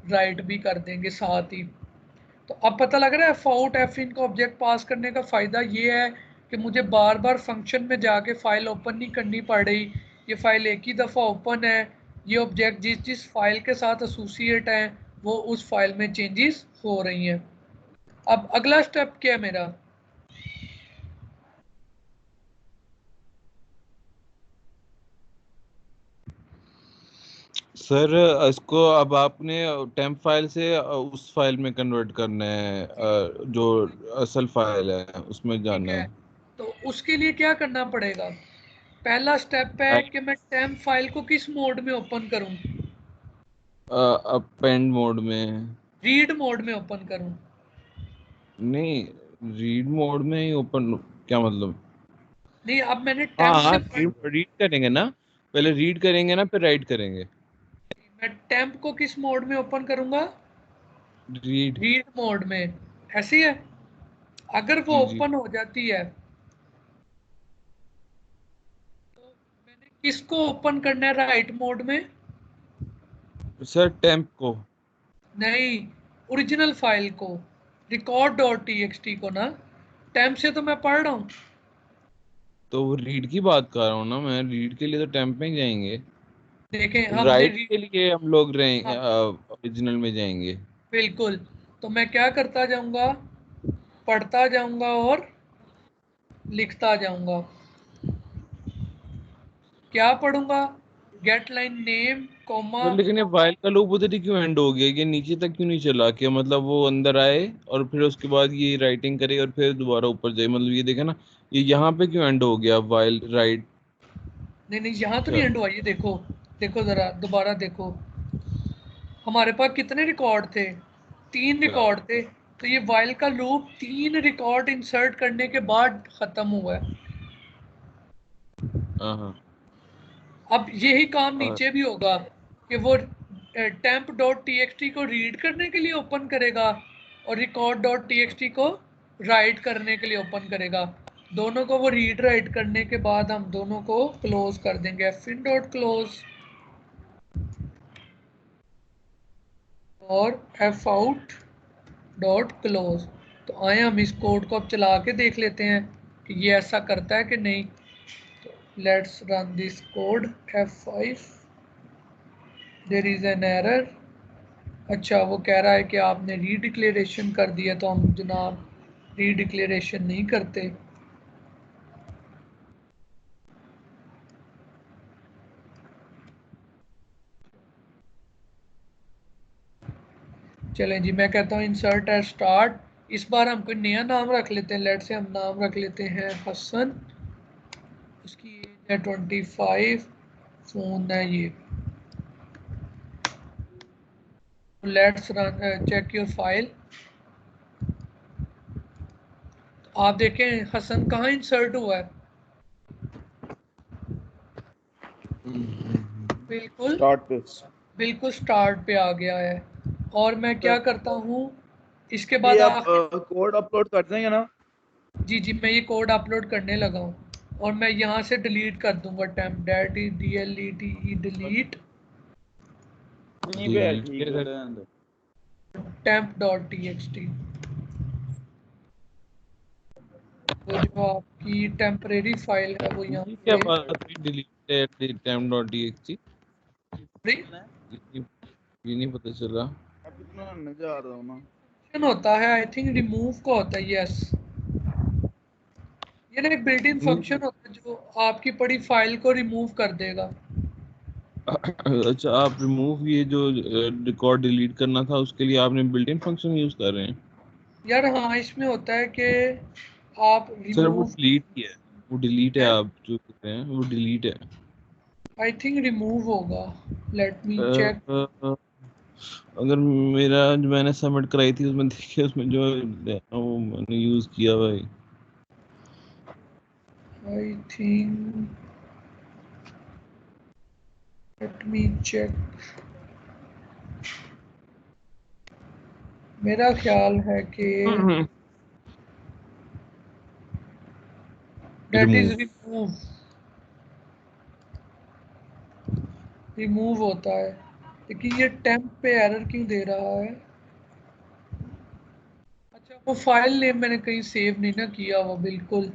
Speaker 2: राइट भी कर देंगे साथ ही। तो अब पता लग रहा है फॉउट एफ इन का ऑब्जेक्ट पास करने का फ़ायदा ये है कि मुझे बार बार फंक्शन में जाके फ़ाइल ओपन नहीं करनी पड़ रही। ये फ़ाइल एक ही दफ़ा ओपन है। ये ऑब्जेक्ट जिस जिस फाइल के साथ एसोसिएट है वो उस फाइल में चेंजेस हो रही हैं। अब अगला स्टेप क्या है मेरा?
Speaker 3: सर इसको अब आपने टेम्प फाइल से उस फाइल में कन्वर्ट करना है, जो असल फाइल है उसमें
Speaker 2: ठीक
Speaker 3: जाना
Speaker 2: है,
Speaker 3: है।
Speaker 2: तो उसके लिए क्या करना पड़ेगा? पहला स्टेप है कि मैं टेम्प फाइल को किस मोड में ओपन करूं?
Speaker 3: अपेंड मोड में।
Speaker 2: रीड मोड में ओपन करूं?
Speaker 3: नहीं, रीड मोड में ही ओपन, क्या मतलब?
Speaker 2: नहीं, अब मैंने
Speaker 3: हाँ
Speaker 2: टेम्प
Speaker 3: हाँ,
Speaker 2: से
Speaker 3: रीड करेंगे ना, पहले रीड करेंगे ना फिर राइट करेंगे।
Speaker 2: मैं टेम्प को किस मोड में ओपन करूंगा?
Speaker 3: रीड।
Speaker 2: रीड मोड में। ऐसी है, अगर वो
Speaker 3: जी जी।
Speaker 2: ओपन हो जाती है तो मैंने किसको ओपन करना है राइट मोड में?
Speaker 3: सर टेम्प को।
Speaker 2: नहीं, ओरिजिनल फाइल को, record dot T x T को ना। टेम्प से तो मैं पढ़ रहा हूँ।
Speaker 3: तो वो रीड की बात कर रहा हूँ ना मैं, रीड के लिए तो टेम्प में ही जाएंगे।
Speaker 2: देखें हमने
Speaker 3: राइट के लिए हम लोग
Speaker 2: हाँ,
Speaker 3: ओरिजिनल में जाएंगे।
Speaker 2: बिल्कुल। तो मैं क्या करता जाऊंगा, पढ़ता जाऊंगा और लिखता जाऊंगा। क्या पढ़ूंगा? गेट लाइन नेम
Speaker 3: तो
Speaker 2: कॉमा।
Speaker 3: लेकिन ये वाइल का लूप उधर ही क्यों एंड हो गया? ये नीचे तक क्यों नहीं चला कि मतलब वो अंदर आए और फिर उसके बाद ये राइटिंग करे और फिर दोबारा ऊपर जाए? मतलब ये देखे ना, ये यहाँ पे क्यों एंड हो गया वाइल राइट?
Speaker 2: नहीं नहीं, यहाँ तो नहीं
Speaker 3: अच्छा।
Speaker 2: एंड हुआ। ये देखो, देखो ज़रा दोबारा देखो, हमारे पास कितने रिकॉर्ड थे? 3 रिकॉर्ड थे। तो ये वाइल का लूप 3 रिकॉर्ड इंसर्ट करने के बाद ख़त्म हुआ है।
Speaker 3: हाँ हाँ।
Speaker 2: अब यही काम
Speaker 3: और
Speaker 2: नीचे भी होगा कि वो temp dot T x T को रीड करने के लिए ओपन करेगा और record dot T x T को राइट करने के लिए ओपन करेगा। दोनों को वो रीड राइट करने के बाद हम दोनों को क्लोज कर देंगे, फिन डॉट क्लोज और एफ आउट डॉट क्लोज। तो आए हम इस कोड को अब चला के देख लेते हैं कि ये ऐसा करता है कि नहीं। Let's run this code F5। There is an error. अच्छा, वो कह रहा है कि आपने रीडिक्लेरेशन कर दिया, तो हम जनाब रीडिक्लेरेशन नहीं करते। चलें जी, मैं कहता हूँ इंसर्ट एट स्टार्ट। इस बार हम कोई नया नाम रख लेते हैं। लेट से हम नाम रख लेते हैं हसन। उसकी एज है 25। फ़ोन है ये। Let's run check your file. आप देखें हसन कहाँ इंसर्ट हुआ है? बिल्कुल,
Speaker 1: स्टार्ट पे।
Speaker 2: बिल्कुल स्टार्ट पे आ गया है। और मैं क्या करता हूँ, इसके
Speaker 1: ये
Speaker 2: बाद
Speaker 1: आप
Speaker 2: आपने
Speaker 1: कोड अपलोड कर देंगे ना?
Speaker 2: जी जी, मैं ये कोड अपलोड करने लगा हूँ और मैं यहाँ से डिलीट कर दूंगा temp that E D L E T E delete
Speaker 1: यहीं पे है,
Speaker 3: डिलीट
Speaker 1: ठीक
Speaker 3: किया
Speaker 1: है,
Speaker 3: सर।
Speaker 1: रहने दो।
Speaker 2: Temp dot T x T. वो जो आपकी टेम्परेरी फाइल है वो यहाँ
Speaker 3: ये क्या
Speaker 2: पे
Speaker 3: बात हुई, डिलीट टेम्प.txt?
Speaker 2: फ्री
Speaker 3: ये नहीं पता चला।
Speaker 1: आप इतना नहीं जा रहा हूँ ना।
Speaker 2: होता है। आई थिंक रिमूव का होता है, यस। ये ना एक बिल्ट इन
Speaker 3: नहीं।
Speaker 2: फंक्शन होता है जो आपकी पड़ी फाइल को रिमूव कर देगा।
Speaker 3: अच्छा, आप रिमूव, ये जो रिकॉर्ड डिलीट करना था उसके लिए आपने बिल्ट इन फंक्शन यूज कर रहे हैं?
Speaker 2: यार हाँ, इसमें होता है कि आप
Speaker 3: सर वो
Speaker 2: रिमूव,
Speaker 3: डिलीट ही है, वो डिलीट है, आप जो कह रहे हैं वो डिलीट है।
Speaker 2: आई थिंक रिमूव होगा। लेट मी
Speaker 3: अ,
Speaker 2: चेक।
Speaker 3: अ, अगर मेरा जो मैंने सबमिट कराई थी उसमें देखिए, उसमें जो है, वो मैंने यूज किया भाई।
Speaker 2: I think, let me check. मेरा ख्याल है कि डेट इज
Speaker 3: रिमूव।
Speaker 2: रिमूव होता है, लेकिन ये टेम्प पे एरर क्यों दे रहा है? अच्छा, वो फाइल नेम मैंने कहीं सेव नहीं ना किया हुआ बिल्कुल,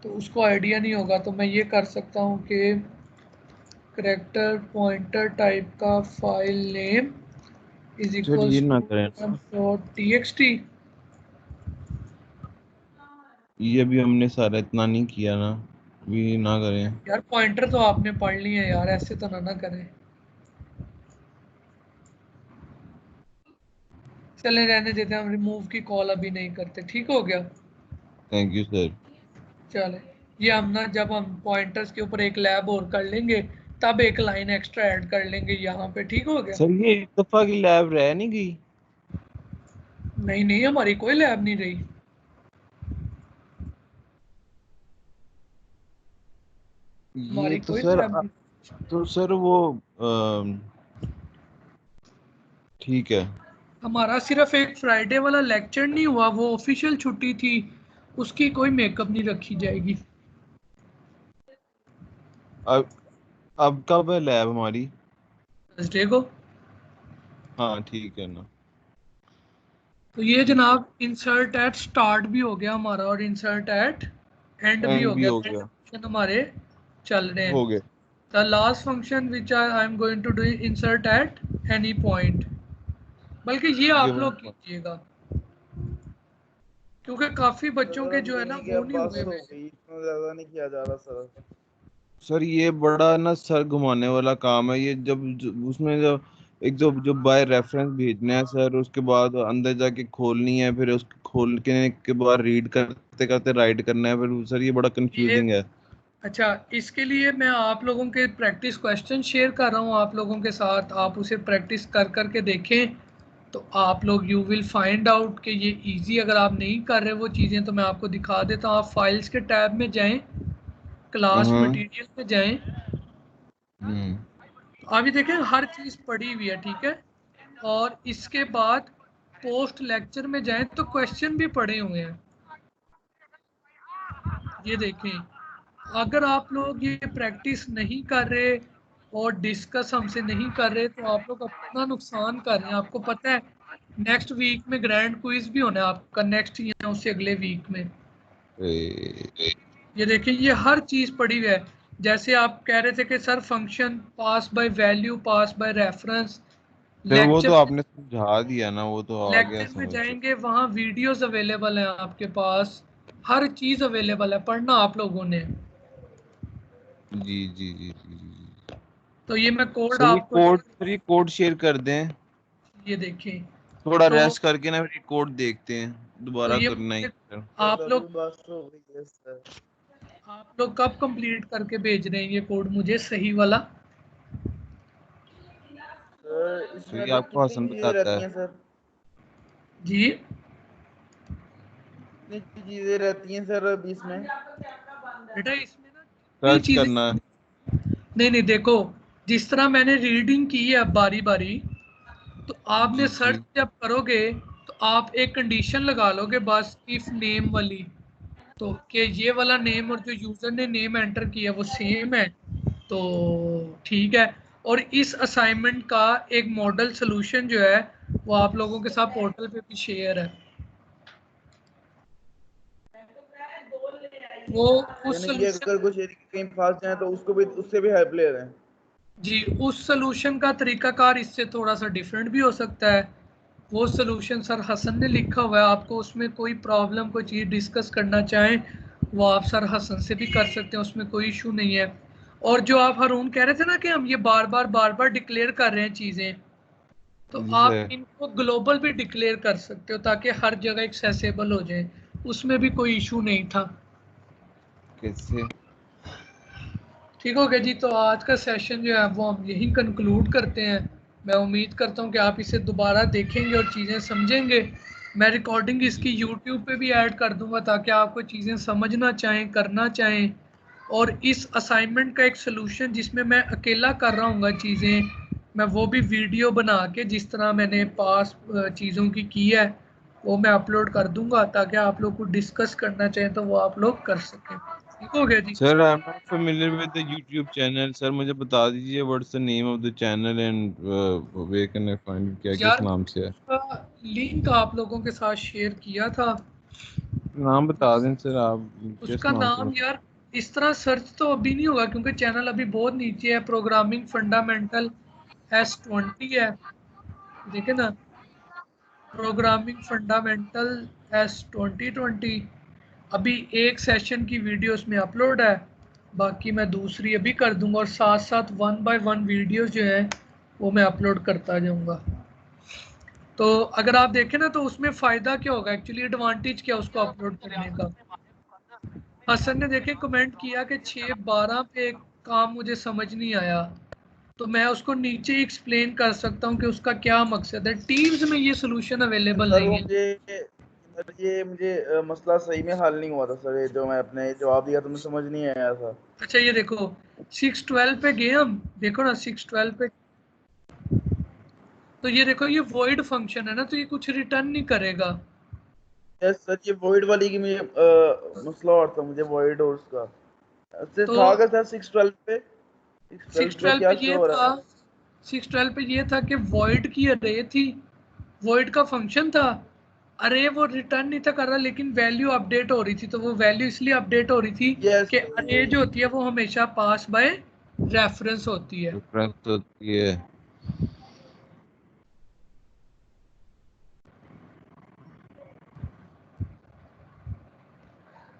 Speaker 2: तो उसको आइडिया नहीं होगा। तो मैं ये कर सकता हूँ कि करेक्टर पॉइंटर टाइप का फाइल नेम इज
Speaker 3: सर ये
Speaker 2: इक्वल्स
Speaker 3: ना
Speaker 2: टू
Speaker 3: करें,
Speaker 2: txt।
Speaker 3: ये भी हमने सारा इतना नहीं किया ना, भी ना करें।
Speaker 2: यार पॉइंटर तो आपने पढ़ लिए है यार, ऐसे तो ना करें। चले रहने देते हैं, हम रिमूव की कॉल अभी नहीं करते, ठीक हो गया।
Speaker 3: Thank you sir.
Speaker 2: चले, ये हम ना जब हम पॉइंटर्स के ऊपर एक लैब और कर लेंगे तब एक लाइन एक्स्ट्रा ऐड कर लेंगे यहाँ पे, ठीक हो गया।
Speaker 3: सर ये एक दफा की लैब रह नहीं गई?
Speaker 2: नहीं नहीं, हमारी कोई लैब नहीं रही।
Speaker 3: ये
Speaker 2: हमारी
Speaker 3: तो
Speaker 2: कोई
Speaker 3: सर
Speaker 2: लैब नहीं।
Speaker 3: तो सर वो ठीक है।
Speaker 2: हमारा सिर्फ एक फ्राइडे वाला लेक्चर नहीं हुआ, वो ऑफिशियल छुट्टी थी, उसकी कोई मेकअप नहीं रखी जाएगी।
Speaker 3: अब अब कब है लैब हमारी?
Speaker 2: थर्सडे को।
Speaker 3: हाँ ठीक है ना।
Speaker 2: तो ये
Speaker 3: ठीक है।
Speaker 2: जनाब इंसर्ट एट स्टार्ट भी हो गया हमारा और इंसर्ट एट एंड भी
Speaker 3: एंड
Speaker 2: हो
Speaker 3: भी
Speaker 2: गया।
Speaker 3: हो
Speaker 2: एंड
Speaker 3: गया।
Speaker 2: फंक्शन हमारे चल रहे हैं।
Speaker 3: हो गए।
Speaker 2: The last function which I am going to do insert at any point, बल्कि ये आप
Speaker 3: गिवन।
Speaker 2: लोग कीजिएगा क्योंकि काफी बच्चों
Speaker 1: सर
Speaker 2: के जो
Speaker 1: अभी
Speaker 2: है ना
Speaker 1: नहीं किया,
Speaker 2: वो नहीं
Speaker 1: बस
Speaker 2: हुए
Speaker 1: हो
Speaker 2: हुए।
Speaker 1: गई, इतना ज्यादा नहीं किया जा रहा सर।
Speaker 3: सर ये बड़ा ना सर घुमाने वाला काम है ये, उसमें जो एक जो बाय रेफरेंस भेजना है सर, उसके बाद अंदर जाके खोलनी है, फिर उसको खोलने के बाद रीड करते करते राइट करना है, फिर सर ये बड़ा
Speaker 2: ये
Speaker 3: कंफ्यूजिंग है।
Speaker 2: अच्छा, इसके लिए मैं आप लोगों के प्रैक्टिस क्वेश्चन शेयर कर रहा हूँ आप लोगों के साथ, आप उसे प्रैक्टिस कर करके देखें तो आप लोग यू विल फाइंड आउट कि ये इजी। अगर आप नहीं कर रहे वो चीज़ें तो मैं आपको दिखा देता हूँ। आप फाइल्स के टैब में जाएं, क्लास
Speaker 3: हाँ।
Speaker 2: मटेरियल में जाएं,
Speaker 3: हम्म।
Speaker 2: तो अभी देखें हर चीज़ पड़ी हुई है, ठीक है। और इसके बाद पोस्ट लेक्चर में जाएं तो क्वेश्चन भी पड़े हुए हैं, ये देखें। अगर आप लोग ये प्रैक्टिस नहीं कर रहे और डिस्कस हमसे नहीं कर रहे तो आप लोग अपना नुकसान कर रहे हैं। आपको पता है नेक्स्ट वीक में ग्रैंड क्विज भी होना है आपका, नेक्स्ट या उससे अगले वीक में। ये देखें ये हर चीज़ पड़ी हुई है। जैसे आप कह रहे थे कि sir function pass by value, pass by reference,
Speaker 3: फिर वो तो
Speaker 2: लेक्चर
Speaker 3: आपने समझा दिया ना, वो तो आ गया
Speaker 2: लेक्चर में
Speaker 3: समझ।
Speaker 2: जाएंगे वहाँ वीडियोस अवेलेबल हैं आपके पास, हर चीज़ अवेलेबल है, पढ़ना आप लोगों ने।
Speaker 3: जी जी जी जी जी।
Speaker 2: तो ये मैं कोड आपको
Speaker 3: सर ये कोड शेयर कर दें।
Speaker 2: ये देखें।
Speaker 3: थोड़ा
Speaker 2: तो
Speaker 3: रेस्ट करके ना फिर ये कोड देखते हैं,
Speaker 2: तो
Speaker 3: दोबारा
Speaker 2: ये
Speaker 3: करना ही
Speaker 2: मुझे
Speaker 3: है।
Speaker 1: सर
Speaker 2: आप
Speaker 1: अभी
Speaker 2: लोग
Speaker 1: बस हो गई है सर।
Speaker 2: आप लोग कब कंप्लीट करके भेज रहे हैं ये कोड मुझे सही वाला?
Speaker 1: सर
Speaker 3: तो
Speaker 1: इसमें
Speaker 3: ये
Speaker 1: अभी
Speaker 3: आपको
Speaker 1: कितनी
Speaker 3: हसन
Speaker 1: चीजें
Speaker 3: बताता
Speaker 1: रहती
Speaker 3: है।
Speaker 1: हैं सर?
Speaker 2: जी
Speaker 1: कितनी चीजें रहती हैं सर अभी इसमें?
Speaker 2: बेटा इसमें ना जितनी
Speaker 3: सर्च
Speaker 2: चीजें,
Speaker 3: करना।
Speaker 2: नहीं नहीं देखो, जिस तरह मैंने रीडिंग की है बारी बारी, तो आपने
Speaker 3: जी
Speaker 2: सर्च
Speaker 3: जी।
Speaker 2: जब करोगे तो आप एक कंडीशन लगा लोगे बस, इफ नेम वाली, तो कि ये वाला नेम और जो यूजर ने नेम एंटर किया वो सेम है तो ठीक है। और इस असाइनमेंट का एक मॉडल सोल्यूशन जो है वो आप लोगों के साथ पोर्टल पे भी शेयर है, वो उस
Speaker 1: यानी कि
Speaker 2: सोल्यूशन,
Speaker 1: अगर कुछ एरिया कहीं फंस जाए तो उसको भी, उससे भी हेल्प ले रहे हैं?
Speaker 2: जी उस सोल्यूशन का तरीकाकार इससे थोड़ा सा डिफरेंट भी हो सकता है। वो सोल्यूशन सर हसन ने लिखा हुआ है, आपको उसमें कोई प्रॉब्लम कोई चीज़ डिस्कस करना चाहें वो आप सर हसन से भी कर सकते हैं, उसमें कोई इशू नहीं है। और जो आप हारून कह रहे थे ना कि हम ये बार बार डिक्लेयर कर रहे हैं चीज़ें, तो
Speaker 3: जी
Speaker 2: आप
Speaker 3: सर।
Speaker 2: इनको ग्लोबल भी डिक्लेयर कर सकते हो ताकि हर जगह एक्सेसिबल हो जाए, उसमें भी कोई इशू नहीं था।
Speaker 3: कैसे?
Speaker 2: ठीक हो गया जी, तो आज का सेशन जो है वो हम यहीं कंक्लूड करते हैं। मैं उम्मीद करता हूँ कि आप इसे दोबारा देखेंगे और चीज़ें समझेंगे। मैं रिकॉर्डिंग इसकी यूट्यूब पे भी ऐड कर दूंगा ताकि आपको चीज़ें समझना चाहें, करना चाहें। और इस असाइनमेंट का एक सलूशन जिसमें मैं अकेला कर रहा हूँ चीज़ें, मैं वो भी वीडियो बना के जिस तरह मैंने पास चीज़ों की है वो मैं अपलोड कर दूंगा, ताकि आप लोग को डिस्कस करना चाहें तो वो आप लोग कर सकें। ठीक हो गया जी।
Speaker 3: Sir I am not familiar with the YouTube channel. Sir मुझे बता दीजिए what's the name of the channel and where can I find, क्या किस
Speaker 2: यार
Speaker 3: नाम से है?
Speaker 2: लिंक आप लोगों के साथ शेयर किया था,
Speaker 3: नाम बता दें सर आप, किस
Speaker 2: उसका
Speaker 3: नाम से?
Speaker 2: नाम यार इस तरह सर्च तो अभी नहीं होगा क्योंकि चैनल अभी बहुत नीचे है। प्रोग्रामिंग फंडामेंटल S20 है, देखे ना, प्रोग्रामिंग फंडामेंटल S2020। अभी एक सेशन की वीडियो उसमें अपलोड है, बाकी मैं दूसरी अभी कर दूंगा, और साथ साथ 1 बाय 1 वीडियोस जो है वो मैं अपलोड करता जाऊंगा। तो अगर आप देखें ना तो उसमें फ़ायदा क्या होगा, एक्चुअली एडवांटेज क्या उसको अपलोड करने का। हसन ने देखे कमेंट किया कि 6:12 पे काम मुझे समझ नहीं आया, तो मैं उसको नीचे एक्सप्लेन कर सकता हूँ कि उसका क्या मकसद है। टीम्स में ये सोल्यूशन अवेलेबल
Speaker 1: सर
Speaker 2: नहीं
Speaker 1: वो
Speaker 2: है।
Speaker 1: मुझे मसला सही में हल नहीं हुआ था सर, ये जो मैं अपने जवाब दिया तो मुझे समझ नहीं आया था।
Speaker 2: अच्छा ये देखो 6:12 पे गए हम, देखो ना 6:12 पे, तो ये देखो ये वॉइड फंक्शन है ना, तो ये कुछ रिटर्न नहीं करेगा।
Speaker 1: यस सर, ये वॉइड वाली की मुझे मसला और था, मुझे वॉइड और उसका सर
Speaker 2: तो
Speaker 1: था क्या सर 612 पे? 612 पे
Speaker 2: 6:12
Speaker 1: क्या
Speaker 2: पे
Speaker 1: शो
Speaker 2: ये
Speaker 1: हो
Speaker 2: था,
Speaker 1: रहा है?
Speaker 2: 6:12 पे ये था कि वॉइड की अरे थी, वॉइड का फंक्शन था, अरे वो रिटर्न नहीं था कर रहा लेकिन वैल्यू अपडेट हो रही थी। तो वो वैल्यू इसलिए अपडेट हो रही थी
Speaker 1: यस
Speaker 2: कि अरे जो होती है वो हमेशा पास बाय रेफरेंस होती है।
Speaker 3: रेफरेंस होती है।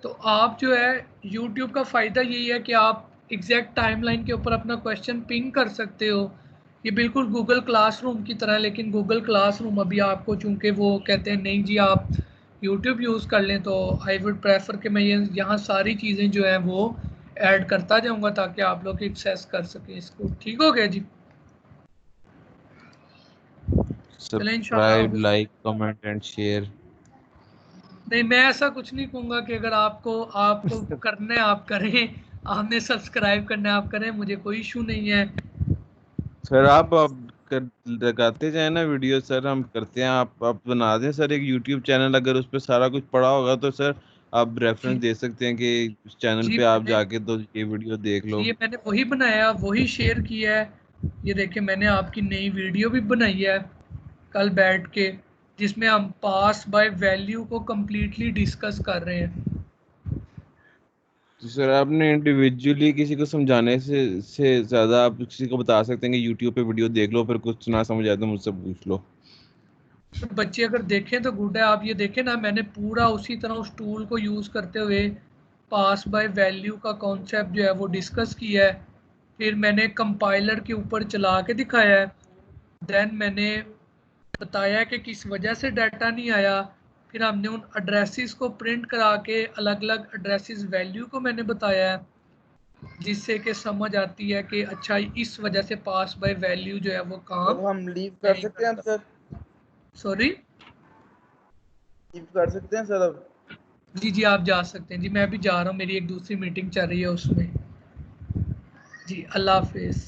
Speaker 2: तो आप जो है YouTube का फ़ायदा यही है कि आप एग्जैक्ट टाइमलाइन के ऊपर अपना क्वेश्चन पिंग कर सकते हो। ये बिल्कुल गूगल क्लासरूम की तरह है, लेकिन गूगल क्लासरूम अभी आपको चूंकि वो कहते हैं नहीं जी आप YouTube यूज़ कर लें, तो आई वुड प्रेफर कि मैं ये यहाँ सारी चीज़ें जो हैं वो ऐड करता जाऊँगा ताकि आप लोग एक्सेस कर सकें इसको। ठीक हो गया जी। चलें इंशाल्लाह।
Speaker 3: Subscribe, like, comment and share.
Speaker 2: नहीं मैं ऐसा कुछ नहीं कहूँगा कि अगर आपको आपको करना है आप करें, आपने सब्सक्राइब करना है आप करें, मुझे कोई इशू नहीं है।
Speaker 3: सर आप लगाते जाए ना वीडियो सर, हम करते हैं। आप बना दें सर एक यूट्यूब चैनल, अगर उस पर सारा कुछ पड़ा होगा तो सर आप
Speaker 2: जी
Speaker 3: रेफरेंस दे सकते हैं कि उस चैनल
Speaker 2: जी
Speaker 3: पे आप
Speaker 2: मैंने
Speaker 3: जाके तो ये वीडियो देख लो।
Speaker 2: ये मैंने वही बनाया वही शेयर किया है। ये देखिए मैंने आपकी नई वीडियो भी बनाई है कल बैठ के, जिसमें हम पास बाय वैल्यू को कम्प्लीटली डिस्कस कर रहे हैं।
Speaker 3: तो सर आपने इंडिविजुअली किसी को समझाने से ज्यादा आप किसी को बता सकते हैं कि यूट्यूब पे वीडियो देख लो, फिर कुछ ना समझ आए तो मुझसे पूछ लो।
Speaker 2: तो बच्चे अगर देखें तो गुड है। आप ये देखें ना, मैंने पूरा उसी तरह उस टूल को यूज़ करते हुए पास बाय वैल्यू का कॉन्सेप्ट जो है वो डिस्कस किया है। फिर मैंने कंपाइलर के ऊपर चला के दिखाया है। देन मैंने बताया कि किस वजह से डाटा नहीं आया। फिर हमने उन एड्रेसेस को प्रिंट करा के अलग अलग एड्रेसेस वैल्यू को मैंने बताया है, जिससे कि समझ आती है कि अच्छा इस वजह से पास बाय वैल्यू जो है वो काम
Speaker 1: अब हम लीव कर
Speaker 2: नहीं
Speaker 1: सकते हैं
Speaker 2: करता।
Speaker 1: सर?
Speaker 2: सॉरी।
Speaker 1: लीव कर सकते हैं सर अब?
Speaker 2: जी जी आप जा सकते हैं जी, मैं भी जा रहा हूँ, मेरी एक दूसरी मीटिंग चल रही है उसमें। जी अल्लाह हाफिज़।